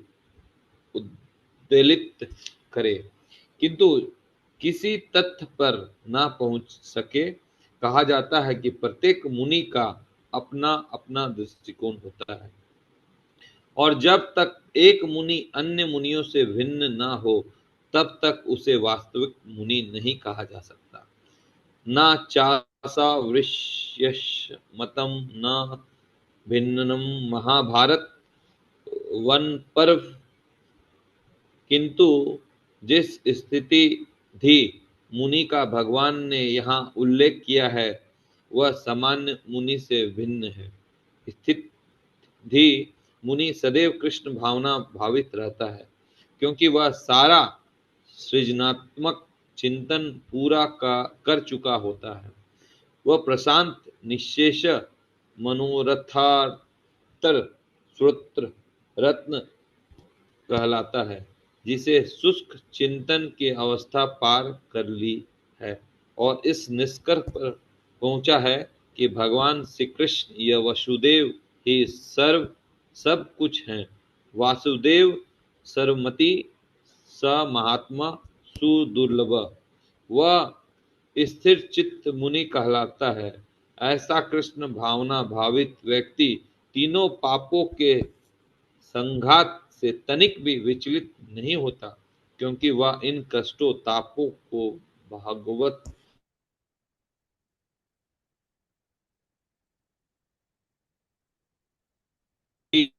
उद्वेलित करे किंतु किसी तथ्य पर ना पहुंच सके। कहा जाता है कि प्रत्येक मुनि का अपना अपना दृष्टिकोण होता है, और जब तक एक मुनि अन्य मुनियों से भिन्न ना हो तब तक उसे वास्तविक मुनि नहीं कहा जा सकता। न चासा वृष्यश मतम न भिन्नम। महाभारत वन पर्व किंतु जिस स्थिति धी मुनि का भगवान ने यहाँ उल्लेख किया है वह सामान्य मुनि से भिन्न है। स्थित धी मुनि सदैव कृष्ण भावना भावित रहता है, क्योंकि वह सारा सृजनात्मक चिंतन पूरा कर चुका होता है। वह प्रशांत निश्शेष मनोरथातर श्रोत्र रत्न कहलाता है, जिसे शुष्क चिंतन की अवस्था पार कर ली है और इस निष्कर्ष पर पहुंचा है कि भगवान श्री कृष्ण या वसुदेव ही सब कुछ हैं। वासुदेव सर्वमति स महात्मा सुदुर्लभ, वह स्थिर चित्त मुनि कहलाता है। ऐसा कृष्ण भावना भावित व्यक्ति तीनों पापों के संघात से तनिक भी विचलित नहीं होता, क्योंकि वह इन कष्टों तापों को भागवत की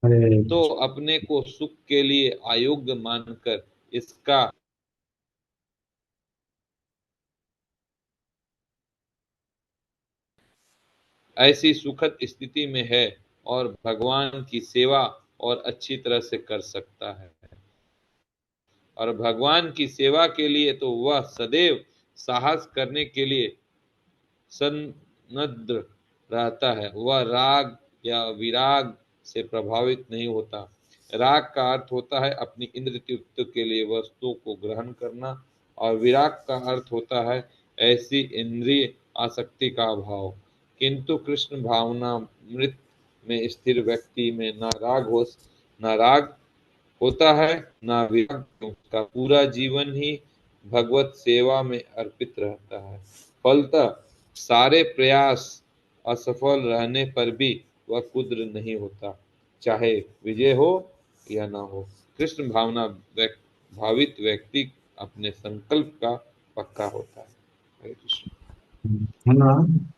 हरे तो अपने को सुख के लिए अयोग्य मानकर इसका ऐसी सुखद स्थिति में है और भगवान की सेवा और अच्छी तरह से कर सकता है। और भगवान की सेवा के लिए तो वह सदैव साहस करने के लिए सन्नद्ध रहता है। वह राग या विराग से प्रभावित नहीं होता। राग का अर्थ होता है अपनी इंद्रिय तृप्ति के लिए वस्तुओं को ग्रहण करना, और विराग का अर्थ होता है ऐसी इंद्रिय आसक्ति का अभाव। किंतु कृष्ण भावनामृत में स्थिर व्यक्ति में न राग होता है न विराग। उसका पूरा जीवन ही भगवत सेवा में अर्पित रहता है। फलतः सारे प्रयास असफल रहने पर भी वह कुद्र नहीं होता, चाहे विजय हो या ना हो। कृष्ण भावित व्यक्ति अपने संकल्प का पक्का होता है। हरे कृष्ण। धन्यवाद।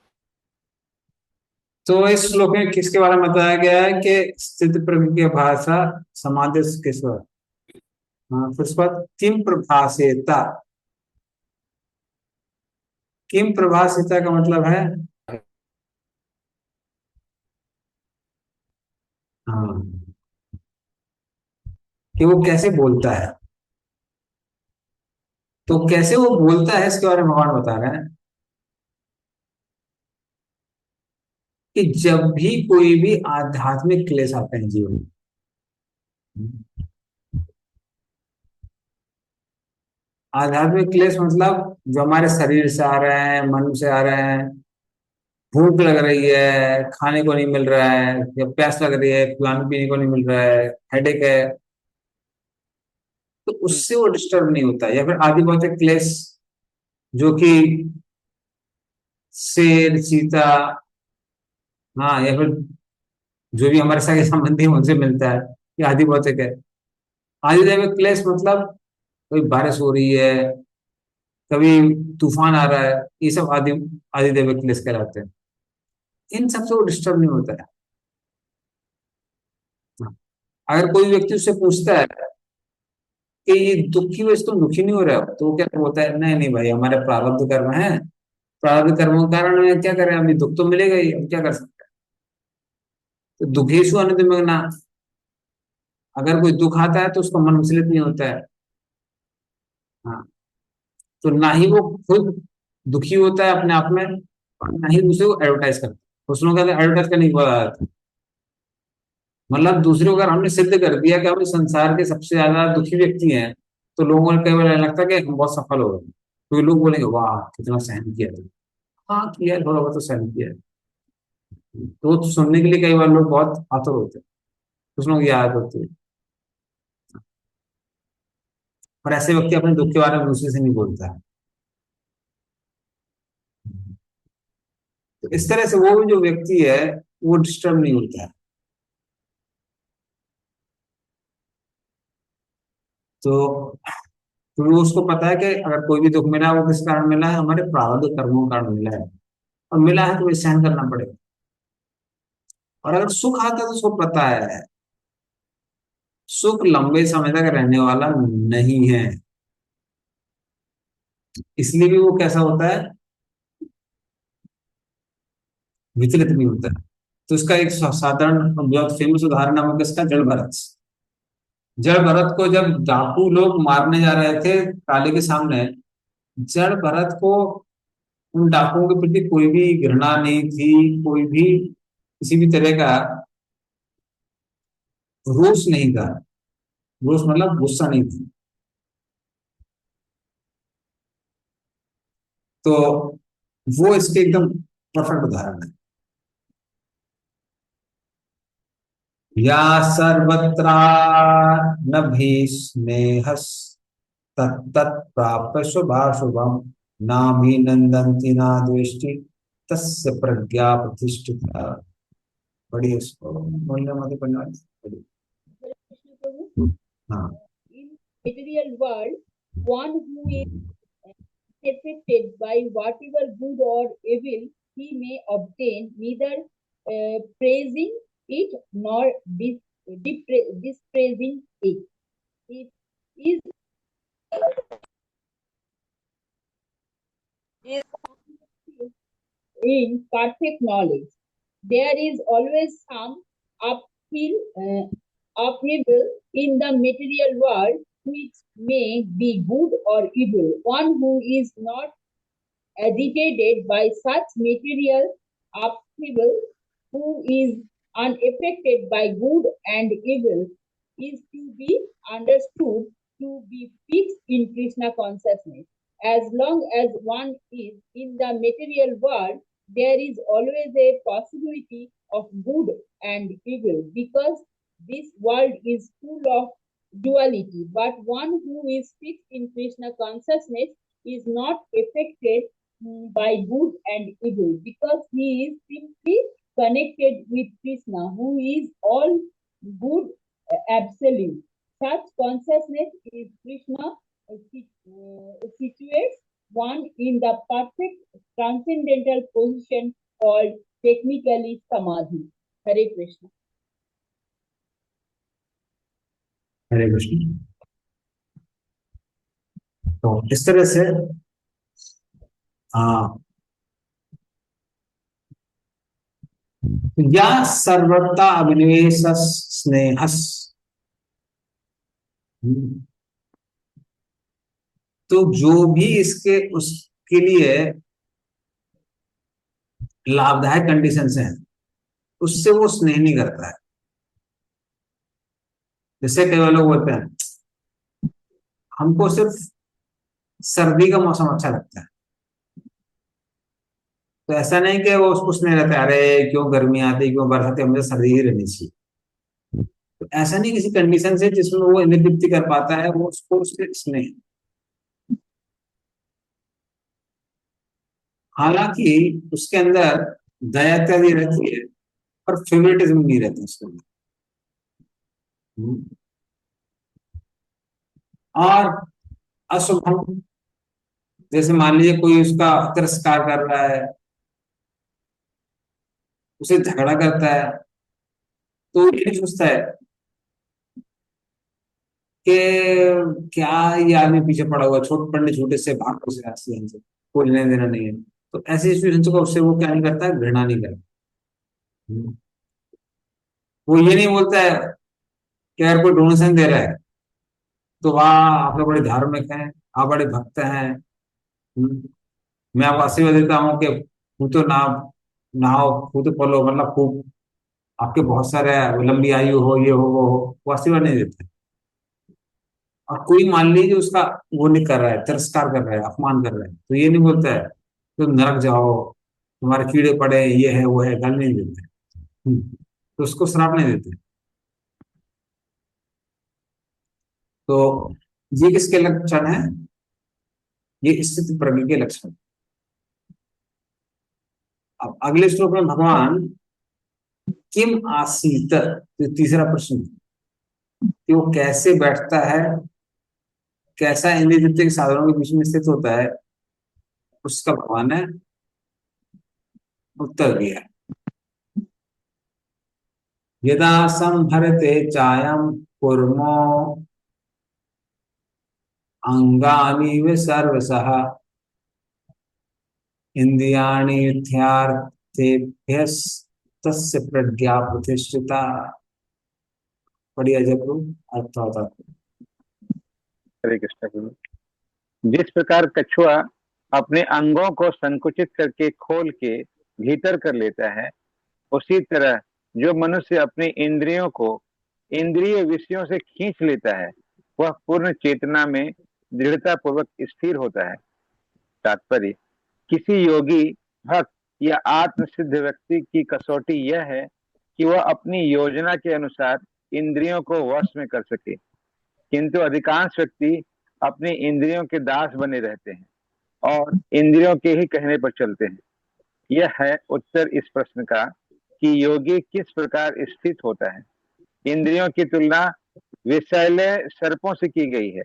तो इस श्लोक में किसके बारे में बताया गया है कि स्थित प्रज्ञ भाषा समाधि के स्वर। हाँ, फिर उसके बाद किम प्रभासेता। किम प्रभासेता का मतलब है हाँ, कि वो कैसे बोलता है। तो कैसे वो बोलता है इसके बारे में भगवान बता रहे हैं कि जब भी कोई भी आध्यात्मिक क्लेश आते हैं जीवन में, आध्यात्मिक क्लेश मतलब जो हमारे शरीर से आ रहे हैं, मन से आ रहे हैं, भूख लग रही है, खाने को नहीं मिल रहा है, या प्यास लग रही है, खाने पीने को नहीं मिल रहा है, हेडेक है, तो उससे वो डिस्टर्ब नहीं होता। या फिर आदि भौतिक क्लेश जो कि शेर चीता, हाँ, या फिर जो भी हमारे सगे संबंधी हैं उनसे मिलता है, ये आदि भौतिक है। आदि दैविक क्लेश मतलब कोई बारिश हो रही है, कभी तूफान आ रहा है, ये सब आदि आदि दैविक क्लेश कहलाते हैं। इन सबसे वो डिस्टर्ब नहीं होता है। अगर कोई व्यक्ति उससे पूछता है कि ये दुख की वजह से तुम दुखी नहीं हो रहे हो, तो वो क्या बोलता है, नहीं नहीं भाई, हमारे प्रारब्ध कर्म है, प्रारब्ध कर्मों के कारण क्या करें, अभी दुख तो मिलेगा ही, अब क्या कर सकते हैं। तो दुखेशु अनुदिमग्ना, अगर कोई दुख आता है तो उसका मन विचलित नहीं होता है। हाँ, तो ना ही वो खुद दुखी होता है अपने आप में, और ना ही दूसरे को एडवर्टाइज करता है। कुछ लोग कहते हैं एडवर्टाइज करने की बात, मतलब दूसरे को अगर हमने सिद्ध कर दिया कि हम इस संसार के सबसे ज्यादा दुखी व्यक्ति हैं, तो लोगों को कई बार लगता है कि हम बहुत सफल हो गए। तो लोग बोलेंगे वाह कितना सहन किया था। हाँ किया है, थोड़ा बहुत तो सहन किया है। तो सुनने के लिए कई बार लोग बहुत आतुर होते हैं, कुछ लोग याद होते हैं। और ऐसे व्यक्ति अपने दुख के बारे में दूसरे से नहीं बोलता है। तो इस तरह से वो जो व्यक्ति है वो डिस्टर्ब नहीं होता है। तो तो वो उसको पता है कि अगर कोई भी दुख मिला है वो किस कारण मिला है, हमारे प्रारब्ध कर्मों के कारण मिला है, और मिला है तो वो सहन करना पड़ेगा। और अगर सुख आता है तो उसको पता है सुख लंबे समय तक रहने वाला नहीं है, इसलिए भी वो कैसा होता है, विचलित नहीं होता है। तो इसका एक साधारण बहुत फेमस उदाहरण है वो किसका, जड़ भरत। जड़ भरत को जब डाकू लोग मारने जा रहे थे काले के सामने, जड़ भरत को उन डाकुओं के प्रति कोई भी घृणा नहीं थी, कोई भी किसी भी तरह का रोष नहीं था। रोष मतलब गुस्सा नहीं थी। तो वो इसके एकदम परफेक्ट उदाहरण है। या सर्वत्र न भीस्नेहस तत्तत् प्राप्य शुभाशुभम नामी नंदन्ति ना द्वेष्टि तस्य प्रज्ञा प्रतिष्ठिता। बड़ी इसको बोलने मत पढ़ना। Krishna Prabhu, हाँ in material world, one who is affected by whatever good or evil he may obtain, neither praising it nor dispraising it. It is in perfect knowledge. There is always some upheaval in the material world, which may be good or evil. One who is not agitated by such material upheaval, who is unaffected by good and evil, is to be understood to be fixed in Krishna consciousness. As long as one is in the material world, there is always a possibility of good and evil, because this world is full of duality. But one who is fixed in Krishna consciousness is not affected by good and evil, because he is simply connected with Krishna, who is all good, absolute. Such consciousness is Krishna situates one in the perfect transcendental position called technically Samadhi. Hare Krishna. हरे कृष्ण। तो इस तरह से या सर्वथा अभिनिवेश स्नेहस, तो जो भी इसके उसके लिए लाभदायक कंडीशंस हैं उससे वो स्नेह नहीं करता है। जैसे कई लोग बोलते हैं हमको सिर्फ सर्दी का मौसम अच्छा लगता है, तो ऐसा नहीं कि वो उसको स्नेह रहता है, अरे क्यों गर्मी आती, क्यों बरसात आती, मुझे सर्दी ही रहनी चाहिए। तो ऐसा नहीं, किसी कंडीशन से जिसमें वो निवृत्ति कर पाता है वो उसको उसके स्नेह। हालांकि उसके अंदर दया इत्यादि रहती है पर फेवरेटिज्म नहीं रहता उसके अंदर। और अशुभम, जैसे मान लीजिए कोई उसका तिरस्कार कर रहा है, उसे झगड़ा करता है, तो ये सोचता है कि क्या ये आदमी पीछे पड़ा हुआ, छोटे से भाग को से कोई लेना देना नहीं है। तो ऐसी सिचुएशन को उससे वो क्या नहीं करता है, घृणा नहीं करता। वो ये नहीं बोलता है कि अगर कोई डोनेशन दे रहा है तो वाह आप लोग बड़े धार्मिक हैं, आप बड़े भक्त हैं, मैं आपको आशीर्वाद देता हूँ कि खूब तो नहाओ खूब तो पलो, मतलब खूब आपके बहुत सारे लंबी आयु हो, ये हो वो हो, वो आशीर्वाद नहीं देते। और कोई मान लीजिए उसका वो नहीं कर रहा है, तिरस्कार कर रहा है, अपमान कर रहा है, तो ये नहीं बोलता है तुम नरक जाओ, तुम्हारे कीड़े पड़े, ये है वो है, गल नहीं देते। तो उसको श्राप नहीं देते। तो ये किसके लक्षण है, ये स्थित प्रज्ञ के लक्षण। अब अगले श्लोक में भगवान किम आसीत, तो तीसरा प्रश्न कि वो कैसे बैठता है, कैसा इंद्रिय तृप्ति के साधनों के बीच में स्थित होता है, उसका भगवान ने उत्तर दिया। यदा संहरते चायं कुर्मो अंगानि सर्वशः इंद्रियाणि युध्यार्थेभ्यस्तस्य प्रज्ञा प्रतिष्ठिता। बढ़िया जब अर्थ होता। हरे कृष्ण प्रभु। जिस प्रकार कछुआ अपने अंगों को संकुचित करके खोल के भीतर कर लेता है, उसी तरह जो मनुष्य अपनी इंद्रियों को इंद्रिय विषयों से खींच लेता है, वह पूर्ण चेतना में दृढ़ता पूर्वक स्थिर होता है। तात्पर्य, किसी योगी, भक्त या आत्मसिद्ध व्यक्ति की कसौटी यह है कि वह अपनी योजना के अनुसार इंद्रियों को वश में कर सके, किंतु अधिकांश व्यक्ति अपनी इंद्रियों के दास बने रहते हैं और इंद्रियों के ही कहने पर चलते हैं। यह है उत्तर इस प्रश्न का कि योगी किस प्रकार स्थित होता है। इंद्रियों की तुलना विषैले सर्पों से की गई है।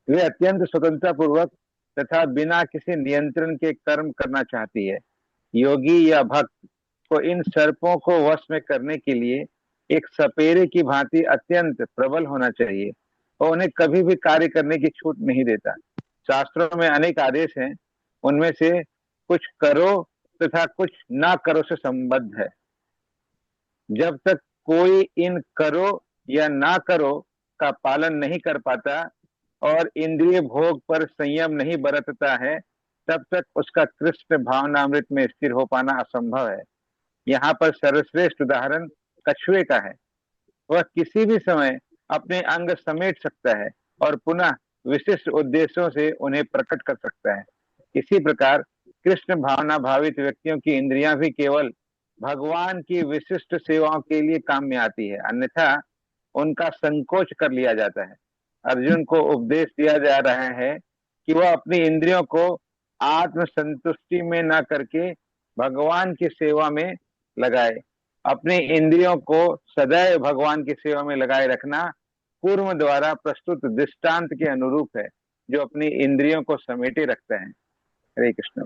वे अत्यंत स्वतंत्रता पूर्वक तथा बिना किसी नियंत्रण के कर्म करना चाहती है। योगी या भक्त को इन सर्पों को वश में करने के लिए एक सपेरे की भांति अत्यंत प्रबल होना चाहिए और उन्हें कभी भी कार्य करने की छूट नहीं देता। शास्त्रों में अनेक आदेश हैं, उनमें से कुछ करो तथा कुछ ना करो से संबद्ध है। जब तक कोई इन करो या ना करो का पालन नहीं कर पाता और इंद्रिय भोग पर संयम नहीं बरतता है, तब तक उसका कृष्ण भावनामृत में स्थिर हो पाना असंभव है। यहाँ पर सर्वश्रेष्ठ उदाहरण कछुए का है। वह किसी भी समय अपने अंग समेट सकता है और पुनः विशिष्ट उद्देश्यों से उन्हें प्रकट कर सकता है। इसी प्रकार कृष्ण भावना भावित व्यक्तियों की इंद्रियां भी केवल भगवान की विशिष्ट सेवाओं के लिए काम में आती है, अन्यथा उनका संकोच कर लिया जाता है। अर्जुन को उपदेश दिया जा रहा है कि वह अपनी इंद्रियों को आत्म संतुष्टि में न करके भगवान की सेवा में लगाए। अपनी इंद्रियों को सदैव भगवान की सेवा में लगाए रखना पूर्व द्वारा प्रस्तुत दृष्टांत के अनुरूप है, जो अपनी इंद्रियों को समेटे रखता है। हरे कृष्ण।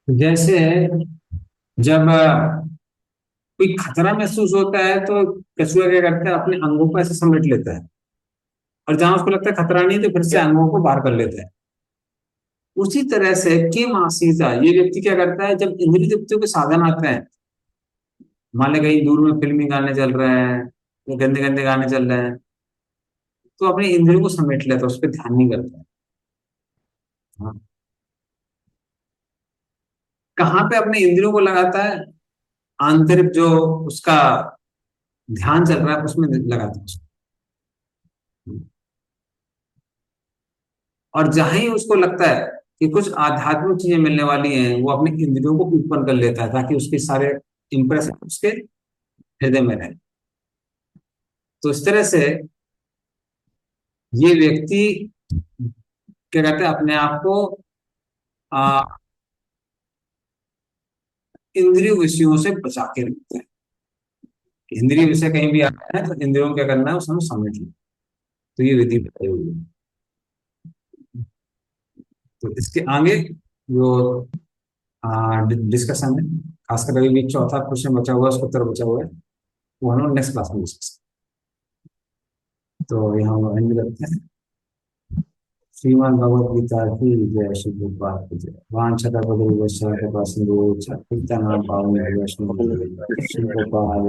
जैसे जब कोई खतरा महसूस होता है तो कछुआ क्या करता है, अपने अंगों को ऐसे समेट लेता है और जहां उसको लगता है खतरा नहीं तो फिर से अंगों को बाहर कर लेता है। उसी तरह से किम आसीता, ये व्यक्ति क्या करता है, जब इंद्रिय तृप्तियों के साधन आते हैं, मान ले कहीं दूर में फिल्मी गाने चल रहे हैं या गंदे गंदे गाने चल रहे हैं, तो अपने इंद्रियों को समेट लेता है, उस पर ध्यान नहीं करता है। हाँ। कहाँ पे अपने इंद्रियों को लगाता है, आंतरिक जो उसका ध्यान चल रहा है उसमें लगाता है उसको। और जहां ही उसको लगता है कि कुछ आध्यात्मिक चीजें मिलने वाली हैं, वो अपने इंद्रियों को उत्पन्न कर लेता है ताकि उसके सारे इंप्रेशन उसके हृदय में रहे। तो इस तरह से ये व्यक्ति क्या कहते हैं, अपने आप को इंद्रिय विषयों से बचा के रखते हैं। इंद्रिय विषय कहीं भी आता है तो इंद्रियों को क्या करना है, उसमें समझ लो। तो ये विधि बताई हुई है। तो इसके आगे जो डिस्कशन है, खासकर अभी भी चौथा क्वेश्चन बचा हुआ है, उसका उत्तर बचा हुआ है, वो हम लोग नेक्स्ट क्लास में डिस्कस। तो यहाँ हम एंड करते हैं। श्रीमान भगवद गीता की जय, श्री गोपाल की जय। वांछा कल्पतरुभ्यश्च कृपा सिंधुभ्यश्च पतितानां पावनेभ्यो वैष्णवेभ्यो श्री गोपाल।